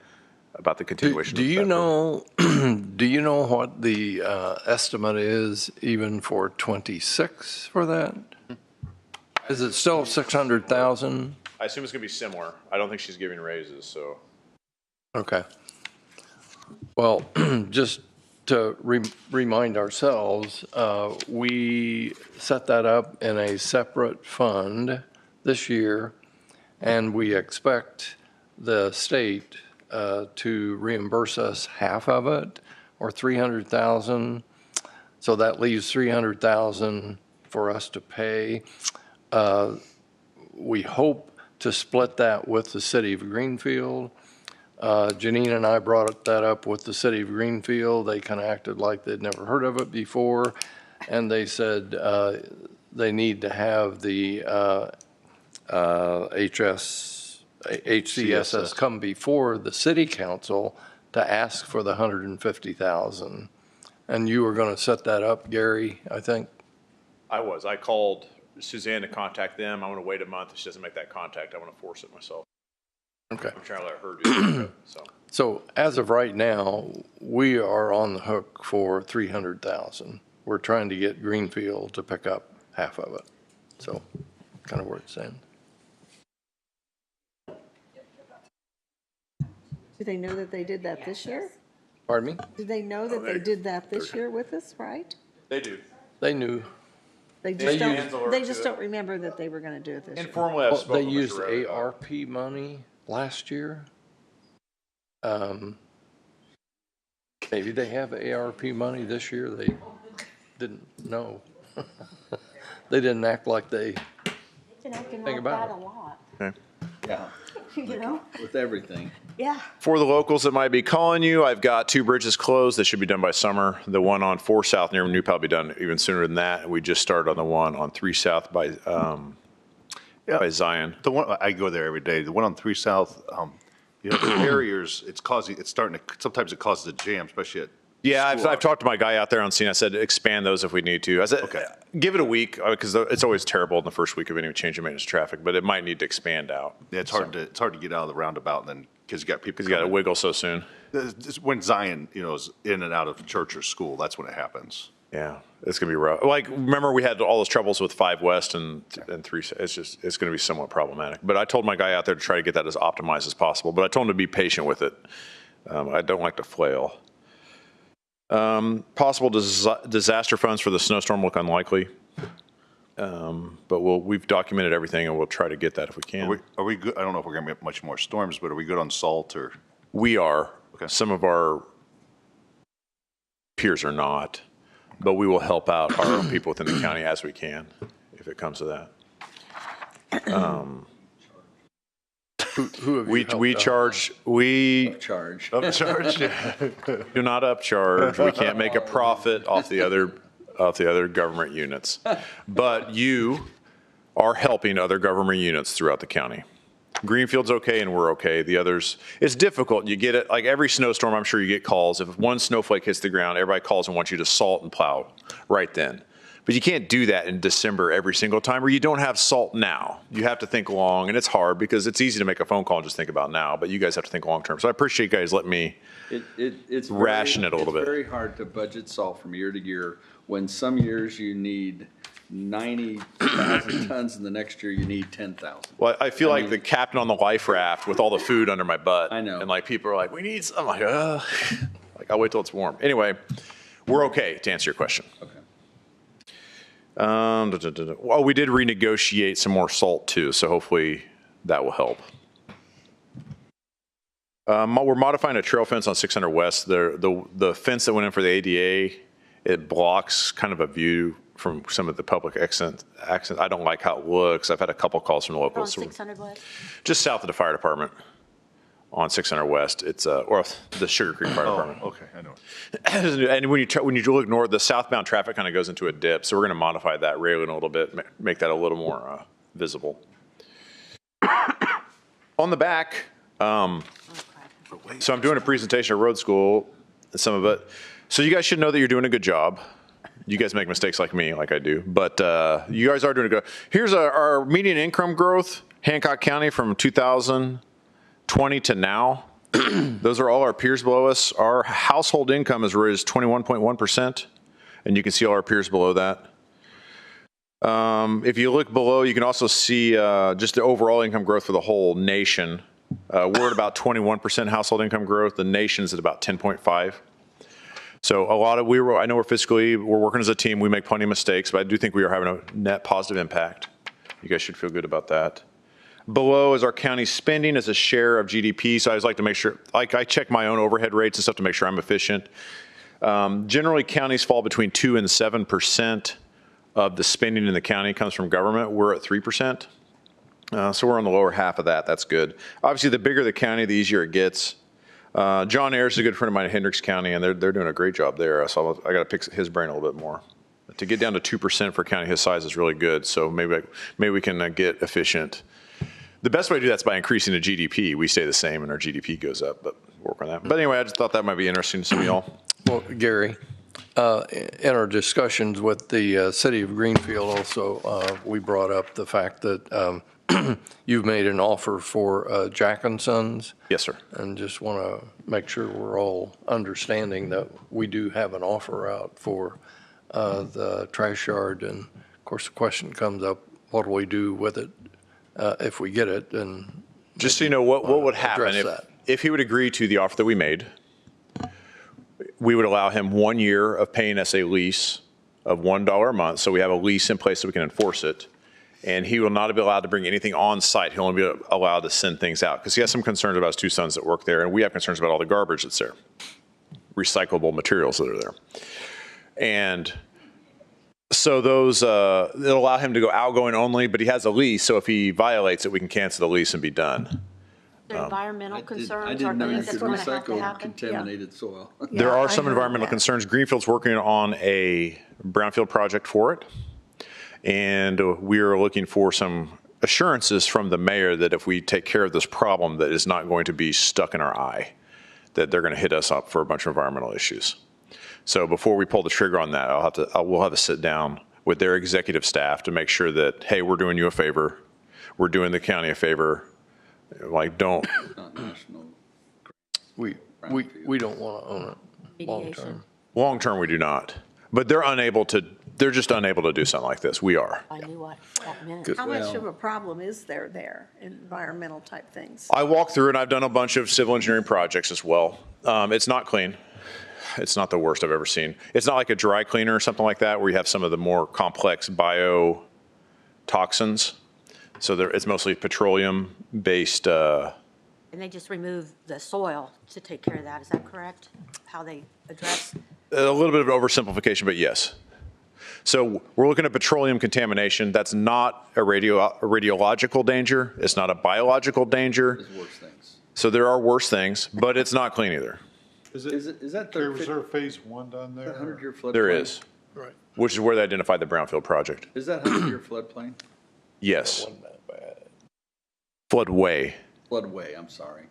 about the continuation. Do you know, do you know what the estimate is even for 26 for that? Is it still 600,000? I assume it's going to be similar. I don't think she's giving raises, so. Okay. Well, just to remind ourselves, we set that up in a separate fund this year, and we expect the state to reimburse us half of it, or $300,000. So that leaves $300,000 for us to pay. We hope to split that with the city of Greenfield. Janine and I brought that up with the city of Greenfield. They kind of acted like they'd never heard of it before, and they said they need to have the HCSS come before the city council to ask for the $150,000. And you were going to set that up, Gary, I think? I called Suzanne to contact them. I want to wait a month. If she doesn't make that contact, I want to force it myself. Okay. I'm trying to let her do it. So as of right now, we are on the hook for $300,000. We're trying to get Greenfield to pick up half of it. So kind of where it's stands. Do they know that they did that this year? Pardon me? Do they know that they did that this year with us, right? They do. They knew. They They just don't remember that they were going to do it this year. Informally, I've Well, spoken they with used Mr. ARP money last year. Maybe they have ARP money this year. They didn't know. They didn't act like they. Been acting Think like about that it. a lot, Okay. Yeah, you know? with everything. Yeah. For the locals that might be calling you, I've got 2 bridges closed that should be done by summer. The one on 4 South near New Pal will be done even sooner than that. We just started on the one on 3 South by Zion. The one, I go there every day. The one on 3 South, the barriers, sometimes it causes a jam, especially at. Yeah, I've talked to my guy out there on scene. I said, expand those if we need to. I said, Okay. give it a week, because it's always terrible in the first week of any change of maintenance traffic, but it might need to expand out. Yeah, it's hard to get out of the roundabout and then, because you got people. Because you got to wiggle so soon. When Zion, is in and out of church or school, that's when it happens. Yeah, it's going to be rough. Like, remember we had all those troubles with 5 West and 3, it's going to be somewhat problematic. But I told my guy out there to try to get that as optimized as possible, but I told him to be patient with it. I don't like to flail. Possible disaster funds for the snowstorm look unlikely. But we've documented everything and we'll try to get that if we can. Are we good? I don't know if we're going to get much more storms, but are we good on salt or? We are. Okay. Some of our peers are not, but we will help out our own people within the county as we can, if it comes to that. Who have you helped We out? charge, Charge. Upcharge? do not upcharge. We can't make a profit off the other government units. But you are helping other government units throughout the county. Greenfield's okay and we're okay. The others, it's difficult. You get it, like every snowstorm, I'm sure you get calls. If one snowflake hits the ground, everybody calls and wants you to salt and plow right then. But you can't do that in December every single time, or you don't have salt now. You have to think long, and it's hard because it's easy to make a phone call and just think about now, but you guys have to think long term. So I appreciate you guys letting me It's ration it a little bit. It's very hard to budget salt from year to year, when some years you need 90,000 tons and the next year you need 10,000. Well, I feel like the captain on the life raft with all the food under my butt. I know. And like people are like, we need some. I'm like, like I'll wait till it's warm. Anyway, we're okay to answer your question. Okay. Well, we did renegotiate some more salt too, so hopefully that will help. We're modifying a trail fence on 600 West. The fence that went in for the ADA, it blocks kind of a view from some of the public accent. I don't like how it looks. I've had a couple calls from the On locals. 600 West? Just south of the fire department on 600 West. It's or the Sugar Creek Fire Department. Okay, I know. And when you look north, the southbound traffic kind of goes into a dip. So we're going to modify that railing a little bit, make that a little more visible. On the back, so I'm doing a presentation at road school, some of it. So you guys should know that you're doing a good job. You guys make mistakes like me, like I do, but you guys are doing a good. Here's our median income growth, Hancock County from 2020 to now. Those are all our peers below us. Our household income has raised 21.1%, and you can see all our peers below that. If you look below, you can also see just the overall income growth for the whole nation. We're at about 21% household income growth. The nation's at about 10.5. So a lot of I know we're fiscally, we're working as a team. We make plenty of mistakes, but I do think we are having a net positive impact. You guys should feel good about that. Below is our county spending as a share of GDP. So I always like to make sure, like I check my own overhead rates and stuff to make sure I'm efficient. Generally, counties fall between 2 and 7% of the spending in the county comes from government. We're at 3%. So we're on the lower half of that. That's good. Obviously, the bigger the county, the easier it gets. John Ayers is a good friend of mine in Hendricks County, and they're doing a great job there. So I got to pick his brain a little bit more. To get down to 2% for a county his size is really good. So maybe we can get efficient. The best way to do that is by increasing the GDP. We stay the same and our GDP goes up, but work on that. But anyway, I just thought that might be interesting to some of y'all. Well, Gary, in our discussions with the city of Greenfield also, we brought up the fact that you've made an offer for Jack & Sons. Yes, sir. And just want to make sure we're all understanding that we do have an offer out for the trash yard. And of course, the question comes up, what do we do with it if we get it? And just so you know, what would happen if he would agree to the offer that we made, we would allow him 1 year of paying us a lease of $1 a month. So we have a lease in place so we can enforce it. And he will not be allowed to bring anything on site. He'll only be allowed to send things out because he has some concerns about his two sons that work there. And we have concerns about all the garbage that's there, recyclable materials that are there. And so those, it'll allow him to go outgoing only, but he has a lease. So if he violates it, we can cancel the lease and be done. There environmental concerns I or didn't know you things that's could going to have to recycle happen? contaminated soil. There are some I heard environmental that. concerns. Greenfield's working on a brownfield project for it. And we are looking for some assurances from the mayor that if we take care of this problem, that is not going to be stuck in our eye, that they're going to hit us up for a bunch of environmental issues. So before we pull the trigger on that, we'll have to sit down with their executive staff to make sure that, hey, we're doing you a favor. We're doing the county a favor. Like, don't. Not national. we don't want to own it long Mediation. term. Long term, we do not. But they're just unable to do something like this. We are. I knew what that meant. Good. How much of a problem is there, environmental type things? I walk through and I've done a bunch of civil engineering projects as well. It's not clean. It's not the worst I've ever seen. It's not like a dry cleaner or something like that where you have some of the more complex biotoxins. So it's mostly petroleum-based. And they just remove the soil to take care of that, is that correct? How they address? A little bit of oversimplification, but yes. So we're looking at petroleum contamination. That's not a radiological danger. It's not a biological danger. There's worse things. So there are worse things, but it's not clean either. Is that Was there phase one done there? 100-year floodplain? There is. Right. Which is where they identified the brownfield project. Is that 100-year floodplain? Yes. Wasn't that bad. Floodway. Floodway, I'm sorry.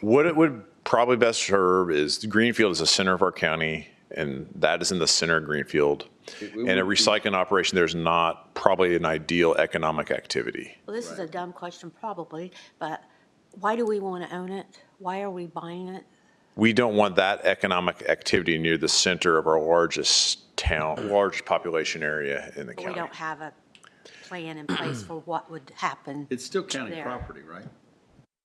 What it would probably best serve is Greenfield is the center of our county, and that is in the center of Greenfield. And a recycling operation, there's not probably an ideal economic activity. Well, this is a dumb question probably, but why do we want to own it? Why are we buying it? We don't want that economic activity near the center of our largest town, largest population area in the But we county. don't have a plan in place for what would happen. It's still county there. property, right?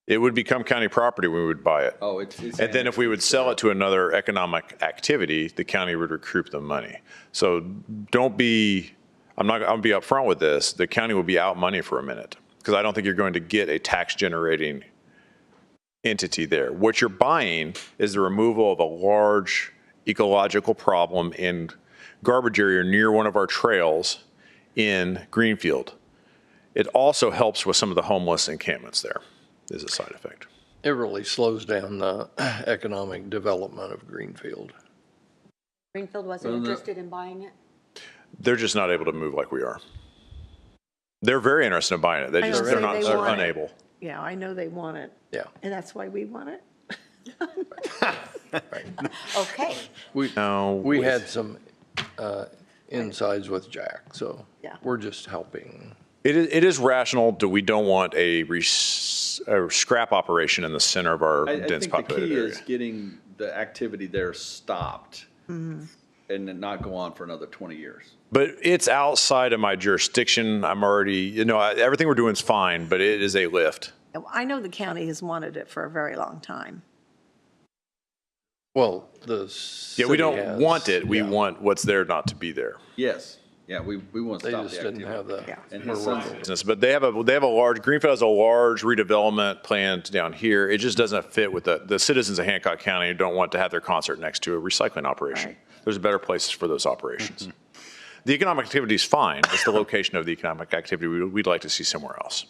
It would become county property when we would buy it. Oh, it's. And then if we would sell it to another economic activity, the county would recoup the money. So don't be, I'm gonna be upfront with this, the county will be out money for a minute, because I don't think you're going to get a tax generating entity there. What you're buying is the removal of a large ecological problem in garbage area near one of our trails in Greenfield. It also helps with some of the homeless encampments there, is a side effect. It really slows down the economic development of Greenfield. Greenfield wasn't interested in buying it? They're just not able to move like we are. They're very interested in buying it. I was They're gonna not, say they they're want it. unable. Yeah, I know they want it. Yeah. And that's why we want it. Okay. We had some insides with Jack, so Yeah. we're just helping. It is rational that we don't want a scrap operation in the center of our I dense think the populated key area. is getting the activity there stopped and then not go on for another 20 years. But it's outside of my jurisdiction. I'm already, everything we're doing is fine, but it is a lift. I know the county has wanted it for a very long time. Well, the Yeah, we city don't has- want it. We yeah. want what's there not to be there. Yes, yeah, we want to They stop just the didn't activity. have the. And his son's Business, but they have a large, Greenfield has a large redevelopment plan down here. It just doesn't fit with the citizens of Hancock County who don't want to have their concert next to a recycling operation. Right. There's better places for those operations. The economic activity is fine. It's the location of the economic activity we'd like to see somewhere else.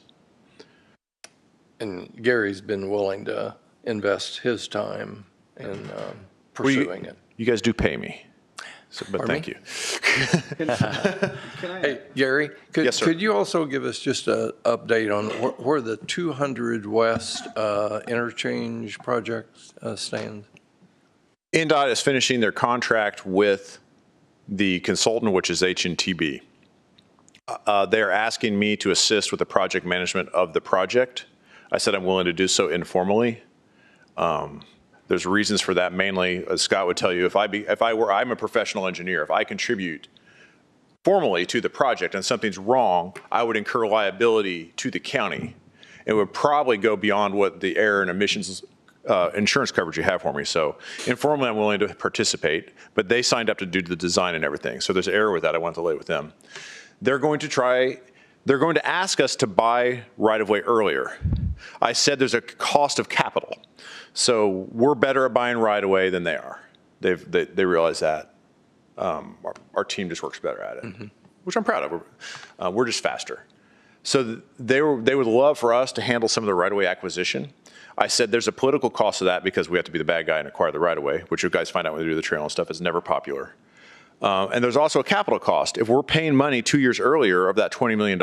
And Gary's been willing to invest his time in pursuing it. You guys do pay me, but Pardon thank me? you. Can I, Hey, Gary, Yes, sir. could you also give us just an update on where the 200 West interchange project stands? NDOT is finishing their contract with the consultant, which is H&TB. They're asking me to assist with the project management of the project. I said I'm willing to do so informally. There's reasons for that. Mainly, as Scott would tell you, I'm a professional engineer. If I contribute formally to the project and something's wrong, I would incur liability to the county. It would probably go beyond what the air and emissions insurance coverage you have for me. So informally, I'm willing to participate, but they signed up to do the design and everything. So there's error with that. I want to lay with them. They're going to ask us to buy right-of-way earlier. I said there's a cost of capital. So we're better at buying right-of-way than they are. They realize that. Our team just works better at it, which I'm proud of. We're just faster. So they would love for us to handle some of the right-of-way acquisition. I said there's a political cost of that because we have to be the bad guy and acquire the right-of-way, which you guys find out when you do the trail and stuff is never popular. And there's also a capital cost. If we're paying money 2 years earlier of that $20 million,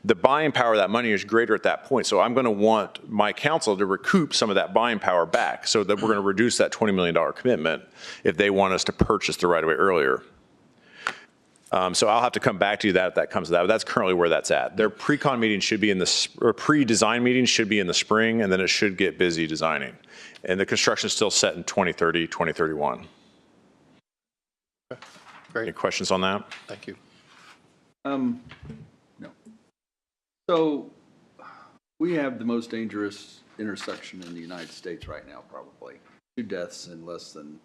the buying power of that money is greater at that point. So I'm going to want my council to recoup some of that buying power back so that we're going to reduce that $20 million commitment if they want us to purchase the right-of-way earlier. So I'll have to come back to you if that comes to that. But that's currently where that's at. Their pre-con meeting should be or pre-design meeting should be in the spring, and then it should get busy designing. And the construction is still set in 2030, 2031. Great. Any questions on that? Thank you. no. So we have the most dangerous intersection in the United States right now, probably. 2 deaths in less than.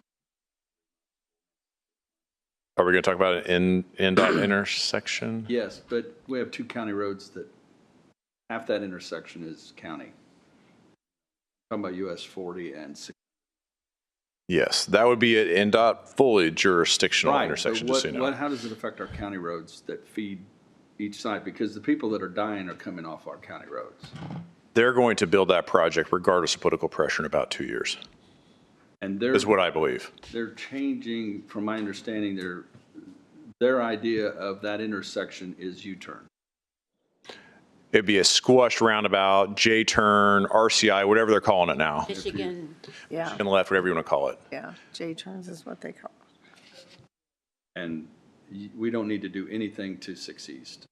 Are we going to talk about an NDOT intersection? Yes, but we have 2 county roads that half that intersection is county. Talking about US 40 and 60. Yes, that would be an NDOT fully jurisdictional Right, intersection, but just so you know. how does it affect our county roads that feed each side? Because the people that are dying are coming off our county roads. They're going to build that project regardless of political pressure in about 2 years, And they're. is what I believe. They're changing, from my understanding, their idea of that intersection is U-turn. It'd be a squashed roundabout, J-turn, RCI, whatever they're calling it now. Michigan, Yeah, And left, whatever you want to call it. yeah, J-turns is what they call it. And we don't need to do anything to 6 East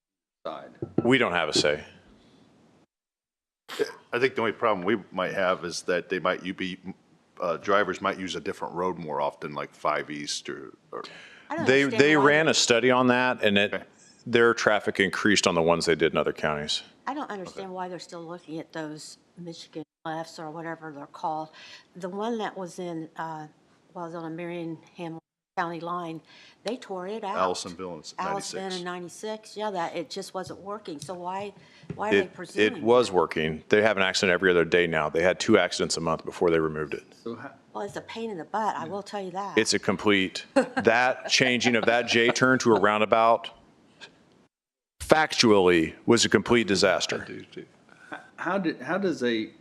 side. We don't have a say. I think the only problem we might have is that they might, drivers might use a different road more often, like 5 East or. I don't They understand why ran a study on that, and their traffic increased on the ones they did in other counties. I don't understand why they're still looking at those Michigan lefts or whatever they're called. The one that was in, was on a Marion Hamlin County line, they tore it out. Allisonville and 96. Allisonville and 96, yeah, that, it just wasn't working. So why are they presuming? It was working. They have an accident every other day now. They had 2 accidents a month before they removed it. So Well, it's a pain in the butt, I will tell you that. It's a complete, that changing of that J-turn to a roundabout factually was a complete disaster. how does a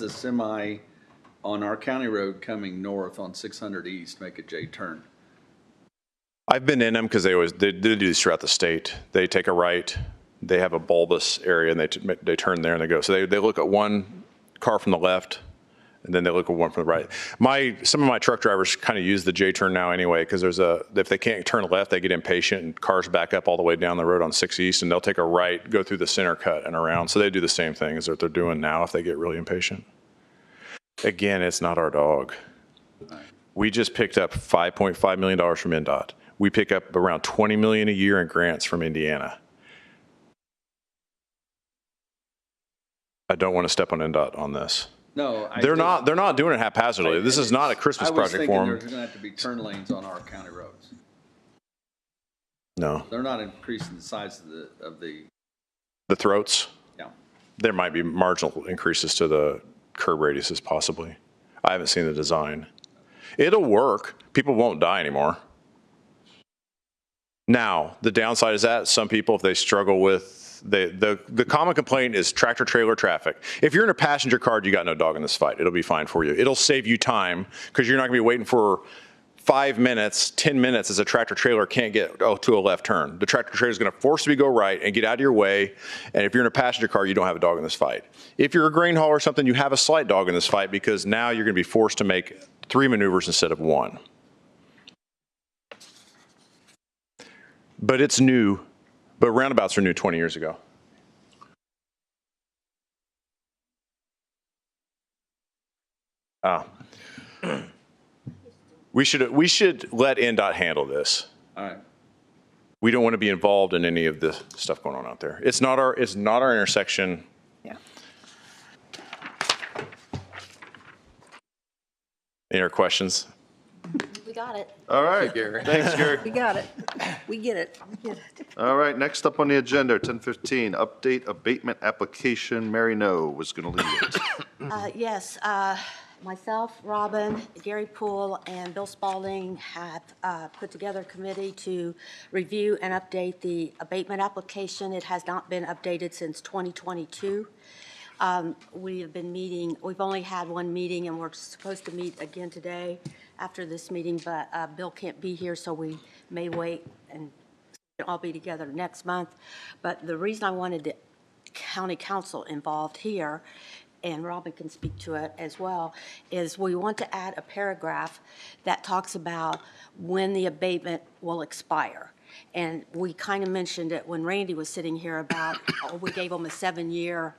semi on our county road coming north on 600 East make a J-turn? I've been in them because they do this throughout the state. They take a right, they have a bulbous area, and they turn there and they go. So they look at one car from the left, and then they look at one from the right. Some of my truck drivers kind of use the J-turn now anyway, because if they can't turn left, they get impatient and cars back up all the way down the road on 6 East, and they'll take a right, go through the center cut and around. So they do the same thing as what they're doing now if they get really impatient. Again, it's not our dog. We just picked up $5.5 million from NDOT. We pick up around $20 million a year in grants from Indiana. I don't want to step on NDOT on this. No. They're not doing it haphazardly. This is not a Christmas project for I them. was thinking there's going to have to be turn lanes on our county roads. No. They're not increasing the size of the. The throats? Yeah. There might be marginal increases to the curb radiuses possibly. I haven't seen the design. It'll work. People won't die anymore. Now, the downside is that some people, if they struggle with, the common complaint is tractor trailer traffic. If you're in a passenger car, you got no dog in this fight. It'll be fine for you. It'll save you time because you're not gonna be waiting for 5 minutes, 10 minutes as a tractor trailer can't get to a left turn. The tractor trailer is gonna force you to go right and get out of your way. And if you're in a passenger car, you don't have a dog in this fight. If you're a grain hauler or something, you have a slight dog in this fight because now you're gonna be forced to make 3 maneuvers instead of 1. But it's new, but roundabouts are new 20 years ago. We should let NDOT handle this. All right. We don't want to be involved in any of the stuff going on out there. It's not our intersection. Yeah. Any other questions? We got it. All right. Gary. Thanks, Gary. We got it. We get it. We get it. All right, next up on the agenda, 10:15, update abatement application. Mary No was going to lead it. Yes, myself, Robin, Gary Poole, and Bill Spalding have put together a committee to review and update the abatement application. It has not been updated since 2022. We have been meeting, we've only had one meeting, and we're supposed to meet again today after this meeting, but Bill can't be here, so we may wait and all be together next month. But the reason I wanted the county council involved here, and Robin can speak to it as well, is we want to add a paragraph that talks about when the abatement will expire. And we kind of mentioned it when Randy was sitting here about, we gave them a 7-year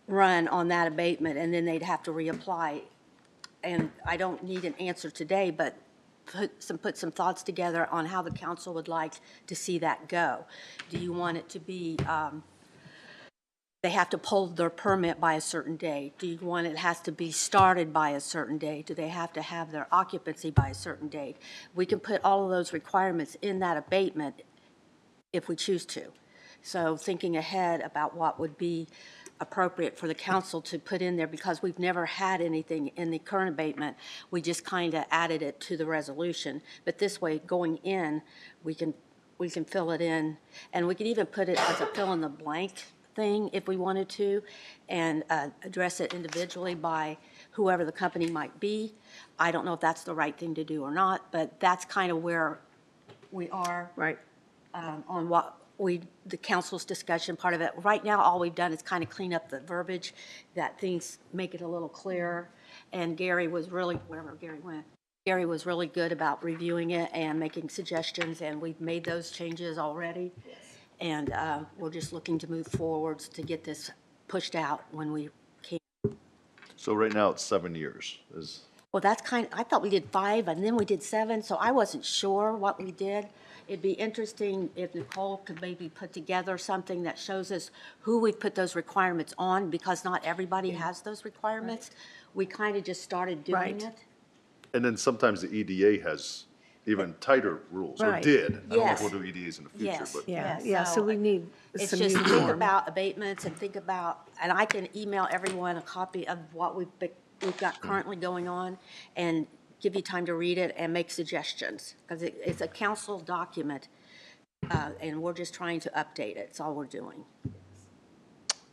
run on that abatement, and then they'd have to reapply. And I don't need an answer today, but put some thoughts together on how the council would like to see that go. Do you want it to be, they have to pull their permit by a certain date? Do you want it has to be started by a certain date? Do they have to have their occupancy by a certain date? We can put all of those requirements in that abatement if we choose to. So thinking ahead about what would be appropriate for the council to put in there, because we've never had anything in the current abatement. We just kind of added it to the resolution. But this way, going in, we can fill it in, and we could even put it as a fill in the blank thing if we wanted to, and address it individually by whoever the company might be. I don't know if that's the right thing to do or not, but that's kind of where we are. Right. On what the council's discussion part of it. Right now, all we've done is kind of clean up the verbiage, that things make it a little clearer. And Gary was really, wherever Gary went, Gary was really good about reviewing it and making suggestions, and we've made those changes already. Yes. And we're just looking to move forwards to get this pushed out when we can. So right now it's 7 years. Well, that's I thought we did 5 and then we did 7, so I wasn't sure what we did. It'd be interesting if Nicole could maybe put together something that shows us who we've put those requirements on, because not everybody has those requirements. Right. We kind of just started doing it. And then sometimes the EDA has even tighter rules, or did. I don't know if we'll do EDAs in the future. Yes. But Yeah, so we need It's some just think uniform. about abatements and think about, and I can email everyone a copy of what we've got currently going on and give you time to read it and make suggestions, because it's a council document, and we're just trying to update it. That's all we're doing.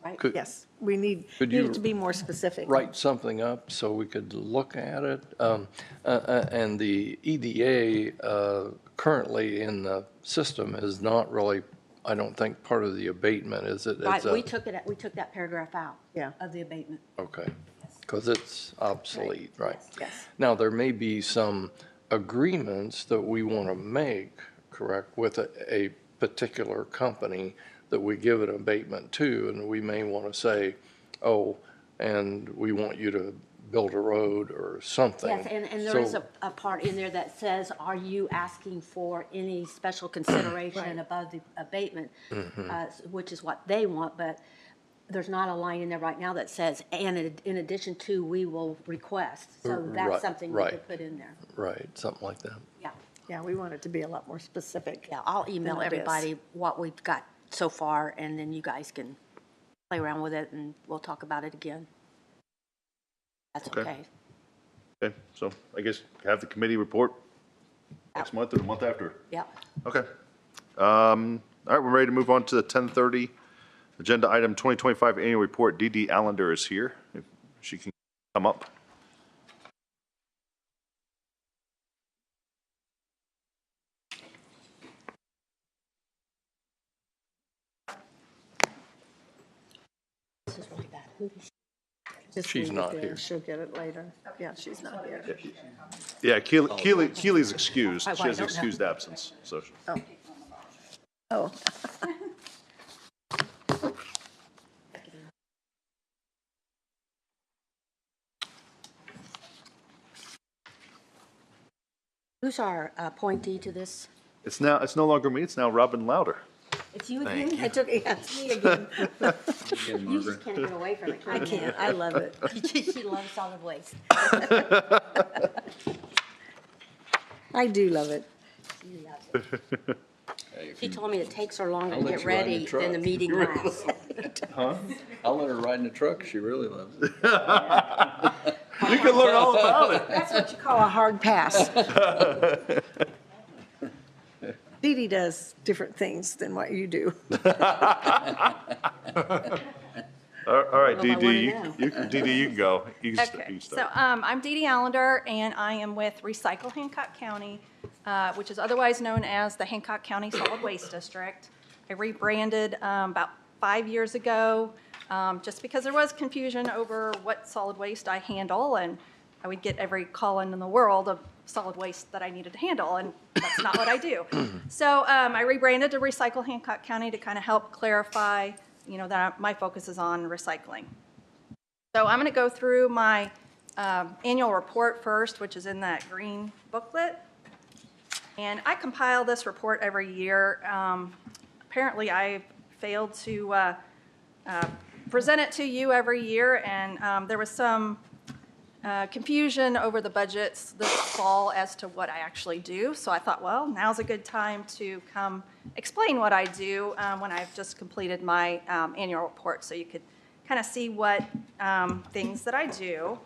Right? Yes, we need Could it you to be more specific. write something up so we could look at it? And the EDA currently in the system is not really, I don't think, part of the abatement, is it? Right, we took that paragraph out of the abatement. Okay, because it's obsolete, right? Yes. Now, there may be some agreements that we want to make, correct, with a particular company that we give an abatement to, and we may want to say, oh, and we want you to build a road or something. Yes, and there is a part in there that says, are you asking for any special consideration above the abatement, which is what they want, but there's not a line in there right now that says, and in addition to, we will request. So that's something we could put in there. Right, something like that. Yeah. Yeah, we want it to be a lot more specific. Yeah, I'll email than it is. everybody what we've got so far, and then you guys can play around with it, and we'll talk about it again. That's okay. Okay, so I guess have the committee report next month or the month after. Yep. Okay. All right, we're ready to move on to the 10:30 agenda item 2025 annual report. Dede Allender is here. If she can come up. This is really bad. Who is Just She's leave it not there. here. She'll get it later. Yeah, she's not here. Yeah, Keely's excused. Oh, She I has don't know. excused absence, so. Oh. Who's our appointee to this? It's no longer me, it's now Robin Louder. It's you again? It's me again. You just can't get away from it. I can't, I love it. She loves solid waste. I do love it. She loves it. Hey, if She you- told me it takes her longer I'll to let get you ride in ready the truck. than the meeting You really lasts. I'll let her ride in the truck. She really loves it. You can learn all about it. That's what you call a hard pass. Dede does different things than what you do. All right, Well, I Dede, wanna Dede, you can go. You can Okay, start. so I'm Dede Allender, and I am with Recycle Hancock County, which is otherwise known as the Hancock County Solid Waste District. I rebranded about 5 years ago, just because there was confusion over what solid waste I handle, and I would get every call in the world of solid waste that I needed to handle, and that's not what I do. So I rebranded to Recycle Hancock County to kind of help clarify, that my focus is on recycling. So I'm going to go through my annual report first, which is in that green booklet. And I compile this report every year. Apparently, I failed to present it to you every year, and there was some confusion over the budgets this fall as to what I actually do. So I thought, well, now's a good time to come explain what I do when I've just completed my annual report, so you could kind of see what things that I do.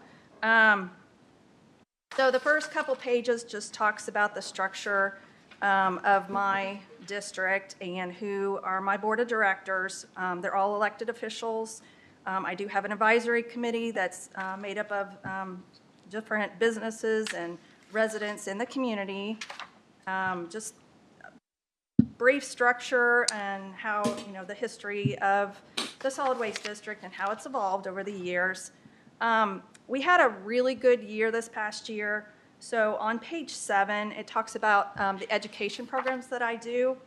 So the first couple pages just talks about the structure of my district and who are my board of directors. They're all elected officials. I do have an advisory committee that's made up of different businesses and residents in the community. Just brief structure and how, the history of the solid waste district and how it's evolved over the years. We had a really good year this past year. So on page 7, it talks about the education programs that I do.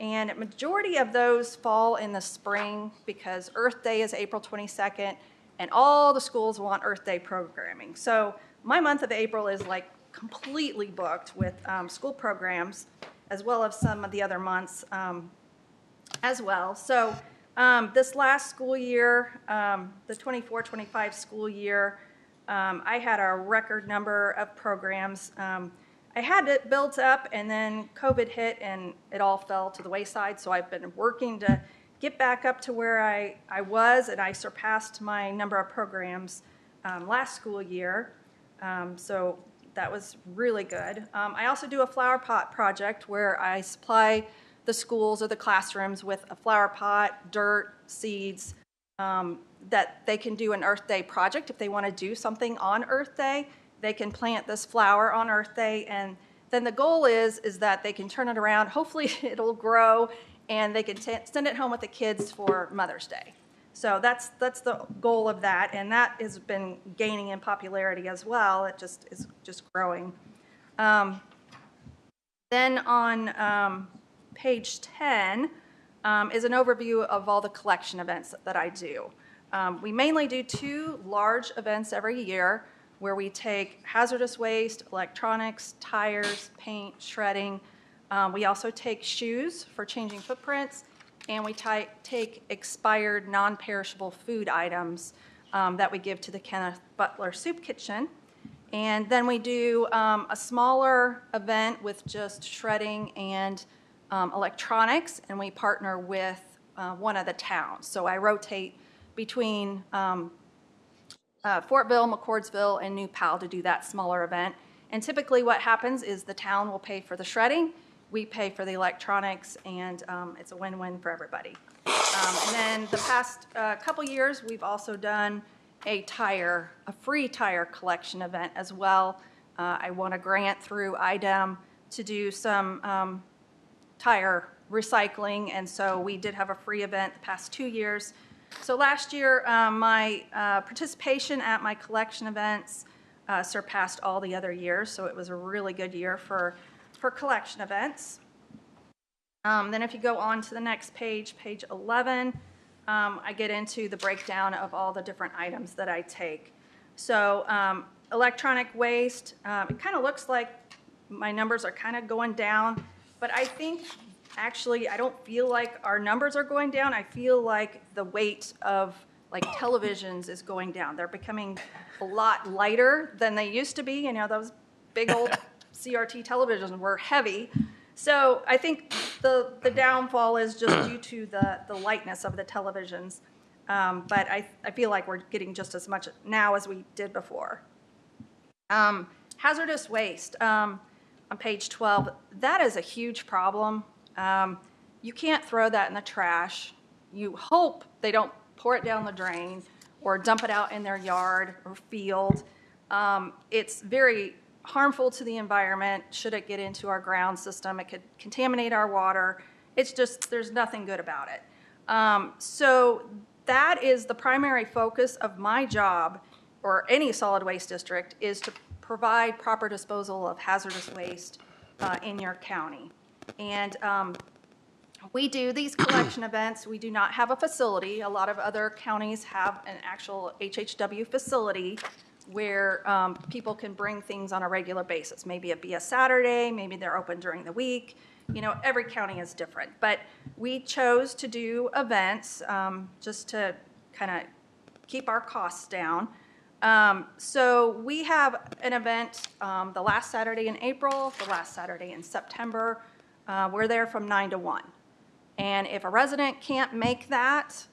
And a majority of those fall in the spring because Earth Day is April 22nd, and all the schools want Earth Day programming. So my month of April is like completely booked with school programs, as well as some of the other months as well. So this last school year, the 24-25 school year, I had a record number of programs. I had it built up, and then COVID hit, and it all fell to the wayside. So I've been working to get back up to where I was, and I surpassed my number of programs last school year. So that was really good. I also do a flower pot project where I supply the schools or the classrooms with a flower pot, dirt, seeds, that they can do an Earth Day project. If they want to do something on Earth Day, they can plant this flower on Earth Day, and then the goal is that they can turn it around. Hopefully it'll grow, and they can send it home with the kids for Mother's Day. So that's the goal of that, and that has been gaining in popularity as well. It just is just growing. Then on page 10 is an overview of all the collection events that I do. We mainly do 2 large events every year where we take hazardous waste, electronics, tires, paint, shredding. We also take shoes for changing footprints, and we take expired non-perishable food items that we give to the Kenneth Butler Soup Kitchen. And then we do a smaller event with just shredding and electronics, and we partner with one of the towns. So I rotate between Fortville, McCordsville, and New Pal to do that smaller event. And typically what happens is the town will pay for the shredding, we pay for the electronics, and it's a win-win for everybody. And then the past couple years, we've also done a free tire collection event as well. I won a grant through IDEM to do some tire recycling, and so we did have a free event the past 2 years. So last year, my participation at my collection events surpassed all the other years, so it was a really good year for collection events. Then if you go on to the next page, page 11, I get into the breakdown of all the different items that I take. So electronic waste, it kind of looks like my numbers are kind of going down, but I think actually I don't feel like our numbers are going down. I feel like the weight of like televisions is going down. They're becoming a lot lighter than they used to be. You know, those big old CRT televisions were heavy. So I think the downfall is just due to the lightness of the televisions. But I feel like we're getting just as much now as we did before. Hazardous waste on page 12, that is a huge problem. You can't throw that in the trash. You hope they don't pour it down the drain or dump it out in their yard or field. It's very harmful to the environment. Should it get into our ground system, it could contaminate our water. It's just, there's nothing good about it. So that is the primary focus of my job, or any solid waste district, is to provide proper disposal of hazardous waste in your county. And we do these collection events. We do not have a facility. A lot of other counties have an actual HHW facility where people can bring things on a regular basis. Maybe it be a Saturday, maybe they're open during the week. You know, every county is different. But we chose to do events just to kind of keep our costs down. So we have an event the last Saturday in April, the last Saturday in September. We're there from 9 to 1. And if a resident can't make that,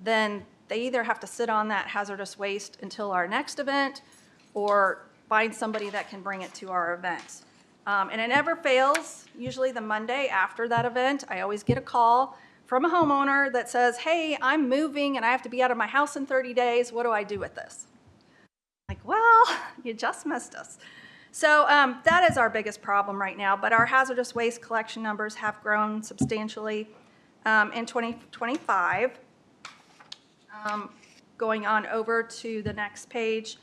then they either have to sit on that hazardous waste until our next event or find somebody that can bring it to our event. And it never fails. Usually the Monday after that event, I always get a call from a homeowner that says, hey, I'm moving and I have to be out of my house in 30 days. What do I do with this? Like, well, you just missed us. So that is our biggest problem right now, but our hazardous waste collection numbers have grown substantially in 2025. Going on over to the next page,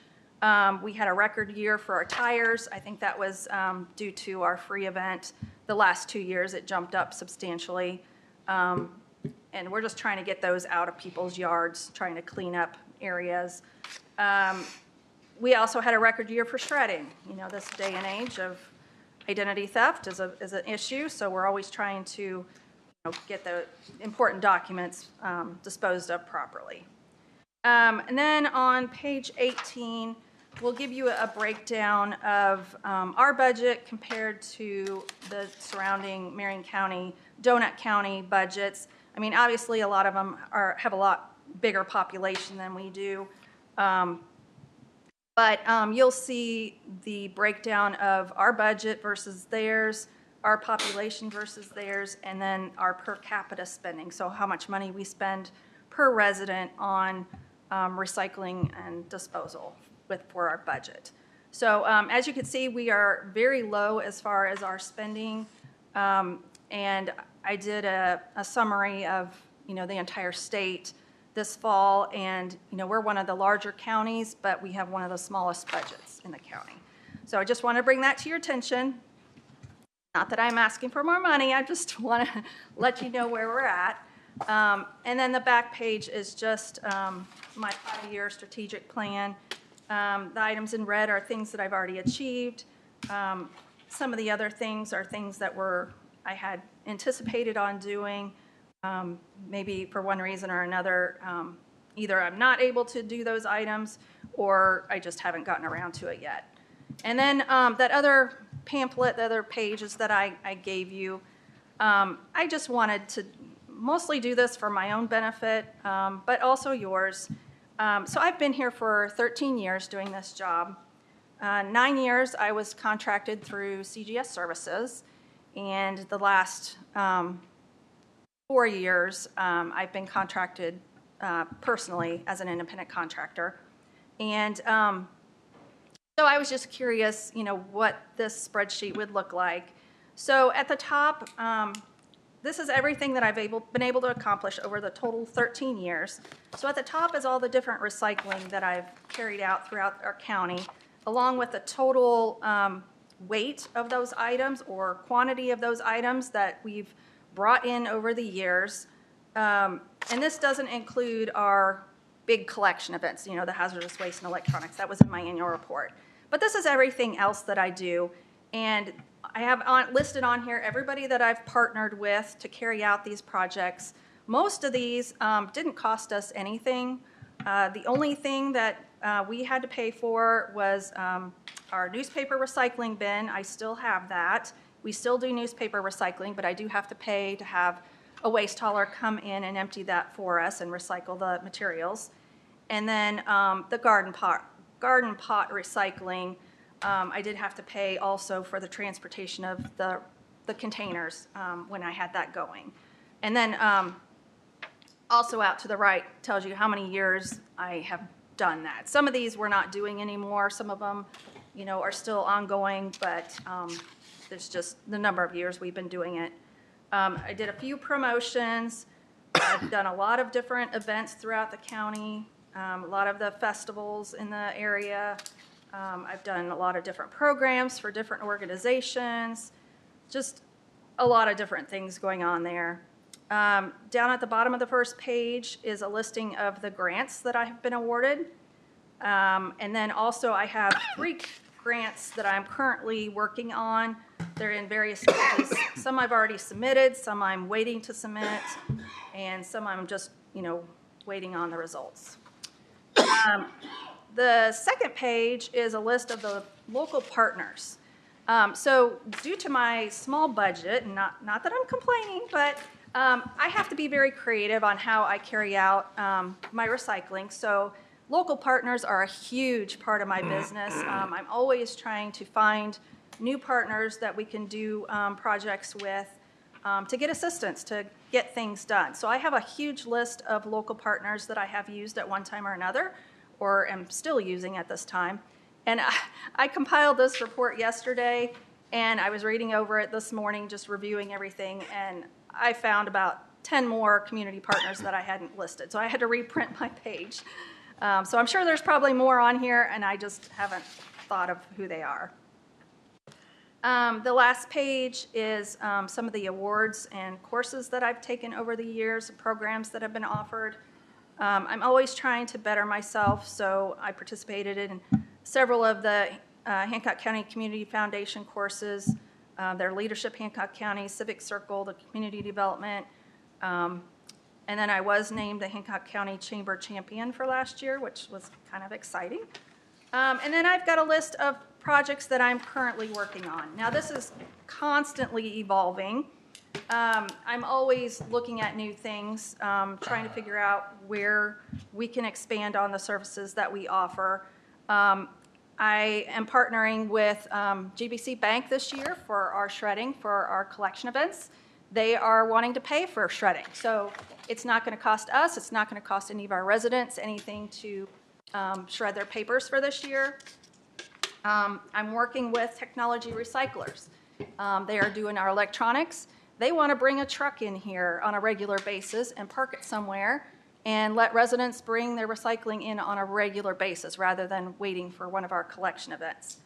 we had a record year for our tires. I think that was due to our free event. The last 2 years, it jumped up substantially. And we're just trying to get those out of people's yards, trying to clean up areas. We also had a record year for shredding. You know, this day and age of identity theft is an issue, so we're always trying to get the important documents disposed of properly. And then on page 18, we'll give you a breakdown of our budget compared to the surrounding Marion County, Donut County budgets. I mean, obviously, a lot of them have a lot bigger population than we do. But you'll see the breakdown of our budget versus theirs, our population versus theirs, and then our per capita spending. So how much money we spend per resident on recycling and disposal for our budget. So as you can see, we are very low as far as our spending. And I did a summary of, the entire state this fall, and we're one of the larger counties, but we have one of the smallest budgets in the county. So I just want to bring that to your attention. Not that I'm asking for more money, I just want to let you know where we're at. And then the back page is just my 5-year strategic plan. The items in red are things that I've already achieved. Some of the other things are things that I had anticipated on doing. Maybe for one reason or another, either I'm not able to do those items or I just haven't gotten around to it yet. And then that other pamphlet, the other pages that I gave you, I just wanted to mostly do this for my own benefit, but also yours. So I've been here for 13 years doing this job. 9 years I was contracted through CGS Services, and the last 4 years, I've been contracted personally as an independent contractor. And so I was just curious, what this spreadsheet would look like. So at the top, this is everything that I've been able to accomplish over the total 13 years. So at the top is all the different recycling that I've carried out throughout our county, along with the total weight of those items or quantity of those items that we've brought in over the years. And this doesn't include our big collection events, the hazardous waste and electronics. That was in my annual report. But this is everything else that I do. And I have listed on here everybody that I've partnered with to carry out these projects. Most of these didn't cost us anything. The only thing that we had to pay for was our newspaper recycling bin. I still have that. We still do newspaper recycling, but I do have to pay to have a waste hauler come in and empty that for us and recycle the materials. And then the garden pot recycling, I did have to pay also for the transportation of the containers when I had that going. And then also out to the right tells you how many years I have done that. Some of these we're not doing anymore. Some of them, are still ongoing, but there's just the number of years we've been doing it. I did a few promotions. I've done a lot of different events throughout the county, a lot of the festivals in the area. I've done a lot of different programs for different organizations, just a lot of different things going on there. Down at the bottom of the first page is a listing of the grants that I have been awarded. And then also I have 3 grants that I'm currently working on. They're in various stages. Some I've already submitted, some I'm waiting to submit, and some I'm just, waiting on the results. The second page is a list of the local partners. So due to my small budget, and not that I'm complaining, but I have to be very creative on how I carry out my recycling. So local partners are a huge part of my business. I'm always trying to find new partners that we can do projects with to get assistance, to get things done. So I have a huge list of local partners that I have used at one time or another, or am still using at this time. And I compiled this report yesterday, and I was reading over it this morning, just reviewing everything, and I found about 10 more community partners that I hadn't listed. So I had to reprint my page. So I'm sure there's probably more on here, and I just haven't thought of who they are. The last page is some of the awards and courses that I've taken over the years, programs that have been offered. I'm always trying to better myself, so I participated in several of the Hancock County Community Foundation courses, their Leadership Hancock County, Civic Circle, the Community Development, and then I was named the Hancock County Chamber Champion for last year, which was kind of exciting. And then I've got a list of projects that I'm currently working on. Now, this is constantly evolving. I'm always looking at new things, trying to figure out where we can expand on the services that we offer. I am partnering with GBC Bank this year for our shredding, for our collection events. They are wanting to pay for shredding. So it's not going to cost us, it's not going to cost any of our residents anything to shred their papers for this year. I'm working with technology recyclers. They are doing our electronics. They want to bring a truck in here on a regular basis and park it somewhere and let residents bring their recycling in on a regular basis rather than waiting for one of our collection events.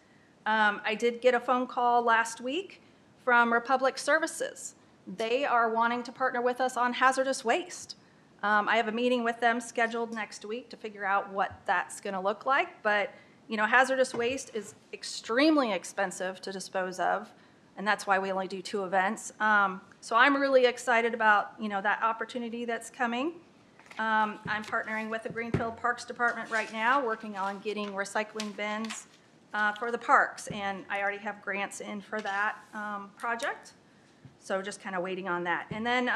I did get a phone call last week from Republic Services. They are wanting to partner with us on hazardous waste. I have a meeting with them scheduled next week to figure out what that's going to look like. But, you know, hazardous waste is extremely expensive to dispose of, and that's why we only do 2 events. So I'm really excited about, you know, that opportunity that's coming. I'm partnering with the Greenfield Parks Department right now, working on getting recycling bins for the parks, and I already have grants in for that project. So just kind of waiting on that. And then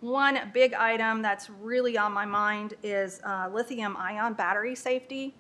one big item that's really on my mind is lithium-ion battery safety.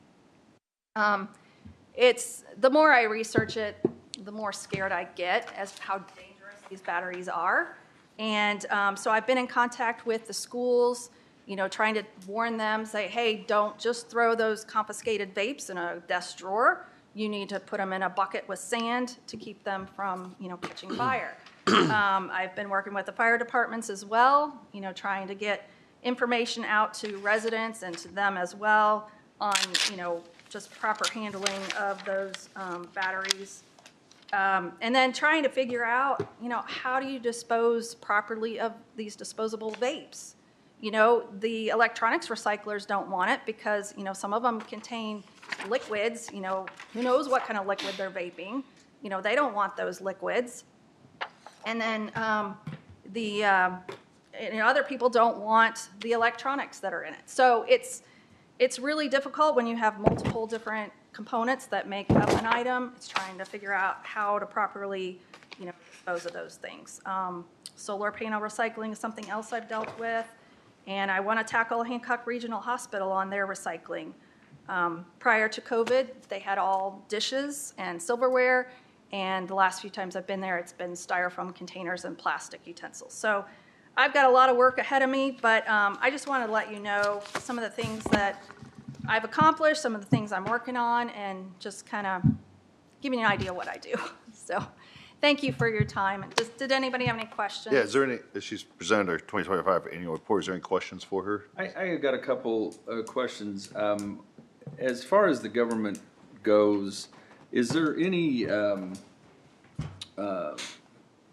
It's the more I research it, the more scared I get as to how dangerous these batteries are. And so I've been in contact with the schools, you know, trying to warn them, say, hey, don't just throw those confiscated vapes in a desk drawer. You need to put them in a bucket with sand to keep them from, you know, catching fire. I've been working with the fire departments as well, you know, trying to get information out to residents and to them as well on, you know, just proper handling of those batteries. And then trying to figure out, you know, how do you dispose properly of these disposable vapes? You know, the electronics recyclers don't want it because, you know, some of them contain liquids, you know, who knows what kind of liquid they're vaping. You know, they don't want those liquids. And then you know, other people don't want the electronics that are in it. So it's really difficult when you have multiple different components that make up an item. It's trying to figure out how to properly, you know, dispose of those things. Solar panel recycling is something else I've dealt with. And I want to tackle Hancock Regional Hospital on their recycling. Prior to COVID, they had all dishes and silverware. And the last few times I've been there, it's been styrofoam containers and plastic utensils. So I've got a lot of work ahead of me, but I just wanted to let you know some of the things that I've accomplished, some of the things I'm working on, and just kind of give you an idea of what I do. So thank you for your time. Did anybody have any questions? Yeah, is there any, she's presented her 2025 annual report. Is there any questions for her? I got a couple questions. As far as the government goes, is there any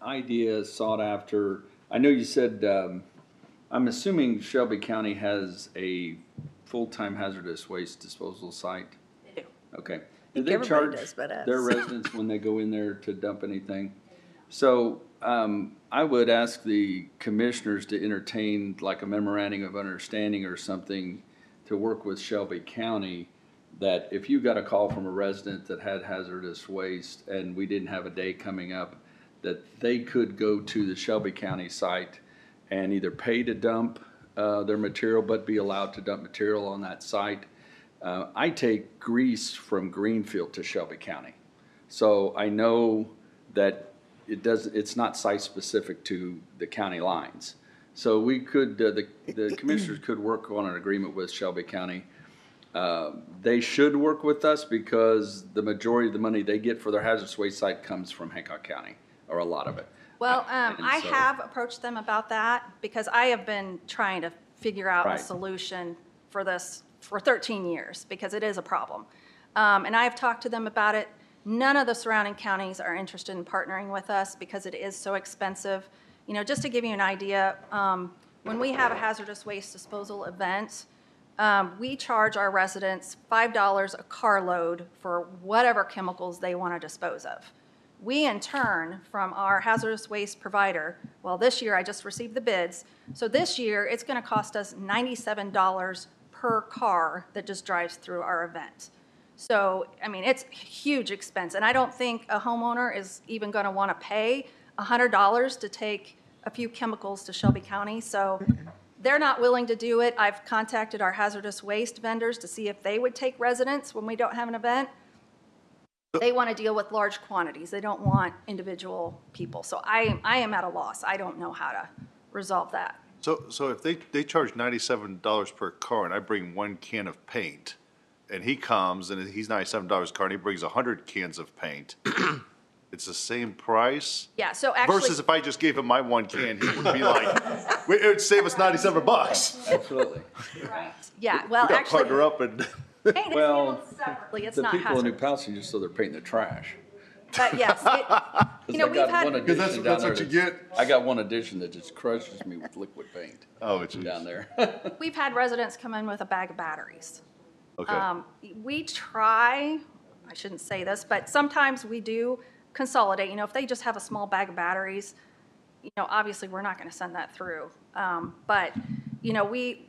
idea sought after? I know you said, I'm assuming Shelby County has a full-time hazardous waste disposal site? They do. Okay. Do they charge their residents when they go in there to dump anything? So I would ask the commissioners to entertain like a memorandum of understanding or something to work with Shelby County, that if you got a call from a resident that had hazardous waste and we didn't have a day coming up, that they could go to the Shelby County site and either pay to dump their material, but be allowed to dump material on that site. I take grease from Greenfield to Shelby County. So I know that it's not site specific to the county lines. So we could, the commissioners could work on an agreement with Shelby County They should work with us because the majority of the money they get for their hazardous waste site comes from Hancock County, or a lot of it. Well, And I so- have approached them about that because I have been trying to figure out a Right. solution for this for 13 years because it is a problem. And I have talked to them about it. None of the surrounding counties are interested in partnering with us because it is so expensive. You know, just to give you an idea, when we have a hazardous waste disposal event, we charge our residents $5 a carload for whatever chemicals they want to dispose of. We, in turn, from our hazardous waste provider, well, this year I just received the bids, so this year it's going to cost us $97 per car that just drives through our event. So, I mean, it's a huge expense, and I don't think a homeowner is even going to want to pay $100 to take a few chemicals to Shelby County, so they're not willing to do it. I've contacted our hazardous waste vendors to see if they would take residents when we don't have an event. They want to deal with large quantities. They don't want individual people. So I am at a loss. I don't know how to resolve that. So if they charge $97 per car and I bring one can of paint and he comes and he's $97 a car and he brings 100 cans of paint, it's the same price? Yeah, so actually. Versus if I just gave him my one can, he would be like, it would save us $97. Absolutely. Right. Yeah, We well, got to actually. partner up and. Paint is Well, handled separately. It's The not people in New hazardous. Palestine just so they're painting the trash. But yes, you know, I we've got had. one addition that's down what there you that's- get. I got one addition that just crushes me with liquid paint Oh, it's down there. We've had residents come in with a bag of batteries. Okay. We try, I shouldn't say this, but sometimes we do consolidate. You know, if they just have a small bag of batteries, you know, obviously we're not going to send that through. But, you know, we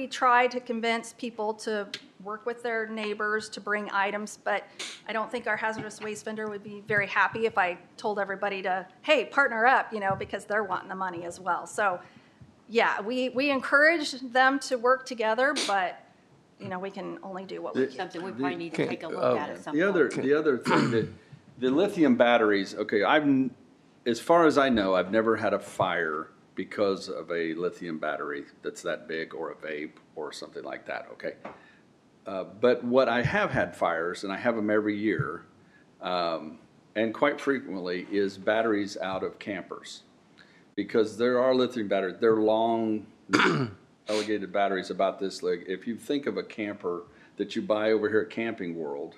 try to convince people to work with their neighbors to bring items, but I don't think our hazardous waste vendor would be very happy if I told everybody to, hey, partner up, you know, because they're wanting the money as well. So, yeah, we encourage them to work together, but, you know, we can only do what we can. Something we probably need to take a look at some The point. other thing that, the lithium batteries, okay, as far as I know, I've never had a fire because of a lithium battery that's that big, or a vape, or something like that, okay? But what I have had fires, and I have them every year, and quite frequently, is batteries out of campers. Because there are lithium batteries, they're long, elongated batteries about this, like, if you think of a camper that you buy over here at Camping World,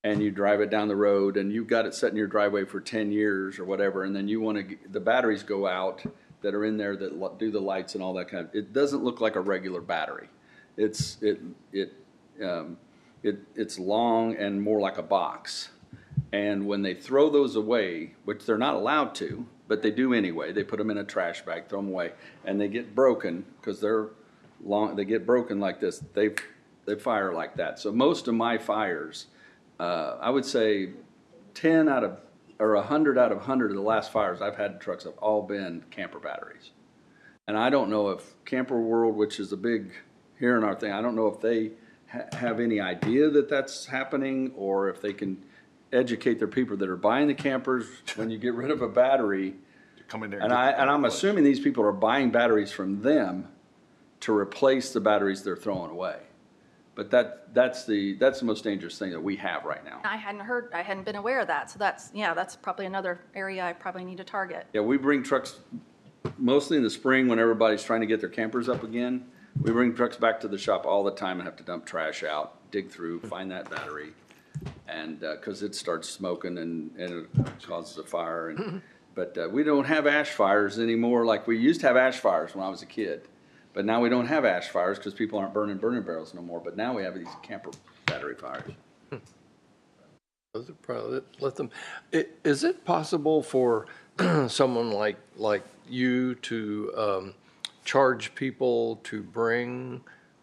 and you drive it down the road, and you've got it set in your driveway for 10 years or whatever, and then you want to, the batteries go out that are in there that do the lights and all that kind of, it doesn't look like a regular battery. It's long and more like a box. And when they throw those away, which they're not allowed to, but they do anyway, they put them in a trash bag, throw them away, and they get broken because they're long. They get broken like this. They fire like that. So most of my fires, I would say 100 out of 100 of the last fires I've had in trucks have all been camper batteries. And I don't know if Camper World, which is a big here in our thing, I don't know if they have any idea that that's happening, or if they can educate their people that are buying the campers when you get rid of a battery. Come in there. And I'm assuming these people are buying batteries from them to replace the batteries they're throwing away. But that's the most dangerous thing that we have right now. I hadn't been aware of that. So that's probably another area I probably need to target. Yeah, we bring trucks mostly in the spring when everybody's trying to get their campers up again. We bring trucks back to the shop all the time and have to dump trash out, dig through, find that battery. And, cause it starts smoking and it causes a fire. But we don't have ash fires anymore like we used to have ash fires when I was a kid. But now we don't have ash fires because people aren't burning barrels no more. But now we have these camper battery fires. Those are probably, let them, is it possible for someone like you to charge people to bring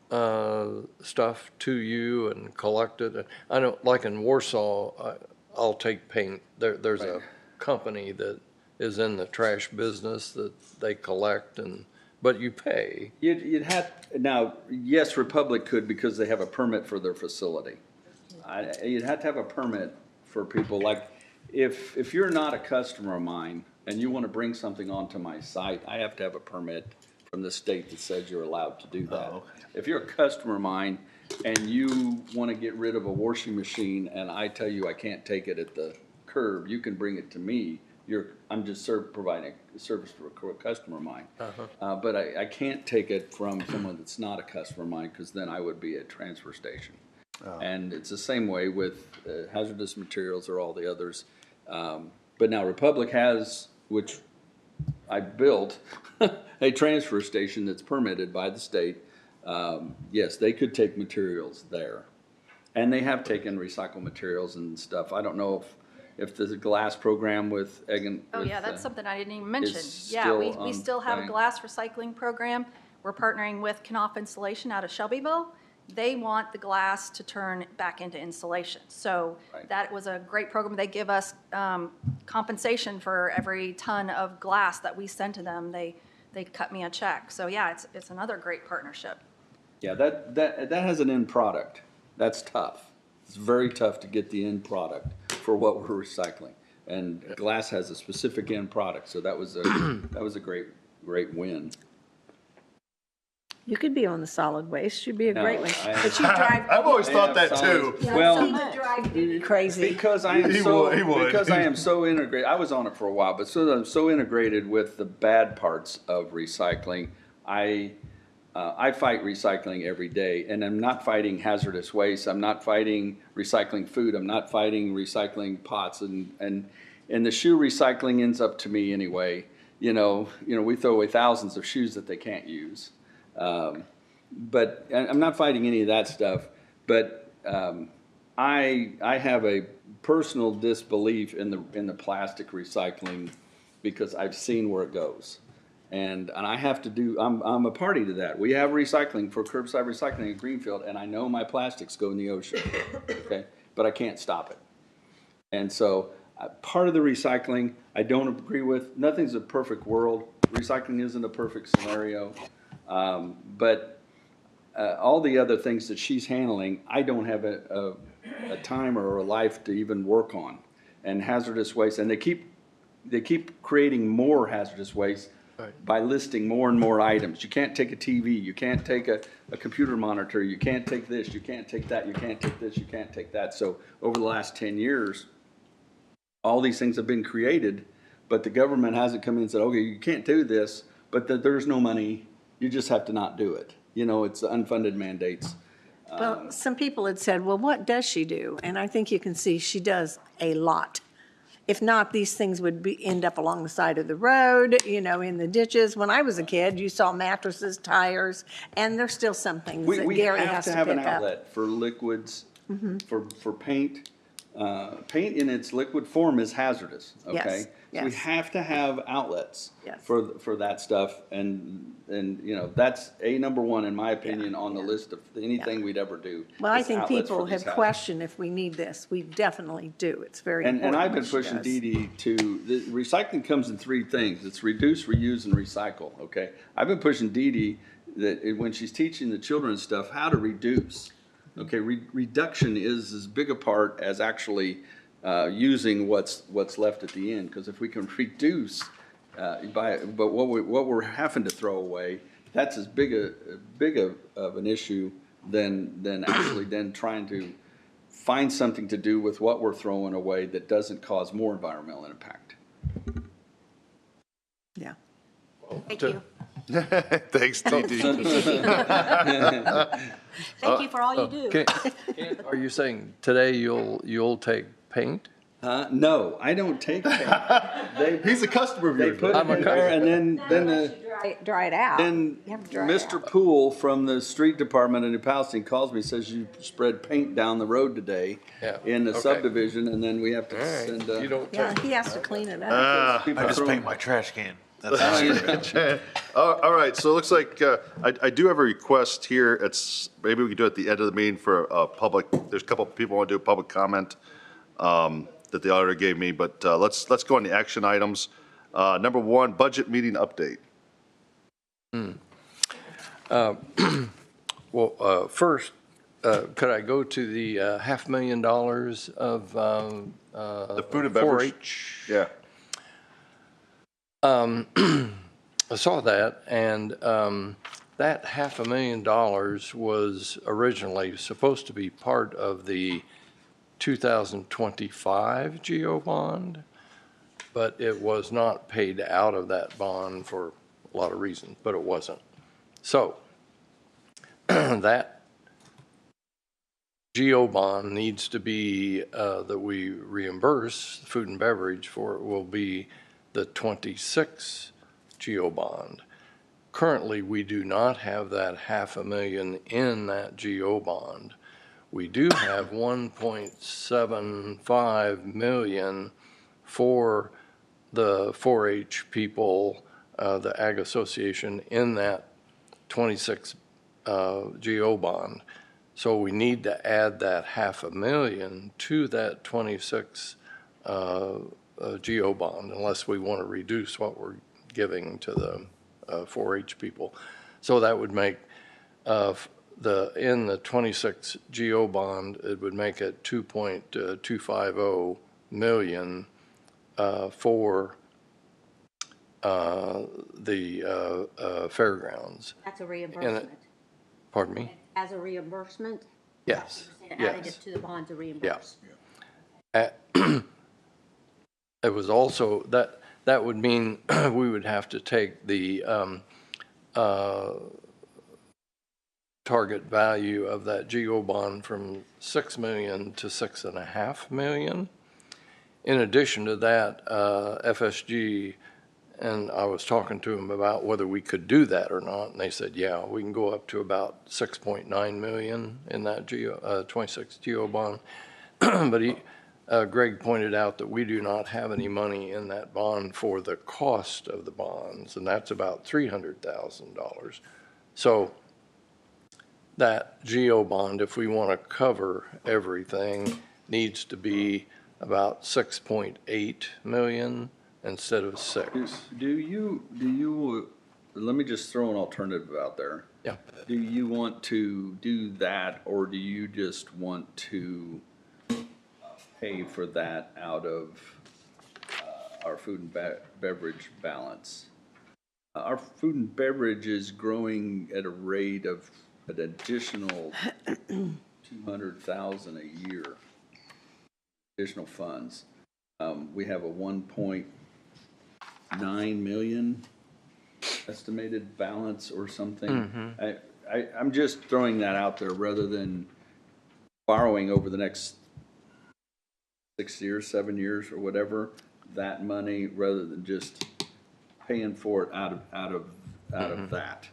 stuff to you and collect it? I know, like in Warsaw, I'll take paint. There's a company that is in the trash business that they collect, but you pay. You'd have, now, yes, Republic could because they have a permit for their facility. You'd have to have a permit for people, like, if you're not a customer of mine and you want to bring something onto my site, I have to have a permit from the state that says you're allowed to do that. If you're a customer of mine and you want to get rid of a washing machine and I tell you I can't take it at the curb, you can bring it to me. I'm just providing a service for a customer of mine. But I can't take it from someone that's not a customer of mine, because then I would be a transfer station. And it's the same way with hazardous materials or all the others. But now Republic has, which I built, a transfer station that's permitted by the state. Yes, they could take materials there. And they have taken recycled materials and stuff. I don't know if there's a glass program with Egg. Oh, yeah, that's something I didn't even mention. is Yeah, still we still have a ongoing. glass recycling program. We're partnering with Knopf Insulation out of Shelbyville. They want the glass to turn back into insulation. So that was a great program. They give us compensation for every ton of glass that we send to them. They cut me a check. So yeah, it's another great partnership. Yeah, that has an end product. That's tough. It's very tough to get the end product for what we're recycling. And glass has a specific end product, so that was a great win. You could be on the solid waste. You'd be a No, great one. I- But you drive. I've always They thought have that solids. too. Well, Crazy. because I am He so would. because I am so integrated. I was on it for a while, but I'm so integrated with the bad parts of recycling. I fight recycling every day, and I'm not fighting hazardous waste. I'm not fighting recycling food. I'm not fighting recycling pots, and the shoe recycling ends up to me anyway. You know, we throw away thousands of shoes that they can't use. But I'm not fighting any of that stuff. But I have a personal disbelief in the plastic recycling, because I've seen where it goes. And I have to do, I'm a party to that. We have recycling for curbside recycling in Greenfield, and I know my plastics go in the ocean, okay? But I can't stop it. And so part of the recycling I don't agree with. Nothing's a perfect world. Recycling isn't a perfect scenario. But all the other things that she's handling, I don't have a time or a life to even work on. And hazardous waste, and they keep creating more hazardous waste by listing more and more items. You can't take a TV, you can't take a computer monitor, you can't take this, you can't take that, you can't take this, you can't take that. So over the last 10 years, all these things have been created, but the government hasn't come in and said, okay, you can't do this, but there's no money, you just have to not do it. It's unfunded mandates. Well, some people had said, well, what does she do? And I think you can see she does a lot. If not, these things would end up along the side of the road, in the ditches. When I was a kid, you saw mattresses, tires, and there's still some things that Gary has to pick up. We have to have an outlet for liquids, for paint. Paint in its liquid form is hazardous, okay? Yes, So we yes. have to have outlets Yes. for that stuff, and that's number one, in my opinion, on the list of anything we'd ever do. Well, I is think outlets people for these have hazards. questioned if we need this. We definitely do. It's very important. And I've been what she pushing does. Dede the recycling comes in three things. It's reduce, reuse, and recycle, okay? I've been pushing Dede that when she's teaching the children stuff, how to reduce. Okay, reduction is as big a part as actually using what's left at the end. Because if we can reduce, but what we're having to throw away, that's as big of an issue than actually then trying to find something to do with what we're throwing away that doesn't cause more environmental impact. Yeah. Thank you. Thanks, Dede. Thank you for all you do. Are you saying today you'll take paint? No, I don't take paint. He's a customer of They yours. put it in there, and then Dry it out. Then You have to dry it Mr. out. Poole from the street department in New Palestine calls me, says you spread paint down the road today in the Okay. subdivision, and then we have to send. You don't Yeah, he has to clean it up. people I just throwing- paint my trash can. That's All right, so it looks like I do have a request here. Maybe we can do it at the end of the meeting for a public, there's a couple of people want to do a public comment that the auditor gave me, but let's go on the action items. Number one, budget meeting update. Well, first, could I go to the $500,000 of The food and beverage. 4-H? Yeah. I saw that, and that $500,000 was originally supposed to be part of the 2025 GO bond, but it was not paid out of that bond for a lot of reasons, but it wasn't. So that GO bond needs to be, that we reimburse food and beverage for, will be the 26 GO bond. Currently, we do not have that $500,000 in that GO bond. We do have 1.75 million for the 4-H people, the Ag Association, in that 26 GO bond. So we need to add that $500,000 to that 26 GO bond, unless we want to reduce what we're giving to the 4-H people. So that would make in the 26 GO bond, it would make it 2.250 million for the fairgrounds. That's a reimbursement. Pardon me? As a reimbursement? Yes. Adding it to the bond to reimburse. Yeah. It was also, that would mean we would have to take the target value of that GO bond from 6 million to 6.5 million. In addition to that, FSG, and I was talking to them about whether we could do that or not, and they said, yeah, we can go up to about 6.9 million in that 26 GO bond. But Greg pointed out that we do not have any money in that bond for the cost of the bonds, and that's about $300,000. So that GO bond, if we want to cover everything, needs to be about 6.8 million instead of 6. Do you, let me just throw an alternative out there. Yeah. Do you want to do that, or do you just want to pay for that out of our food and beverage balance? Our food and beverage is growing at a rate of an additional 200,000 a year, additional funds. We have a 1.9 million estimated balance or something. I'm just throwing that out there rather than borrowing over the next 6 years, 7 years, or whatever, that money, rather than just paying for it out of that.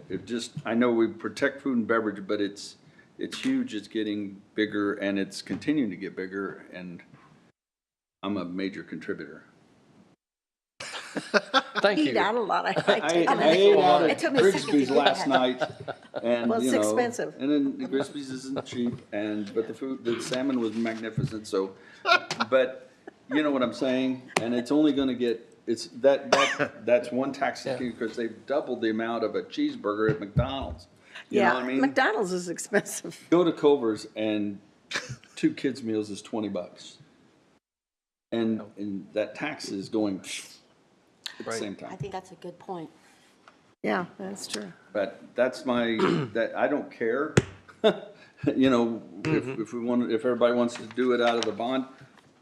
It just, I know we protect food and beverage, but it's huge, it's getting bigger, and it's continuing to get bigger, and I'm a major contributor. Thank you. Eat out a lot. I ate out at It took me a second to Grigsby's get last that. night, and Well, it's expensive. And then the Grigsby's isn't cheap, but the salmon was magnificent. So, but you know what I'm saying. And it's only going to get that's one tax because they've doubled the amount of a cheeseburger at McDonald's. You know what I mean? McDonald's is expensive. Go to Culver's and 2 kids meals is $20, and that tax is going at the same time. I think that's a good point. Yeah, that's true. But that's that I don't care. You know, if everybody wants to do it out of the bond,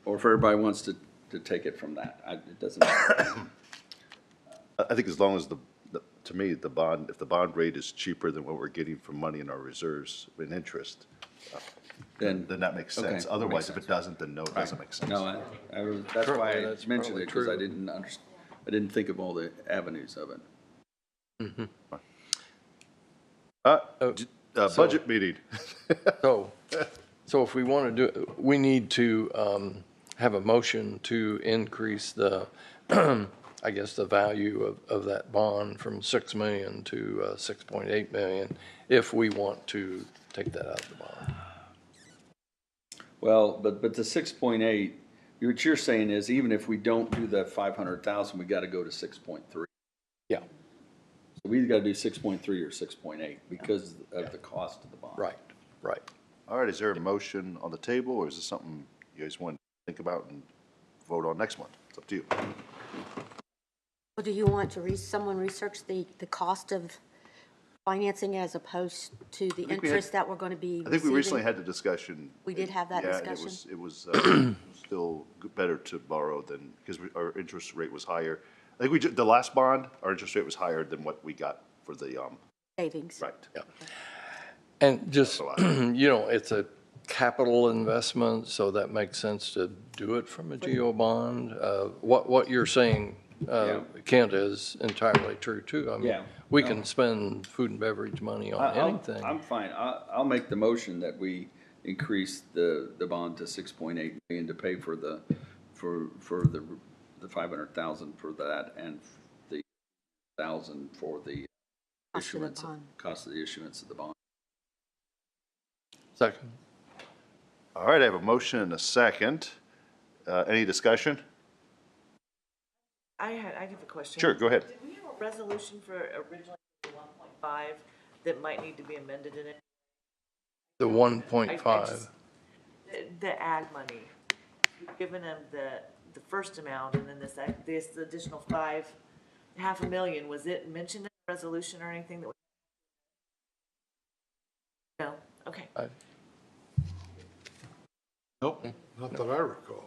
or if everybody wants to take it from that, it doesn't matter. I think as long as to me, if the bond rate is cheaper than what we're getting from money in our reserves in interest, then that makes sense. Okay, Otherwise, makes if it doesn't, then no, it doesn't make sense. No, that's why I that's mentioned probably it, because I true. didn't think of all the avenues of it. Budget meeting. So if we want to do, we need to have a motion to increase the, I guess, the value of that bond from 6 million to 6.8 million, if we want to take that out of the bond. Well, but the 6.8, what you're saying is even if we don't do the 500,000, we got to go to 6.3. Yeah. So we either got to do 6.3 or 6.8 because of the cost of the bond. Right. All right, is there a motion on the table, or is this something you guys want to think about and vote on next month? It's up to you. Well, do you want to someone research the cost of financing as opposed to the think we had- interest that we're going to be I think we recently receiving? had the discussion. We did have that discussion? Yeah, it was still better to borrow than, because our interest rate was higher. I think the last bond, our interest rate was higher than what we got for the, Savings. right. Yeah. And just, it's a capital investment, so that makes sense to do it from a GO bond. What you're saying, Kent, is entirely true, too. I mean, Yeah. we can spend food and beverage money on anything. I'm fine. I'll make the motion that we increase the bond to 6.8 million to pay for the 500,000 for that and the 1,000 for the Cost of the issuance, bond. cost of the issuance of the bond. Second. All right, I have a motion and a second. Any discussion? I have a question. Sure, go ahead. Did we have a resolution for originally 1.5 that might need to be amended in it? The 1.5. The ag money. We've given them the first amount and then this additional $500,000. Was it mentioned in the resolution or anything that we? No? Okay. Nope, not that I recall.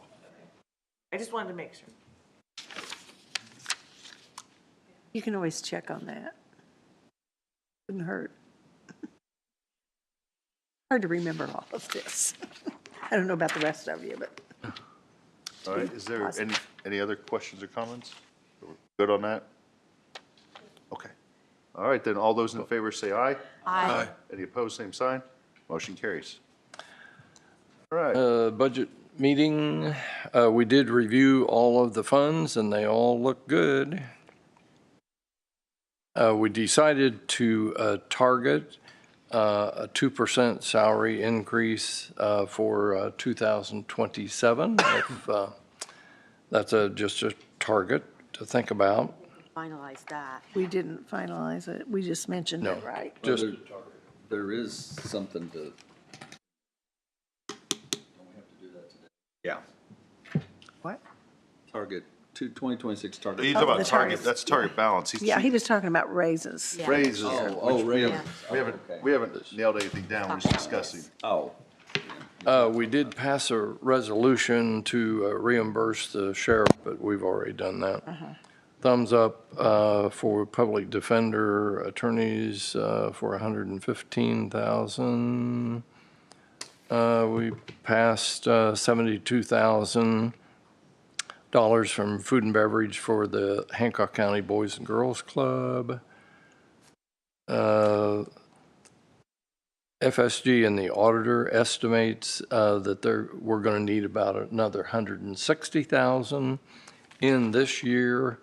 I just wanted to make sure. You can always check on that. Wouldn't hurt. Hard to remember all of this. I don't know about the rest of you, but. All right, is there any other questions or comments? Good on that? Okay. All right, then all those in favor say aye. Aye. Any opposed, same sign. Motion carries. All right. Budget meeting, we did review all of the funds and they all look good. We decided to target a 2% salary increase for 2027. If, that's just a target to think about. Finalize that. We didn't finalize it. We just mentioned it, right? Just There is something to. Don't we have to do that today? Yeah. What? Target, 2026 target. He's talking about the target, targets. that's target balance. Yeah, he was talking about raises. Yeah. Raises. Raises. We haven't nailed anything down, we're just discussing. Oh. we did pass a resolution to reimburse the sheriff, but we've already done that. Thumbs up for public defender attorneys for $115,000. We passed $72,000 from food and beverage for the Hancock County Boys and Girls Club. FSG and the auditor estimates that we're going to need about another $160,000 in this year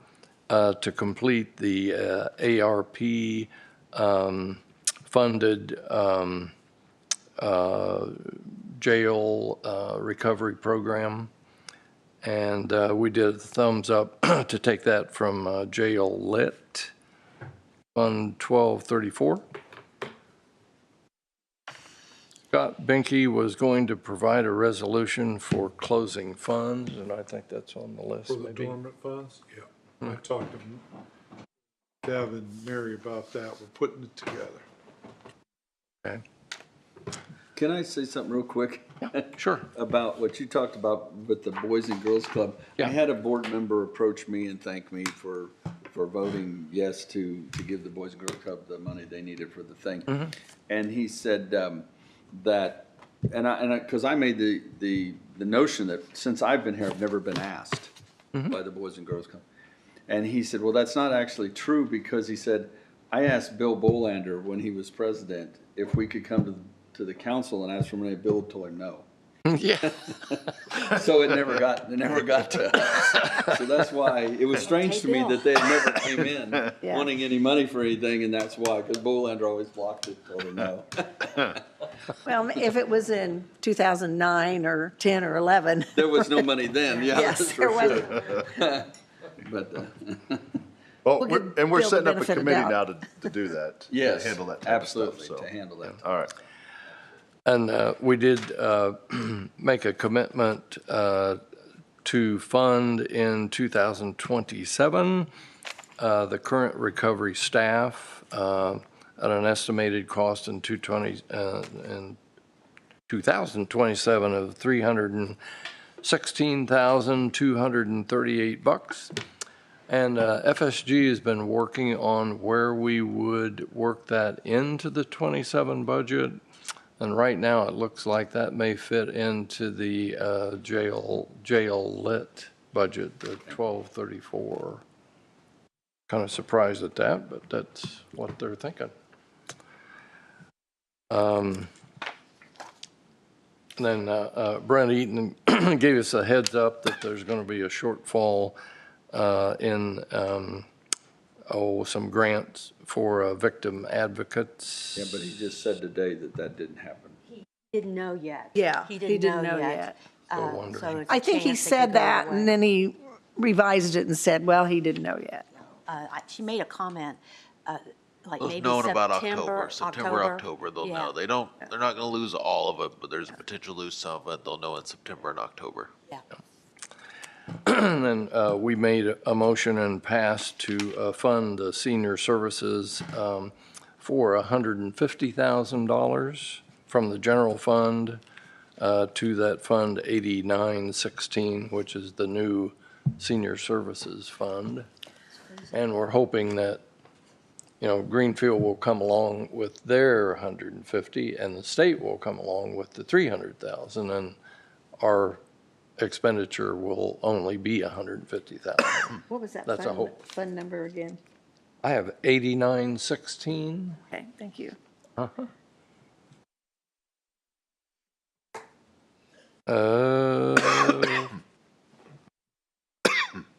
to complete the ARP funded jail recovery program. And we did a thumbs up to take that from jail lit, Fund 1234. Scott Benke was going to provide a resolution for closing funds, and I think that's on the list. For the maybe. dormant funds? Yeah. I talked to Deb and Mary about that. We're putting it together. Okay. Can I say something real quick? Sure. About what you talked about with the Boys and Girls Club. Yeah. I had a board member approach me and thank me for voting yes to give the Boys and Girls Club the money they needed for the thing. And he said that, because I made the notion that since I've been here, I've never been asked by the Boys and Girls Club. And he said, well, that's not actually true, because he said, I asked Bill Allender when he was president if we could come to the council and ask for money. Bill told him no. Yeah. So it never got to us. So that's why it was strange to me that they had never came in wanting any money for anything, and that's why, because Bill Allender always blocked it, told him no. Well, if it was in 2009 or 10 or 11. There was no money then, yeah, Yes, that's there for wasn't. sure. But, Well, give we're Bill the setting up a benefit of committee doubt. now to do that. yes, To handle that type of stuff, absolutely, so. to handle that. All right. And we did make a commitment to fund in 2027 the current recovery staff at an estimated cost in 2027 of $316,238. And FSG has been working on where we would work that into the 27 budget. And right now, it looks like that may fit into the jail lit budget, the 1234. Kind of surprised at that, but that's what they're thinking. Then Brent Eaton gave us a heads up that there's going to be a shortfall in some grants for victim advocates. Yeah, but he just said today that that didn't happen. He didn't know yet. Yeah, He didn't know yet. So So I think he said that, and then he revised it and said, well, he didn't know yet. She made a comment, like maybe Known about September, October, they'll Yeah. know. They're not gonna lose all of it, but there's a potential to lose some of it. They'll know in September and October. Yeah. And then we made a motion and passed to fund the senior services for $150,000 from the general fund to that fund 8916, which is the new senior services fund. And we're hoping that, Greenfield will come along with their 150 and the state will come along with the 300,000, and our expenditure will only be 150,000. What was that That's a hope. fund number again? I have 8916. Okay, thank you. Uh-huh.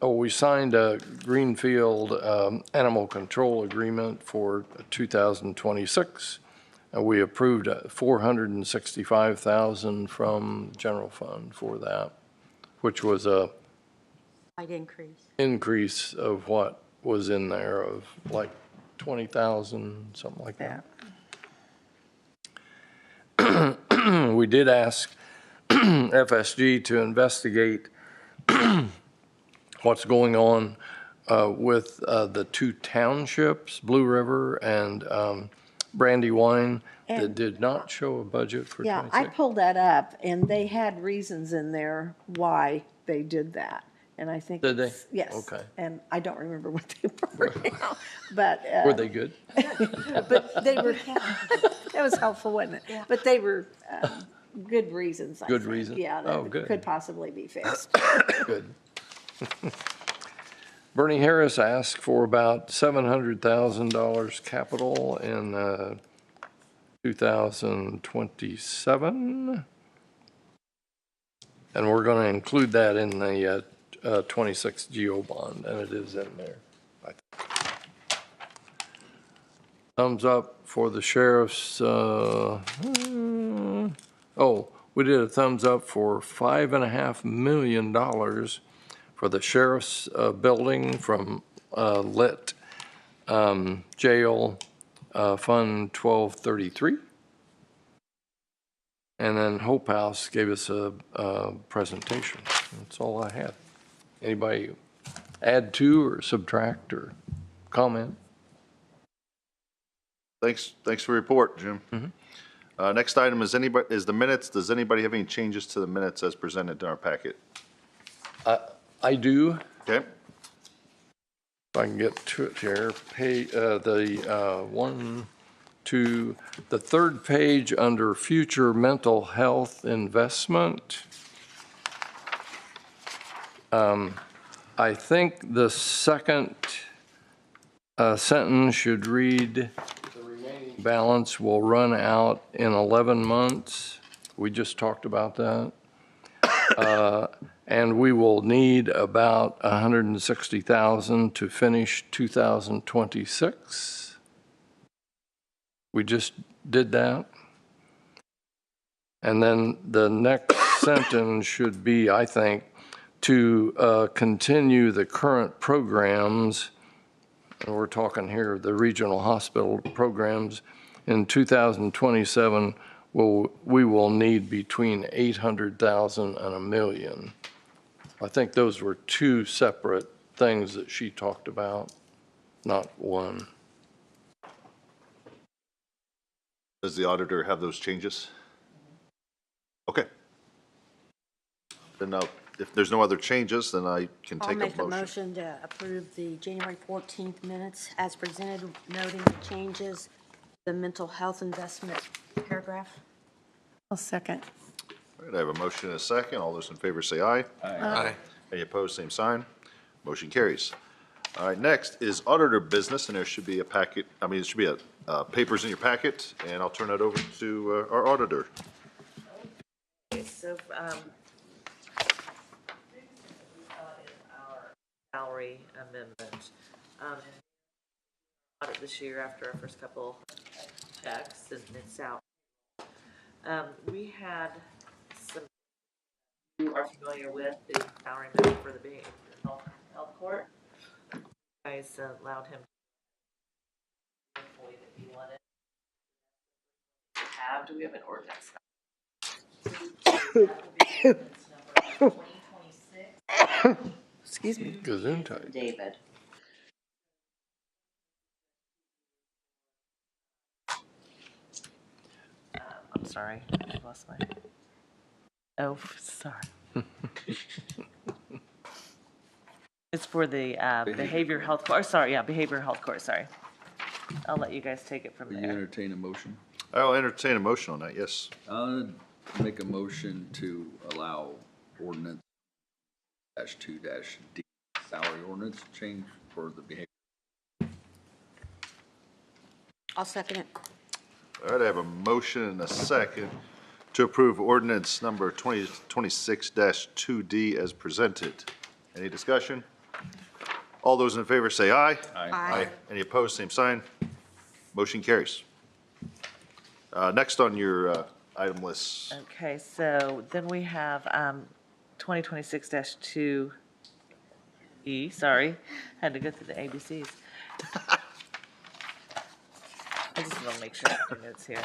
We signed a Greenfield animal control agreement for 2026. We approved $465,000 from general fund for that, which was a Slight increase. increase of what was in there of like 20,000, something like that. We did ask FSG to investigate what's going on with the two townships, Blue River and Brandywine, that And- did not show a budget for Yeah, 26. I pulled that up, and they had reasons in there why they did that. And I think. Did they? it's- Yes. Okay. And I don't remember what they were now, but. Were they good? But they were, that was helpful, wasn't it? Yeah. But they were good reasons, I Good think. reason? Yeah, Oh, that good. could possibly be fixed. Good. Bernie Harris asked for about $700,000 capital in 2027. And we're going to include that in the 26 GO bond, and it is in there. Thumbs up for the sheriff's, we did a thumbs up for $5.5 million for the sheriff's building from lit jail fund 1233. And then Hope House gave us a presentation. That's all I had. Anybody add to or subtract or comment? Thanks for your report, Jim. Next item is the minutes. Does anybody have any changes to the minutes as presented in our packet? I do. Okay. If I can get to it here, the third page under future mental health investment. I think the second sentence should read, the remaining balance will run out in 11 months. We just talked about that. And we will need about 160,000 to finish 2026. We just did that. And then the next sentence should be, I think, to continue the current programs, and we're talking here the regional hospital programs, in 2027, we will need between 800,000 and $1 million. I think those were two separate things that she talked about. not one. Does the auditor have those changes? Okay. Then if there's no other changes, then I can I'll take make a a motion. motion to approve the January 14th minutes as presented, noting the changes, the mental health investment paragraph. I'll second. All right, I have a motion and a second. All those in favor say aye. Aye. Any opposed, same sign. Motion carries. All right, next is auditor business, and there should be a packet, there should be papers in your packet, and I'll turn that over to our auditor. Okay, so, our salary amendment. Audit this year after our first couple checks, and it's out. We had some, you are familiar with the salary amendment for the behavioral health court. You guys allowed him to employee that he wanted to have. Do we have an ordinance? Excuse me. Gesundheit. David. I'm sorry, I lost my, oh, sorry. It's for the behavioral health court, behavioral health court, sorry. I'll let you guys take it from Will you there. entertain a motion? I'll entertain a motion on that, yes. I'll make a motion to allow ordinance -2-D salary ordinance change for the behavior. I'll second it. All right, I have a motion and a second to approve ordinance number 2026-2D as presented. Any discussion? All those in favor say aye. Aye. Any opposed, same sign. Motion carries. Next on your item list. Okay, so then we have 2026-2E, sorry, had to go through the ABCs. I just want to make sure I have the notes here.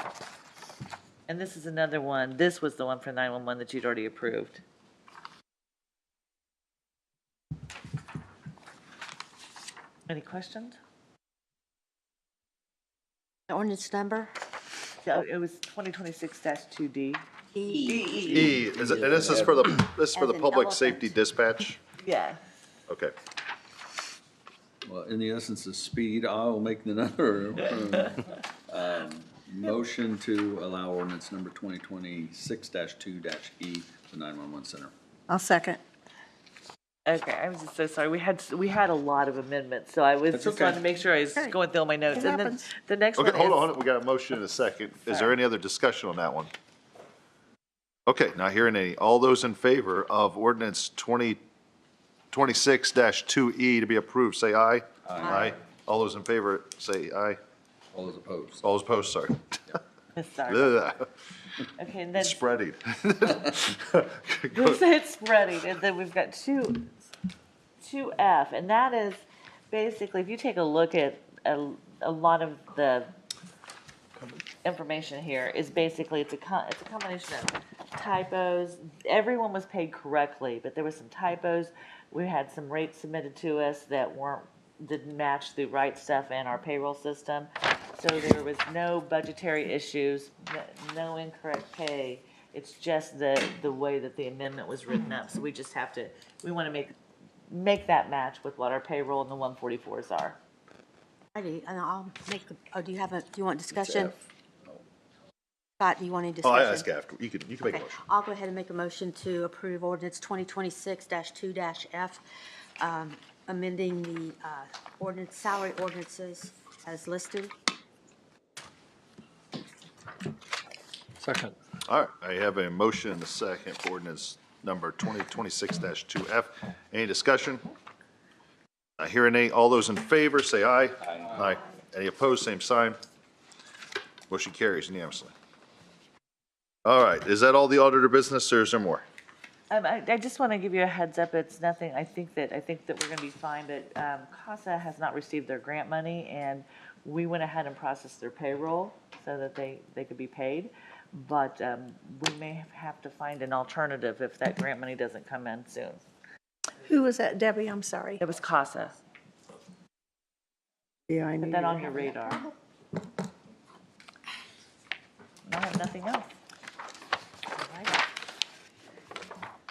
And this is another one, this was the one for 911 that you'd already approved. Any questions? The ordinance number? So it was 2026-2D. E, and this is for the As in public elephant. safety dispatch? Yeah. Okay. Well, in the essence of speed, I'll make another motion to allow ordinance number 2026-2-E, the 911 center. I'll second. Okay, I was just so sorry. We had a lot of amendments, so I was That's just okay. wanting to make sure I was Okay. going through all my notes. It And then happens. the next Okay, one is. hold on, we got a motion and a second. Is there any other discussion on that one? Okay, not hearing any. All those in favor of ordinance 2026-2E to be approved, say aye. Aye. All those in favor, say aye. All those opposed? All those opposed, sorry. Sorry. Okay, and then Spreading. it's spreading, and then we've got 2F, and that is basically, if you take a look at a lot of the information here, is basically, it's a combination of typos. Everyone was paid correctly, but there was some typos. We had some rates submitted to us that didn't match the right stuff in our payroll system. So there was no budgetary issues, no incorrect pay. It's just the way that the amendment was written up. So we just have to, we want to make that match with what our payroll and the 144s are. Righty, and I'll make, do you want discussion? F. Scott, do you want any Oh, discussion? I ask after. You can make a Okay, motion. I'll go ahead and make a motion to approve ordinance 2026-2-F, amending the ordinance, salary ordinances as listed. Second. All right, I have a motion and a second for ordinance number 2026-2F. Any discussion? Not hearing any. All those in favor, say aye. Aye. Any opposed, same sign. Motion carries unanimously. All right, is that all the auditor business, or is there more? I just want to give you a heads up. It's nothing. I think that we're going to be fine. But CASA has not received their grant money, and we went ahead and processed their payroll so that they could be paid. But we may have to find an alternative if that grant money doesn't come in soon. Who was that, Debbie? I'm sorry. It was CASA. Yeah, I Put knew that you on were your having radar. I have nothing else.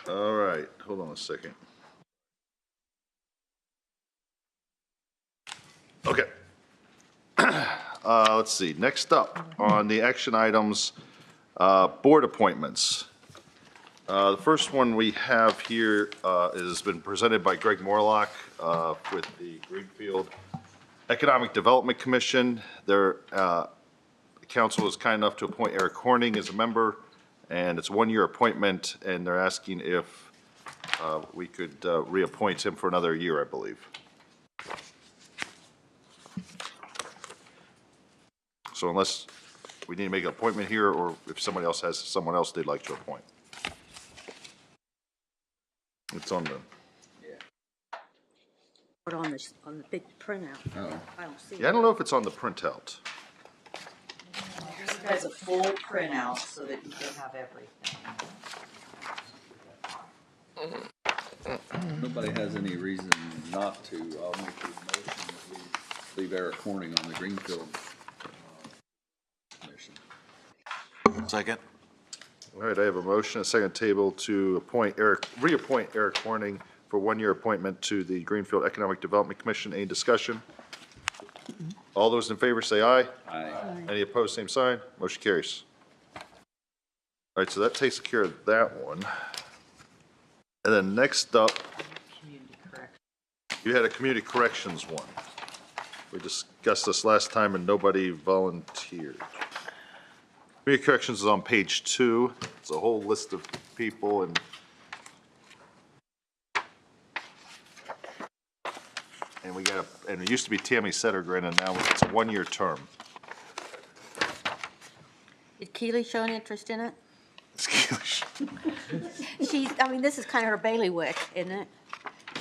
All right, hold on a second. Okay. Let's see, next up on the action items, board appointments. The first one we have here has been presented by Greg Morlock with the Greenfield Economic Development Commission. Their council was kind enough to appoint Eric Horning as a member, and it's a one-year appointment, and they're asking if we could reappoint him for another year, I believe. So unless we need to make an appointment here, or if somebody else has someone else they'd like to appoint. It's on the, Put on the big printout. I don't see yeah, I don't know if it's on the printout. This has a full printout so that you can have everything. Nobody has any reason not to. I'll make a motion that we leave Eric Horning on the Greenfield Commission. Second. All right, I have a motion, a second table to reappoint Eric Horning for one-year appointment to the Greenfield Economic Development Commission. Any discussion? All those in favor say aye. Aye. Any opposed, same sign. Motion carries. All right, so that takes care of that one. And then next up, you had a community corrections one. We discussed this last time and nobody volunteered. Community corrections is on page 2. It's a whole list of people and and it used to be Tammy Settergren, and now it's a one-year term. Did Keely show an interest in it? Excuse me. I mean, this is kind of her bailiwick, isn't it?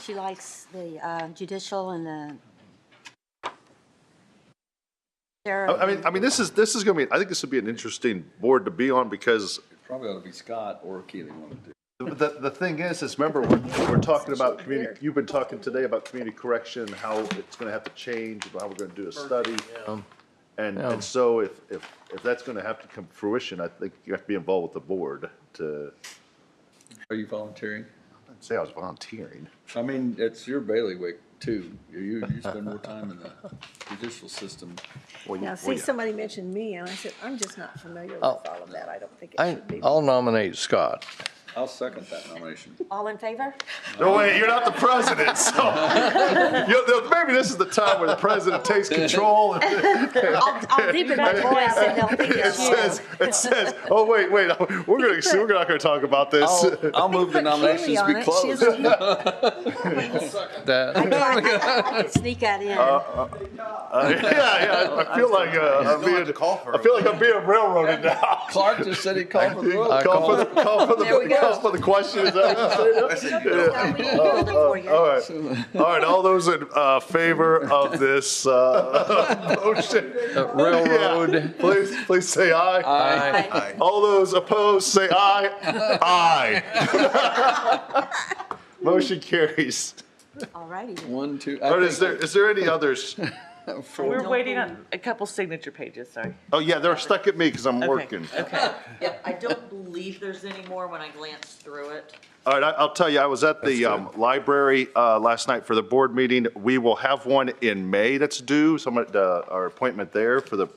She likes the judicial and the sheriff. I mean, this is going to be. I think this would be an interesting board to be on because Probably ought to be Scott or Keely, one of the two. the thing is remember we're talking about community. You've been talking today about community correction, how it's going to have to change, how we're going to do a study, and so if that's going to have to come to fruition, I think you have to be involved with the board to. Are you volunteering? I'd say I was volunteering. I mean, it's your bailiwick too. You spend more time in the judicial system. Now, see, somebody mentioned me, and I said, I'm just not familiar with all of that. I don't think it should be. I'll nominate Scott. I'll second that nomination. All in favor? No, wait, you're not the president, so maybe this is the time where the president takes control. I'll deepen my voice and they'll think it's you. It says, oh, wait, we're not going to talk about this. I'll move the nominations be closed. I can sneak that in. I feel like I'm being railroaded now. Clark just said he called for the vote. Call for the question. Is that what you say? All right. All those in favor of this motion? Railroad. Yeah. Please say aye. Aye. All those opposed, say aye. Aye. Motion carries. All righty. 1, 2. All right, is there any others? We're waiting on a couple signature pages, sorry. Oh, yeah, they're stuck at me because I'm working. Okay. Yep, I don't believe there's any more when I glanced through it. All right, I'll tell you, I was at the library last night for the board meeting. We will have one in May that's due, our appointment there for the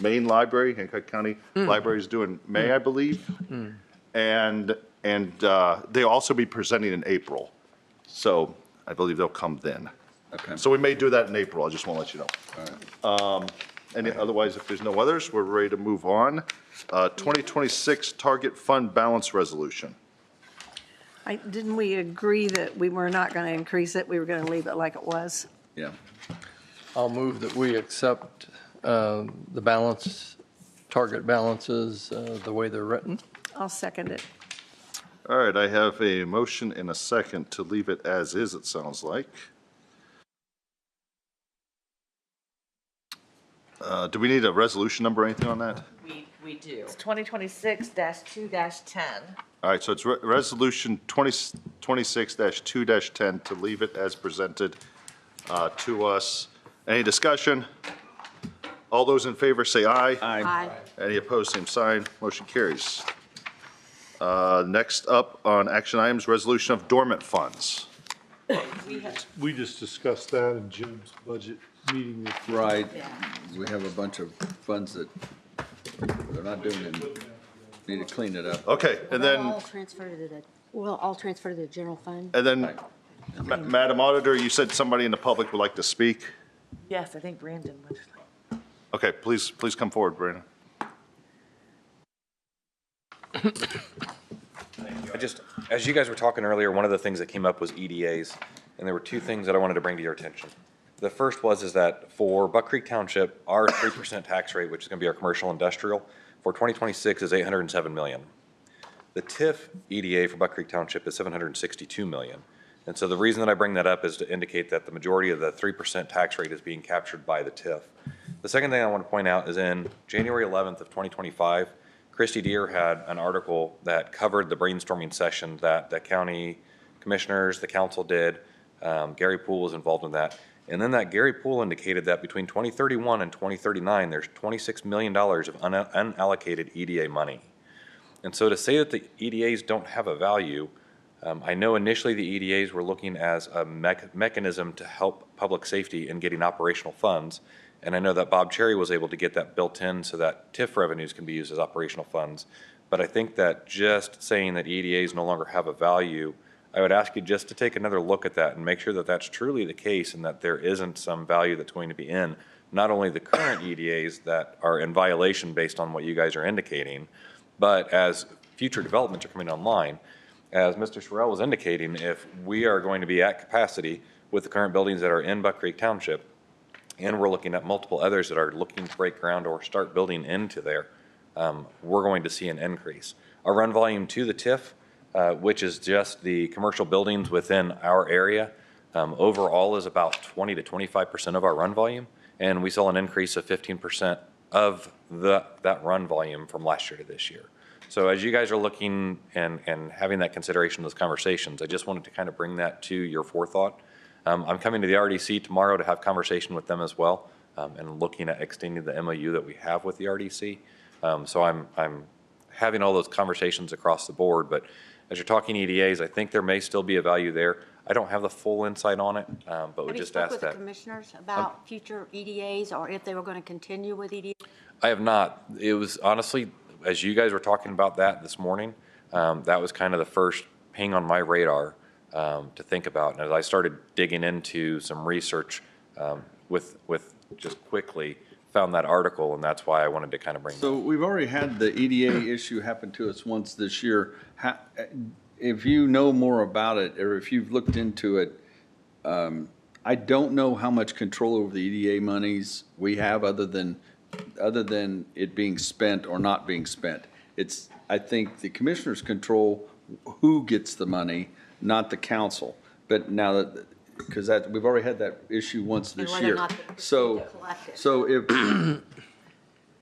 main library, Hancock County Library is due in May, I believe. And they'll also be presenting in April. So I believe they'll come then. Okay. So we may do that in April, I just want to let you know. All right. And otherwise, if there's no others, we're ready to move on. 2026 Target Fund Balance Resolution. Didn't we agree that we were not going to increase it? We were going to leave it like it was? Yeah. I'll move that we accept the target balances the way they're written. I'll second it. All right, I have a motion and a second to leave it as is, it sounds like. Do we need a resolution number or anything on that? We do. It's 2026-2-10. All right, so it's resolution 2026-2-10 to leave it as presented to us. Any discussion? All those in favor say aye. Aye. Any opposed, same sign. Motion carries. Next up on action items, resolution of dormant funds. We just discussed that in Jim's budget meeting. Right. We have a bunch of funds that they're not doing it. Need to clean it up. Okay, and then, All transfer to the, will all transfer to the general fund? and then, Madam Auditor, you said somebody in the public would like to speak? Yes, I think Brandon would. Okay, please come forward, Brandon. As you guys were talking earlier, one of the things that came up was EDAs, and there were two things that I wanted to bring to your attention. The first is that for Buck Creek Township, our 3% tax rate, which is going to be our commercial industrial, for 2026 is $807 million. The TIF EDA for Buck Creek Township is $762 million. And so the reason that I bring that up is to indicate that the majority of the 3% tax rate is being captured by the TIF. The second thing I want to point out is in January 11th of 2025, Christy Deere had an article that covered the brainstorming session that the county commissioners, the council did. Gary Poole was involved in that. And then that Gary Poole indicated that between 2031 and 2039, there's $26 million of unallocated EDA money. And so to say that the EDAs don't have a value, I know initially the EDAs were looking as a mechanism to help public safety in getting operational funds. And I know that Bob Cherry was able to get that built in so that TIF revenues can be used as operational funds. But I think that just saying that EDAs no longer have a value, I would ask you just to take another look at that and make sure that that's truly the case and that there isn't some value that's going to be in not only the current EDAs that are in violation based on what you guys are indicating, but as future developments are coming online. As Mr. Sherrill was indicating, if we are going to be at capacity with the current buildings that are in Buck Creek Township, and we're looking at multiple others that are looking to break ground or start building into there, we're going to see an increase. Our run volume to the TIF, which is just the commercial buildings within our area, overall is about 20 to 25% of our run volume, and we saw an increase of 15% of that run volume from last year to this year. So as you guys are looking and having that consideration, those conversations, I just wanted to kind of bring that to your forethought. I'm coming to the RDC tomorrow to have conversation with them as well, and looking at extending the MOU that we have with the RDC. So I'm having all those conversations across the board, but as you're talking EDAs, I think there may still be a value there. I don't have the full insight on it, but we just asked that. Have you spoke with the commissioners about future EDAs or if they were going to continue with EDAs? I have not. It was honestly, as you guys were talking about that this morning, that was kind of the first ping on my radar to think about. And as I started digging into some research with just quickly, found that article, and that's why I wanted to kind of bring that. So we've already had the EDA issue happen to us once this year. If you know more about it, or if you've looked into it, I don't know how much control over the EDA monies we have other than it being spent or not being spent. I think the commissioners control who gets the money, not the council. But now that, because we've already had that issue once this year. So if,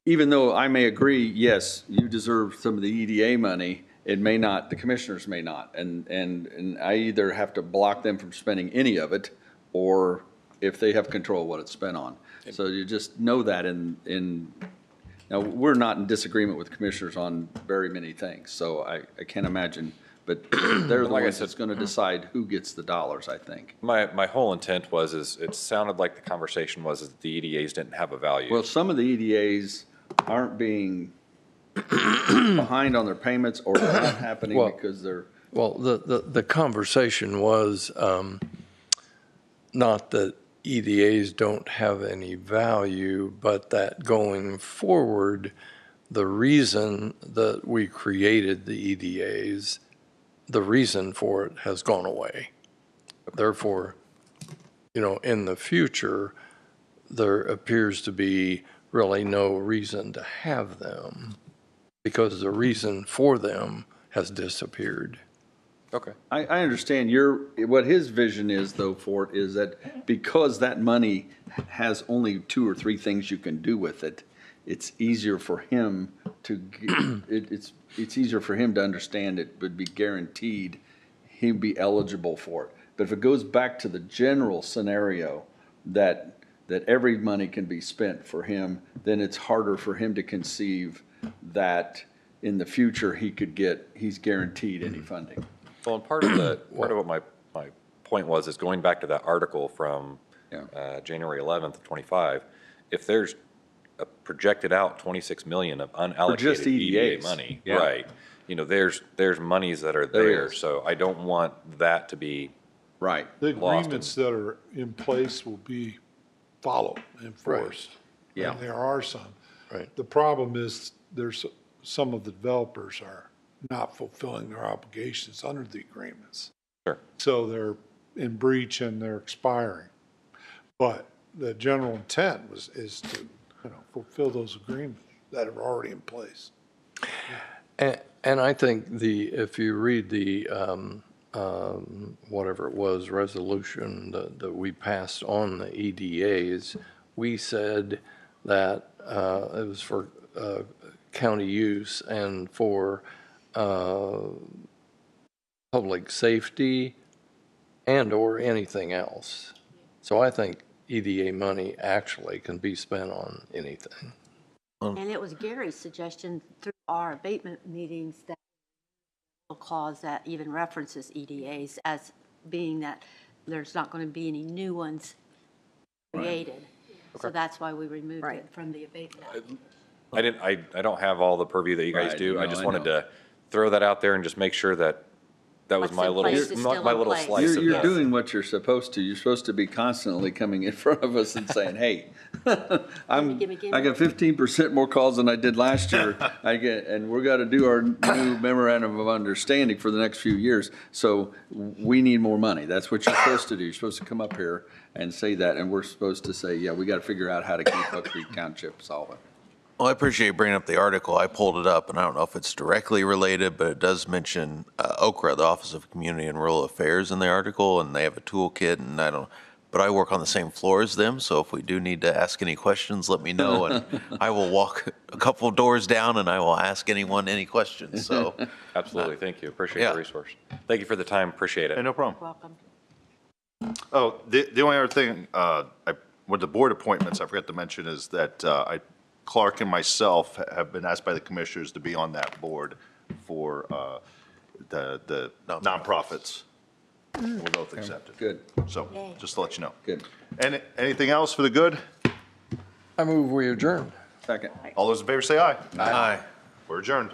even though I may agree, yes, you deserve some of the EDA money, it may not, the commissioners may not. And I either have to block them from spending any of it, or if they have control of what it's spent on. So you just know that now, we're not in disagreement with commissioners on very many things, so I can't imagine, but they're the ones that's going to decide who gets the dollars, I think. My whole intent is it sounded like the conversation was that the EDAs didn't have a value. Well, some of the EDAs aren't being behind on their payments, or they're not happening because they're... Well, the conversation was not that EDAs don't have any value, but that going forward, the reason that we created the EDAs, the reason for it has gone away. Therefore, in the future, there appears to be really no reason to have them because the reason for them has disappeared. Okay. I understand what his vision is, though, for it, is that because that money has only 2 or 3 things you can do with it, it's easier for him to, it's easier for him to understand it would be guaranteed he'd be eligible for it. But if it goes back to the general scenario that that every money can be spent for him, then it's harder for him to conceive that in the future he's guaranteed any funding. Well, and part of what my point was is going back to that article from January 11th of 25. If there's a projected out 26 million of unallocated just EDA EDAs. money, Yeah. right? You know, there's monies that are There there, is. so I don't want that to be Right. The lost in- agreements that are in place will be followed, enforced. Yeah. And there are some. Right. The problem is there's, some of the developers are not fulfilling their obligations under the agreements. Sure. So they're in breach and they're expiring. But the general intent is to, fulfill those agreements that are already in place. And I think if you read the, whatever it was, resolution that we passed on the EDAs, we said that it was for county use and for public safety and/or anything else. So I think EDA money actually can be spent on anything. And it was Gary's suggestion through our abatement meetings that a clause that even references EDAs as being that there's not going to be any new ones created. So that's why we removed it from the abatement. I don't have all the purview that you guys Right, do. I no, just I wanted know. to throw that out there and just make sure that was What's my in little, place is still my in little place. slice of You're this. doing what you're supposed to. You're supposed to be constantly coming in front of us and saying, hey, Gimme. I got 15% more calls than I did last year. And we're got to do our new memorandum of understanding for the next few years. So we need more money. That's what you're supposed to do. You're supposed to come up here and say that. And we're supposed to say, yeah, we got to figure out how to keep Buck Creek Township solvent. Well, I appreciate you bringing up the article. I pulled it up, and I don't know if it's directly related, but it does mention OCRA, the Office of Community and Rural Affairs, in the article, and they have a toolkit, and but I work on the same floor as them, so if we do need to ask any questions, let me know, and I will walk a couple of doors down, and I will ask anyone any questions, so. Absolutely, thank you. Appreciate Yeah. the resource. Thank you for the time, appreciate it. Hey, no problem. Welcome. Oh, the only other thing, with the board appointments, I forgot to mention is that Clark and myself have been asked by the commissioners to be on that board for the nonprofits. We're both accepted. Good. So, just to let you know. Good. Anything else for the good? I move we adjourn. Second. All those in favor say aye. Aye. We're adjourned.